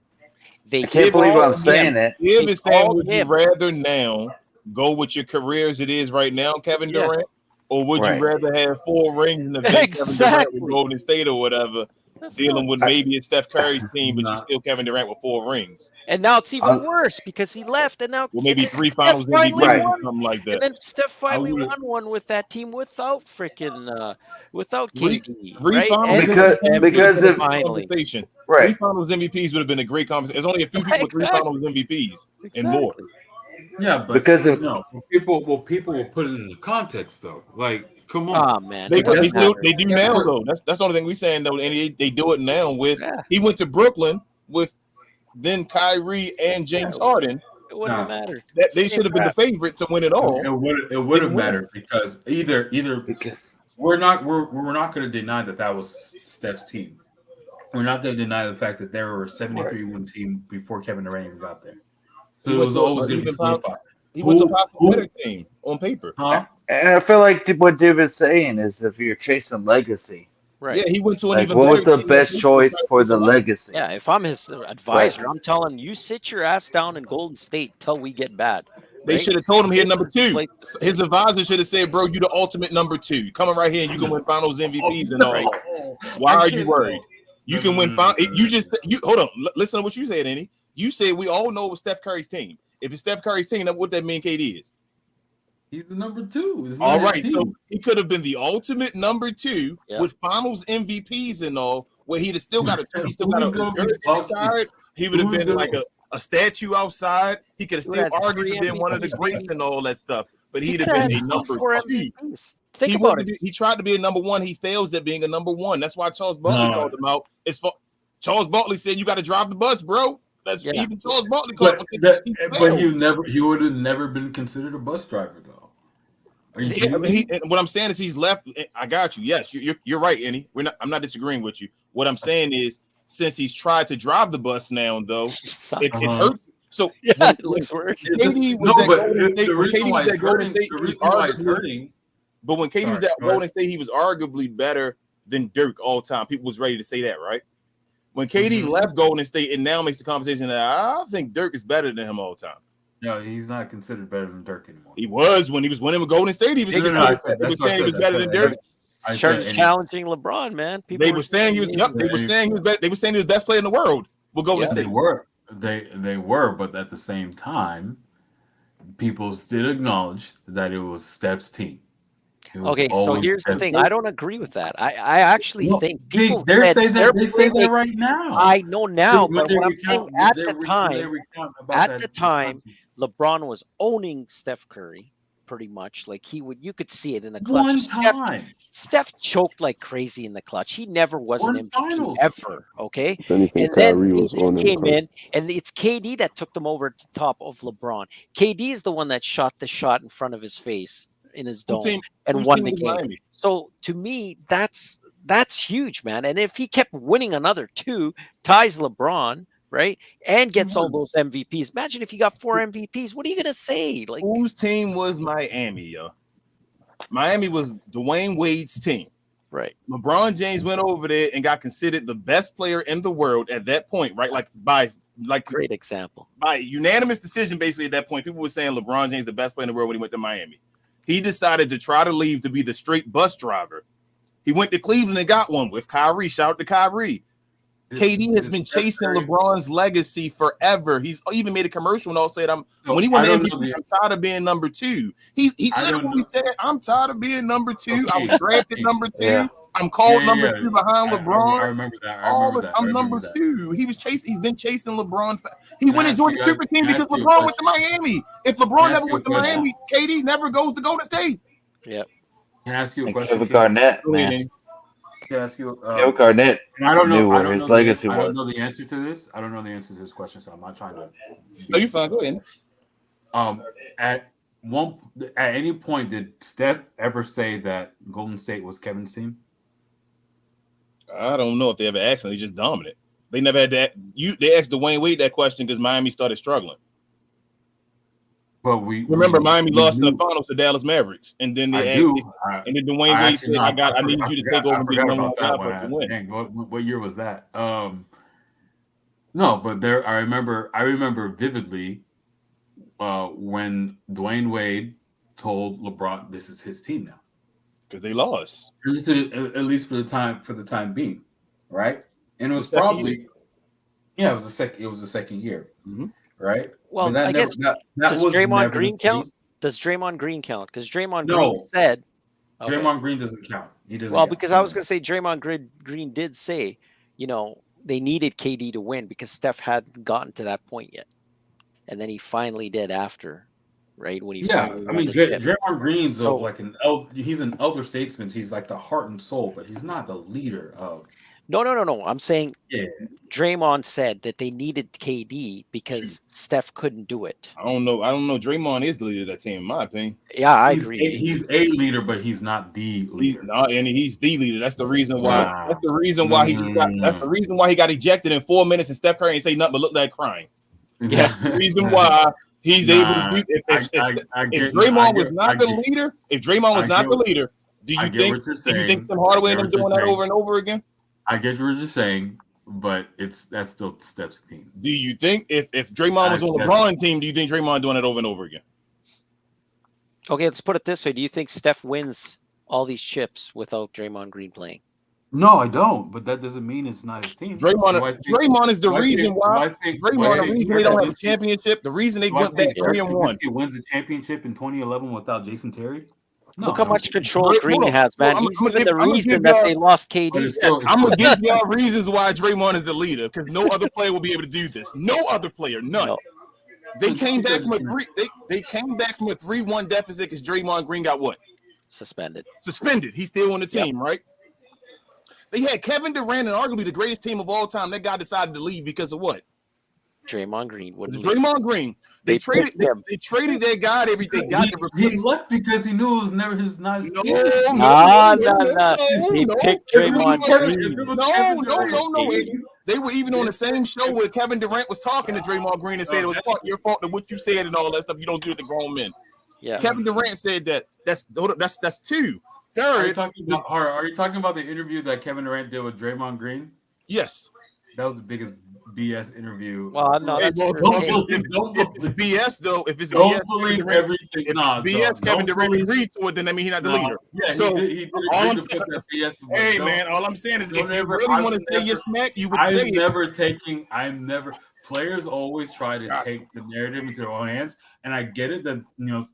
I can't believe I'm saying it. Give is saying, would you rather now go with your career as it is right now, Kevin Durant, or would you rather have 4 rings in the Kevin Durant with Golden State or whatever, dealing with maybe it's Steph Curry's team, but you still Kevin Durant with 4 rings? And now it's even worse because he left, and now maybe 3 finals MVP or something like that. And then Steph finally won one with that team without without KD. 3 finals because of conversation. Right. 3 finals MVPs would have been a great conversation. There's only a few people with 3 finals MVPs and more. Yeah, but because of people will put it in the context though. Like, come on, man. They do now though. That's the only thing we're saying though. And they do it now with he went to Brooklyn with then Kyrie and James Harden. It wouldn't have mattered. They should have been the favorite to win it all. It would have mattered because either because we're not going to deny that was Steph's team. We're not going to deny the fact that there were a 73-win team before Kevin Durant even got there. So it was always going to be solidified. He was a possible better team on paper. And I feel like what Div is saying is if you're chasing legacy. Right. Yeah, he went to an even what was better the best choice for the legacy? Yeah, if I'm his advisor, I'm telling you, sit your ass down in Golden State till we get bad. They should have told him here number 2. His advisor should have said, "Bro, you the ultimate number 2. Coming right here and you can win Finals MVPs and all. Why are you worried? You can win. Hold on. Listen to what you said, Annie. You said we all know it was Steph Curry's team. If it's Steph Curry's team, what that mean KD is? He's the number 2. All right, so he could have been the ultimate number 2 with Finals MVPs and all, where he'd have still got a jersey retired. He would have been like a statue outside. He could have still arguably been one of the greats and all that stuff. But he'd have been a number 2. Think about it. He tried to be a number 1. He fails at being a number 1. That's why Charles Barkley called him out. Charles Barkley said, "You got to drive the bus, bro." That's even Charles Barkley called him. But he would have never been considered a bus driver, though. What I'm saying is he's left. I got you. Yes, you're right, Annie. I'm not disagreeing with you. What I'm saying is, since he's tried to drive the bus now, though, it hurts. So it looks worse. KD was at Golden State. The reason why it's hurting. But when KD was at Golden State, he was arguably better than Dirk all time. People was ready to say that, right? When KD left Golden State, it now makes the conversation that I think Dirk is better than him all the time. No, he's not considered better than Dirk anymore. He was when he was winning with Golden State. He was saying he was better than Dirk. Challenging LeBron, man. They were saying he was. They were saying he was. They were saying he was the best player in the world. We'll go with They were, but at the same time, people still acknowledged that it was Steph's team. Okay, so here's the thing. I don't agree with that. I actually think people they say they're that right now. I know now, but what I'm saying at the time, time, LeBron was owning Steph Curry pretty much. Like you could see it in the clutch. one time. Steph choked like crazy in the clutch. He never was an MVP finals. ever. Okay, If anything, and then Kyrie was on KD came in, and it's KD that took them over to the top of LeBron. KD is the one that shot the shot in front of his face in his dome and won the game. So to me, that's huge, man. And if he kept winning another 2, ties LeBron, right, and gets all those MVPs. Imagine if he got 4 MVPs. What are you gonna say? Like, whose team was Miami, yo? Miami was Dwayne Wade's team. Right. LeBron James went over there and got considered the best player in the world at that point, right? Great example. By unanimous decision, basically at that point, people were saying LeBron James the best player in the world when he went to Miami. He decided to try to leave to be the straight bus driver. He went to Cleveland and got one with Kyrie. Shout out to Kyrie. KD has been chasing LeBron's legacy forever. He's even made a commercial and all said, when he won the MVP, I'm tired of being number 2. He literally said, I'm tired of being number 2. Okay. I was drafted number 2. Yeah. I'm called number 2 behind LeBron. I remember that. I'm number 2. He's been chasing LeBron. He went and joined the super team because LeBron went to Miami. If LeBron never went to Miami, KD never goes to Golden State. Yeah. Can I ask you a question? Kevin Garnett, man. Can I ask you? Kevin Garnett. I don't know where his legacy was. I don't know the answer to this. I don't know the answer to this question, so I'm not trying to. No, you're fine. Go ahead. At any point, did Steph ever say that Golden State was Kevin's team? I don't know if they ever asked him. He's just dominant. They never had that. They asked Dwayne Wade that question because Miami started struggling. But we Miami lost in the finals to Dallas Mavericks, and then and then Dwayne Wade said, "I need you to take over and be the number 1 guy to win." Dang, what year was that? No, but I remember vividly when Dwayne Wade told LeBron, "This is his team now," because they lost. At least for the time being, right? And it was probably it was the second year. Mm-hmm. Right. Well, I guess does Draymond Green count? Does Draymond Green count? Because Draymond Green said Draymond Green doesn't count. He doesn't. Well, because I was going to say Draymond Green did say, they needed KD to win because Steph hadn't gotten to that point yet, and then he finally did after, right? When he Draymond Green's he's an elder statesman. He's like the heart and soul, but he's not the leader of. No. I'm saying Draymond said that they needed KD because Steph couldn't do it. I don't know. Draymond is the leader of that team, in my opinion. Yeah, I agree. He's a leader, but he's not the leader. He's the leader. That's the reason why. Wow. That's the reason why That's the reason why he got ejected in 4 minutes, and Steph Curry ain't say nothing but look like crying. That's the reason why he's able to do. If Draymond was not the leader, do you think Tim Hardaway and them doing that over and over again? I get what you're saying, but that's still Steph's team. Do you think if Draymond was on the LeBron team, do you think Draymond doing it over and over again? Okay, let's put it this way. Do you think Steph wins all these chips without Draymond Green playing? No, I don't, but that doesn't mean it's not his team. Draymond is the reason why. Draymond, the reason they don't have a championship, the reason they went back 3-1. He wins the championship in 2011 without Jason Terry. No. Look how much control Green has, man. He's even the reason that they lost KD. I'm gonna give y'all reasons why Draymond is the leader, because no other player will be able to do this. No other player, none. No. They came back from a 3-1 deficit because Draymond Green got what? Suspended. He's still on the team, right? They had Kevin Durant and arguably the greatest team of all time. That guy decided to leave because of what? Draymond Green. Draymond Green. They traded that guy. He left because he knew it was never his nice. No. He picked Draymond Green. No. They were even on the same show where Kevin Durant was talking to Draymond Green and said it was your fault that what you said and all that stuff. You don't do it to grown men. Yeah. Kevin Durant said that. That's 2. Third. Are you talking about the interview that Kevin Durant did with Draymond Green? Yes. That was the biggest BS interview. Well, no, that's don't believe it's BS though. If it's don't BS, believe everything. BS, Kevin Durant agreed to it, then I mean he's not the leader. Yeah, so he did all I'm saying, hey man, all I'm saying is if you really want to say your smack, you would say it. Players always try to take the narrative into their own hands, and I get it that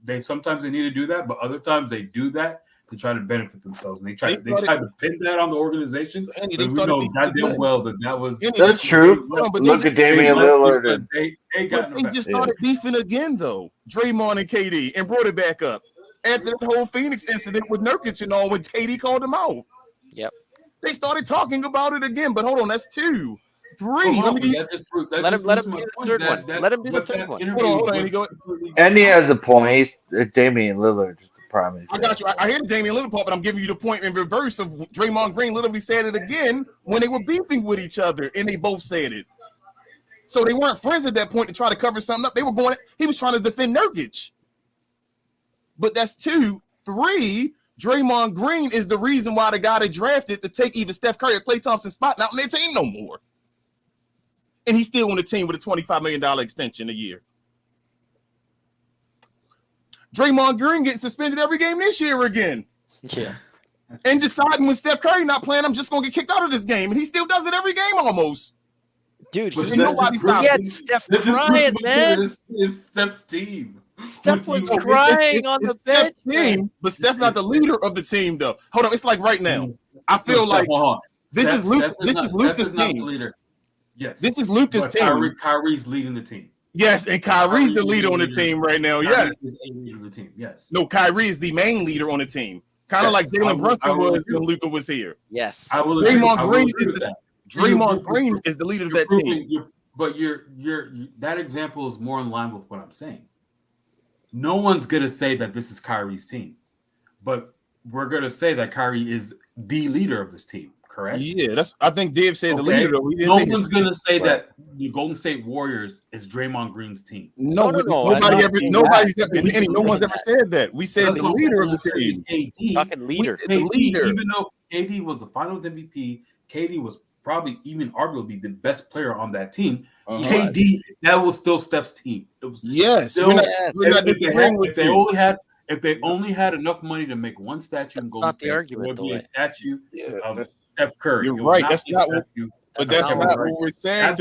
they sometimes need to do that, but other times they do that to try to benefit themselves, and they tried to pin that on the organization. But we know goddamn well that was that's true. Look at Damian Lillard. They just started beefing again, though. Draymond and KD, and brought it back up after the whole Phoenix incident with Nurkic and all when KD called them out. Yep. They started talking about it again, but hold on, that's 2. 3. Let him do the third one. Let him do the third one. Hold on. And he has a point. Damian Lillard is the prime example. I got you. I hear the Damian Lillard part, but I'm giving you the point in reverse of Draymond Green literally said it again when they were beefing with each other, and they both said it. So they weren't friends at that point to try to cover something up. He was trying to defend Nurkic. But that's 2. 3, Draymond Green is the reason why the guy they drafted to take either Steph Curry or Klay Thompson's spot not on their team no more. And he's still on the team with a $25 million extension a year. Draymond Green getting suspended every game this year again. Yeah. And deciding when Steph Curry not playing, I'm just going to get kicked out of this game. And he still does it every game almost. Dude, nobody stops him. Steph crying, man. It's Steph's team. Steph was crying on the bench. Team, but Steph not the leader of the team, though. Hold on, it's like right now. I feel like this is Luka's team. Yes. This is Luka's team. Kyrie's leading the team. Yes, and Kyrie's the leader on the team right now. Yes. Is a leader of the team. Yes. No, Kyrie is the main leader on the team. Kind of like Jalen Brunson was when Luka was here. Yes. I will Draymond Green is that. Draymond Green is the leader of that team. But that example is more in line with what I'm saying. No one's gonna say that this is Kyrie's team, but we're gonna say that Kyrie is the leader of this team. Correct? Yeah, I think Dave said the leader. Though. No one's gonna say that the Golden State Warriors is Draymond Green's team. No, no one's ever said that. We said the leader of the team. KD, fucking leader. Even though KD was the Finals MVP, KD was probably even arguably the best player on that team. KD, that was still Steph's team. It was still. If they only had enough money to make one statue in Golden State, it would be a statue of Steph Curry. You're right. That's not what we're saying.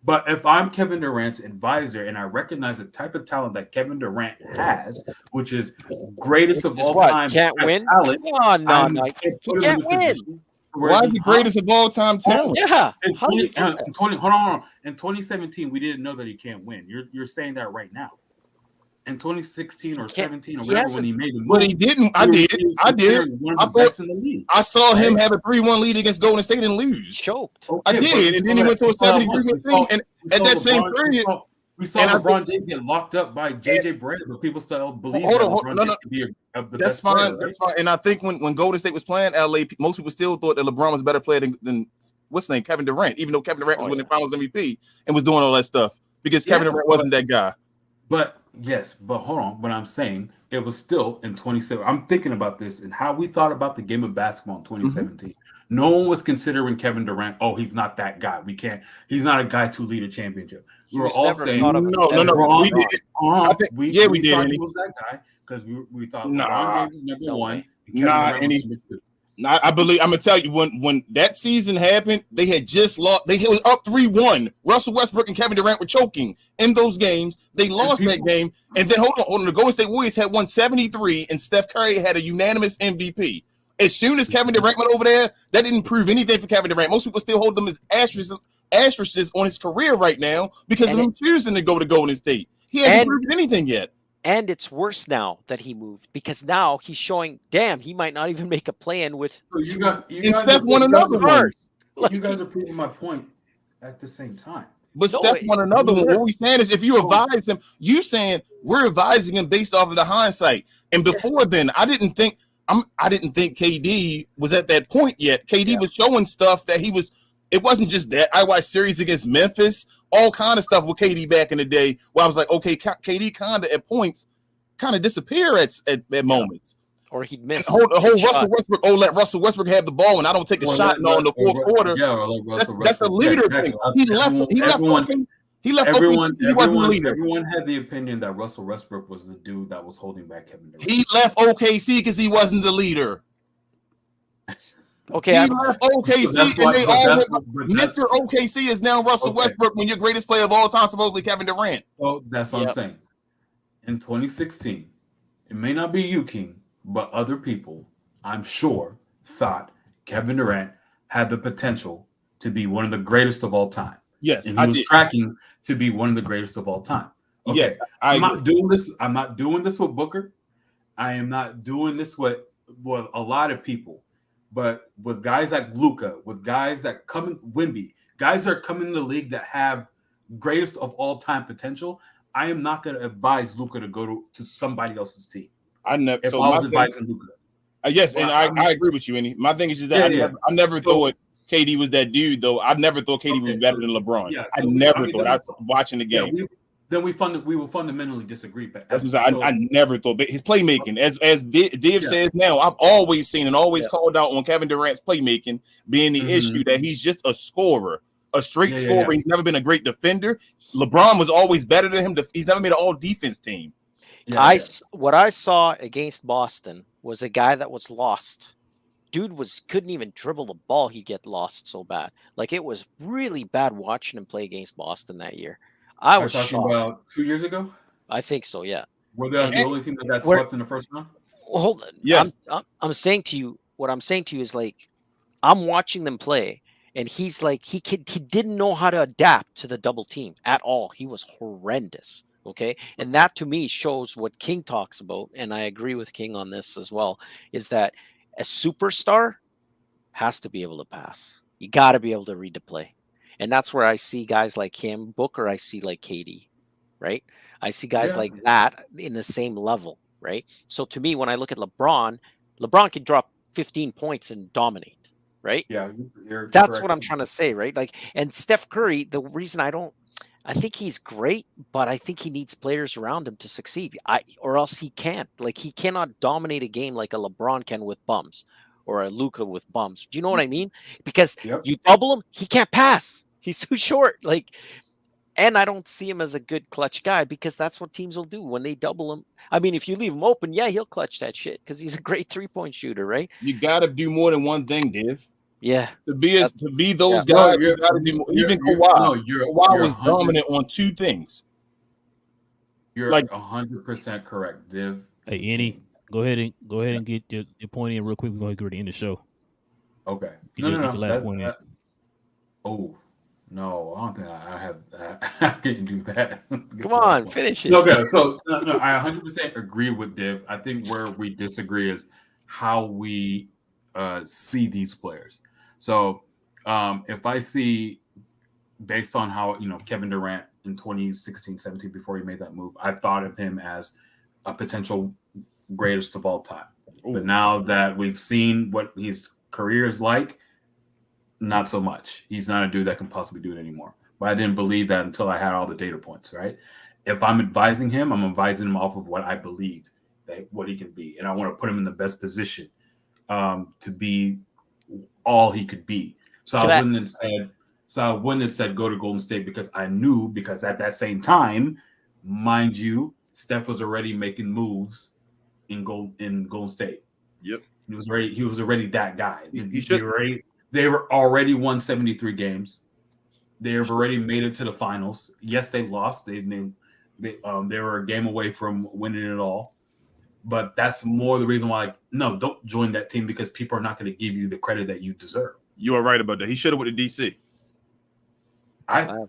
But if I'm Kevin Durant's advisor and I recognize the type of talent that Kevin Durant has, which is greatest of all time, can't win. Talent, no, he can't win. Why is he greatest of all time talent? Yeah. Hold on. In 2017, we didn't know that he can't win. You're saying that right now. In 2016 or 17 or whatever, when he made the move, but he didn't. I did. I saw him have a 3-1 lead against Golden State and lose. Choked. I did, and then he went to a 73 team. And at that same period, we saw LeBron James get locked up by JJ Barea, but people still believe that LeBron James could be the best player. That's fine. And I think when Golden State was playing LA, most people still thought that LeBron was a better player than what's his name, Kevin Durant, even though Kevin Durant was winning Finals MVP and was doing all that stuff because Kevin Durant wasn't that guy. But hold on. But I'm saying it was still in 2017. I'm thinking about this and how we thought about the game of basketball in 2017. No one was considering Kevin Durant. Oh, he's not that guy. He's not a guy to lead a championship. We were all saying no. We did. We did. Thought he was that guy because we thought LeBron James is number one. I believe I'm gonna tell you when that season happened, they had just lost. They was up 3-1. Russell Westbrook and Kevin Durant were choking in those games. They lost that game, and then hold on. The Golden State Warriors had won 73, and Steph Curry had a unanimous MVP. As soon as Kevin Durant went over there, that didn't prove anything for Kevin Durant. Most people still hold them as asterisks on his career right now because of him choosing to go to Golden State. He hasn't proven anything yet. And it's worse now that he moved because now he's showing, damn, he might not even make a play-in with. So you guys Steph won another one. You guys are proving my point at the same time. But Steph won another one. What we're saying is if you advise him, you saying we're advising him based off of the hindsight. And before then, I didn't think KD was at that point yet. KD was showing stuff that he was. It wasn't just that. I watched series against Memphis, all kind of stuff with KD back in the day where I was like, okay, KD kind of at points kind of disappear at moments. Or he'd miss. Russell Westbrook, let Russell Westbrook have the ball and I don't take a shot in the fourth quarter. That's a leader thing. He left. Everyone had the opinion that Russell Westbrook was the dude that was holding back Kevin Durant. He left OKC because he wasn't the leader. Okay, he left OKC and they all went. Mr. OKC is now Russell Westbrook when your greatest player of all time supposedly Kevin Durant. Oh, that's what I'm saying. In 2016, it may not be you, King, but other people, I'm sure, thought Kevin Durant had the potential to be one of the greatest of all time. Yes, and he was tracking to be one of the greatest of all time. Okay, yes, I'm not doing this. I'm not doing this with Booker. I am not doing this with a lot of people, but with guys like Luka, with guys that come in Wemby, guys that are coming in the league that have greatest of all time potential. I am not going to advise Luka to go to somebody else's team. I never. If So I my was advising Luka. yes, and I agree with you, Andy. My thing is just that I never thought KD was that dude, though. I never thought KD was better than LeBron. Yeah, I never thought. I was watching the game. Yeah, we will fundamentally disagree. But That's what I never thought. But his playmaking, as Div says now, I've always seen and always called out on Kevin Durant's playmaking being the issue that he's just a scorer, a straight scorer. He's never been a great defender. LeBron was always better than him. He's never made an all-defense team. What I saw against Boston was a guy that was lost. Dude couldn't even dribble the ball. He'd get lost so bad. Like, it was really bad watching him play against Boston that year. I was talking shocked. about 2 years ago. I think so. Yeah. Were they the only team that got swept in the first round? Well, hold on. Yes. I'm saying to you, what I'm saying to you is, like, I'm watching them play, and he's like, he didn't know how to adapt to the double team at all. He was horrendous. Okay. And that to me shows what King talks about. And I agree with King on this as well, is that a superstar has to be able to pass. You got to be able to read the play. And that's where I see guys like him, Booker, I see like KD, right? I see guys like that in the same level, right? So to me, when I look at LeBron can drop 15 points and dominate, right? Yeah, that's what I'm trying to say, right? Like, and Steph Curry, the reason I think he's great, but I think he needs players around him to succeed. Or else he can't. Like, he cannot dominate a game like a LeBron can with bums, or a Luka with bums. Do you know what I mean? Because you double him, he can't pass. He's too short. Like, and I don't see him as a good clutch guy, because that's what teams will do when they double him. I mean, if you leave him open, he'll clutch that shit because he's a great 3-point shooter, right? You got to do more than one thing, Div. Yeah. To be those guys, you got to do more. Even Kawhi. Kawhi was dominant on two things. You're like 100% correct, Div. Hey, Annie, go ahead and get your point in real quick. We're going to end the show. Okay. Get your last point in. No, I don't think I have. I can't do that. Come on, finish it. Okay, so no, I 100% agree with Div. I think where we disagree is how we see these players. So if I see, based on how Kevin Durant in 2016-17, before he made that move, I thought of him as a potential greatest of all time. Ooh. But now that we've seen what his career is like, not so much. He's not a dude that can possibly do it anymore. But I didn't believe that until I had all the data points, right? If I'm advising him, I'm advising him off of what I believed, what he can be. And I want to put him in the best position to be all he could be. So I wouldn't have said go to Golden State, because I knew, because at that same time, mind you, Steph was already making moves in Golden State. Yep. He was already that guy. They were already won 73 games. They have already made it to the finals. Yes, they lost. They were a game away from winning it all. But that's more the reason why, no, don't join that team, because people are not going to give you the credit that you deserve. You are right about that. He should have went to DC.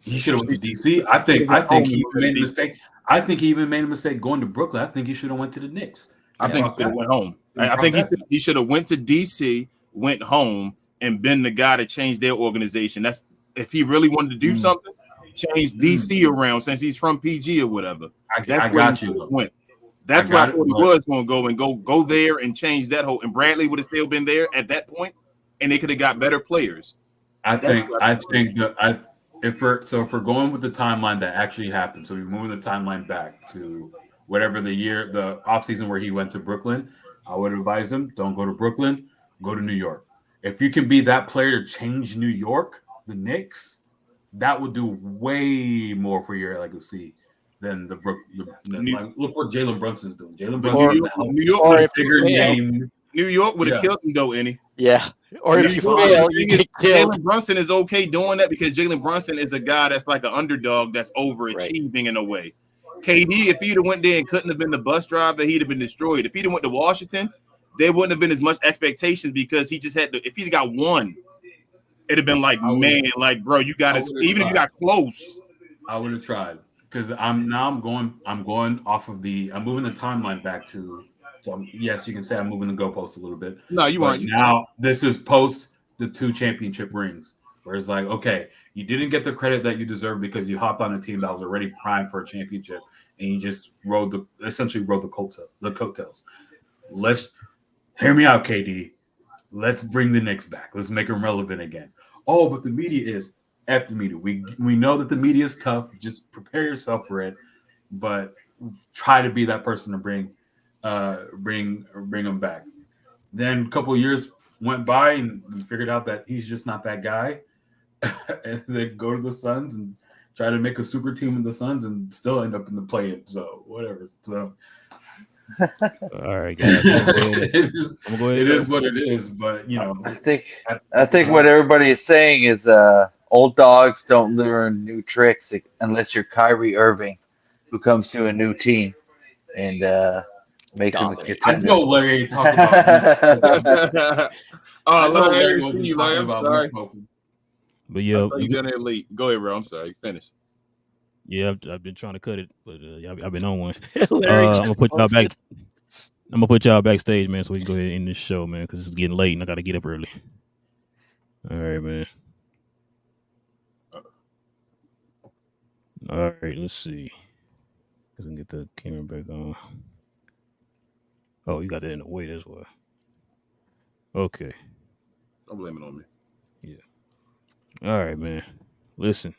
He should have went to DC. I think he made a mistake. I think he even made a mistake going to Brooklyn. I think he should have went to the Knicks. I think he should have went home. I think he should have went to DC, went home, and been the guy to change their organization. That's if he really wanted to do something, change DC around, since he's from PG or whatever. I got you. Went. That's why I thought he was going to go there and change that whole. And Bradley would have still been there at that point, and they could have got better players. If we're going with the timeline that actually happened, so we're moving the timeline back to whatever the offseason where he went to Brooklyn, I would advise him, don't go to Brooklyn, go to New York. If you can be that player to change New York, the Knicks, that would do way more for your legacy than look what Jalen Brunson's doing. Jalen Brunson, New York would have bigger name. New York would have killed him though, Annie. Yeah. Or if you fail, you get killed. Jalen Brunson is okay doing that, because Jalen Brunson is a guy that's like an underdog that's overachieving in a way. KD, if he'd have went there and couldn't have been the bus driver, he'd have been destroyed. If he'd have went to Washington, there wouldn't have been as much expectations because he just had to. If he'd got one, it'd have been like, man, like, bro, you got to. Even if you got close, I would have tried because I'm going off of I'm moving the timeline back to. So yes, you can say I'm moving the goalpost a little bit. No, you aren't. Now this is post the 2 championship rings, where it's like, okay, you didn't get the credit that you deserve because you hopped on a team that was already primed for a championship, and you just essentially rode the coattails. Let's hear me out, KD. Let's bring the Knicks back. Let's make them relevant again. Oh, but the media is F the media. We know that the media is tough. Just prepare yourself for it, but try to be that person to bring them back. Then a couple of years went by, and we figured out that he's just not that guy. And then go to the Suns and try to make a super team in the Suns, and still end up in the play-in. So whatever. So. All right, guys. It is what it is, but I think what everybody is saying is old dogs don't learn new tricks unless you're Kyrie Irving, who comes to a new team and makes him a contender. I know Larry ain't talking about. Larry, I'm sorry. But yeah, you done it late. Go ahead, bro. I'm sorry. Finish. Yeah, I've been trying to cut it, but I've been on one. I'm gonna put y'all back. I'm gonna put y'all backstage, man, so we can go ahead and end this show, man, because it's getting late and I gotta get up early. All right, man. All right, let's see. I can get the camera back on. Oh, you got that in the way as well. Okay. Don't blame it on me. Yeah. All right, man. Listen.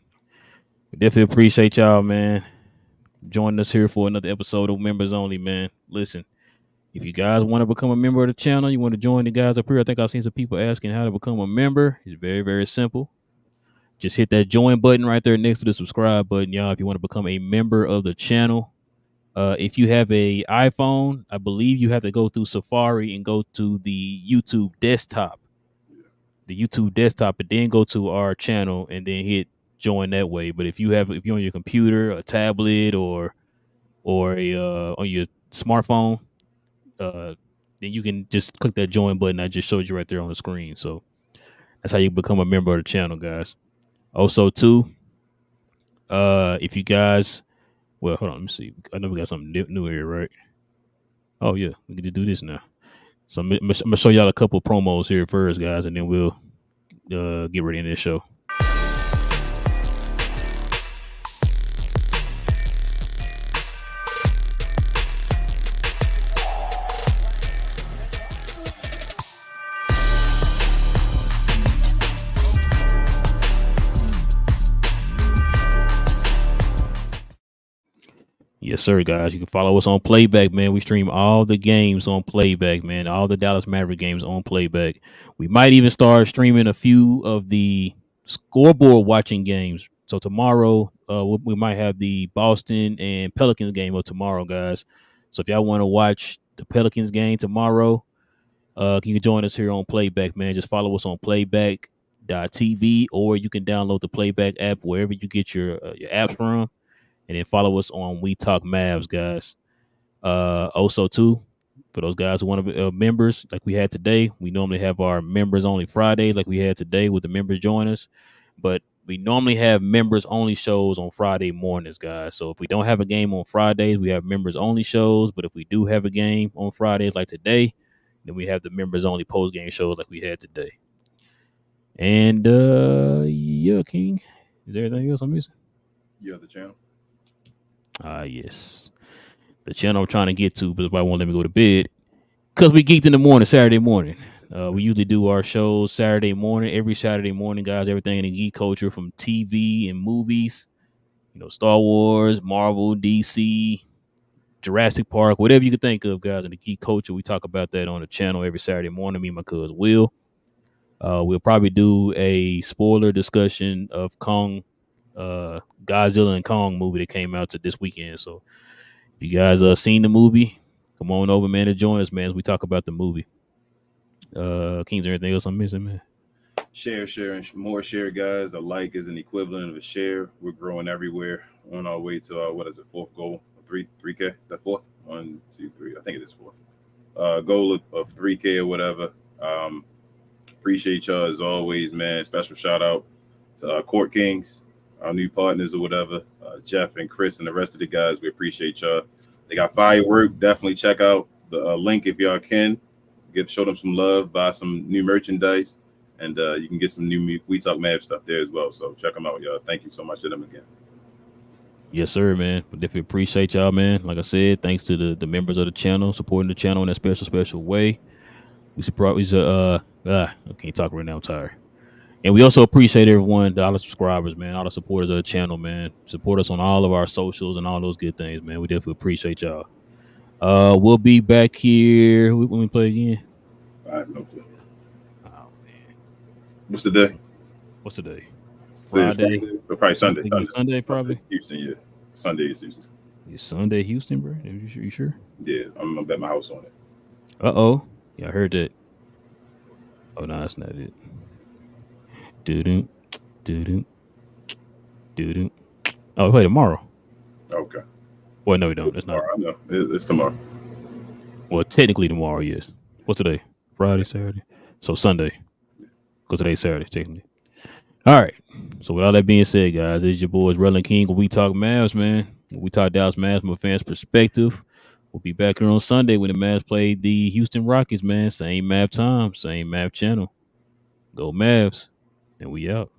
We definitely appreciate y'all, man, joining us here for another episode of Members Only, man. Listen, if you guys want to become a member of the channel, you want to join the guys up here, I think I've seen some people asking how to become a member. It's very, very simple. Just hit that join button right there next to the subscribe button, y'all, if you want to become a member of the channel. If you have a iPhone, I believe you have to go through Safari and go to the YouTube desktop. And then go to our channel and then hit join that way. But if you're on your computer, a tablet, or on your smartphone, then you can just click that join button I just showed you right there on the screen. So that's how you become a member of the channel, guys. Also, too, if you guys, well, hold on, let me see. I know we got something new here, right? Oh yeah, we get to do this now. So I'm gonna show y'all a couple promos here first, guys, and then we'll get ready in this show. Yes, sir, guys. You can follow us on Playback, man. We stream all the games on Playback, man. All the Dallas Mavericks games on Playback. We might even start streaming a few of the scoreboard watching games. So tomorrow, we might have the Boston and Pelicans game of tomorrow, guys. So if y'all want to watch the Pelicans game tomorrow, you can join us here on Playback, man. Just follow us on playback.tv, or you can download the Playback app wherever you get your apps from. And then follow us on We Talk Mavs, guys. Also, too, for those guys who want to be members, like we had today, we normally have our members only Fridays, like we had today with the members join us. But we normally have members only shows on Friday mornings, guys. So if we don't have a game on Fridays, we have members only shows. But if we do have a game on Fridays, like today, then we have the members only post game shows, like we had today. And yeah, King, is there anything else I'm missing? Yeah, the channel. Yes. The channel I'm trying to get to, but if I won't let me go to bed, because we geeked in the morning, Saturday morning. We usually do our shows Saturday morning, every Saturday morning, guys. Everything in the geek culture, from TV and movies, Star Wars, Marvel, DC, Jurassic Park, whatever you can think of, guys, in the geek culture. We talk about that on the channel every Saturday morning. Me and my cousin Will. We'll probably do a spoiler discussion of Godzilla and Kong movie that came out to this weekend. So if you guys seen the movie, come on over, man, to join us, man, as we talk about the movie. Kings, anything else I'm missing, man? Share, and more share, guys. A like is an equivalent of a share. We're growing everywhere, on our way to our, 4th goal 3K. The fourth 1, 2, 3. I think it is fourth. Goal of 3K or whatever. Appreciate y'all as always, man. Special shout out to Court Kings, our new partners or whatever. Jeff and Chris and the rest of the guys. We appreciate y'all. They got firework. Definitely check out the link if y'all can. Show them some love. Buy some new merchandise. And you can get some new We Talk Mavs stuff there as well. So check them out, y'all. Thank you so much to them again. Yes, sir, man. But definitely appreciate y'all, man. Like I said, thanks to the members of the channel supporting the channel in that special way. I can't talk right now. I'm tired. And we also appreciate everyone, all the subscribers, man, all the supporters of the channel, man. Support us on all of our socials and all those good things, man. We definitely appreciate y'all. We'll be back here when we play again. I have no clue. Oh man, what's the day? What's the day? Friday. So probably Sunday. Sunday, probably. Houston, yeah. Sunday is Houston. It's Sunday, Houston, bro. You sure? Yeah, I'm gonna bet my house on it. Yeah, I heard that. Oh no, that's not it. Doo-doo. Oh, wait, tomorrow. Okay. Well, no, we don't. That's not. I know. It's tomorrow. Well, technically tomorrow, yes. What's today? Friday, Saturday. So Sunday. Because today's Saturday, technically. All right. So with all that being said, guys, this is your boys Relle and King. When we talk Mavs, man. When we talk Dallas Mavs from a fan's perspective. We'll be back here on Sunday when the Mavs play the Houston Rockets, man. Same Mav time, same Mav channel. Go Mavs. And we out.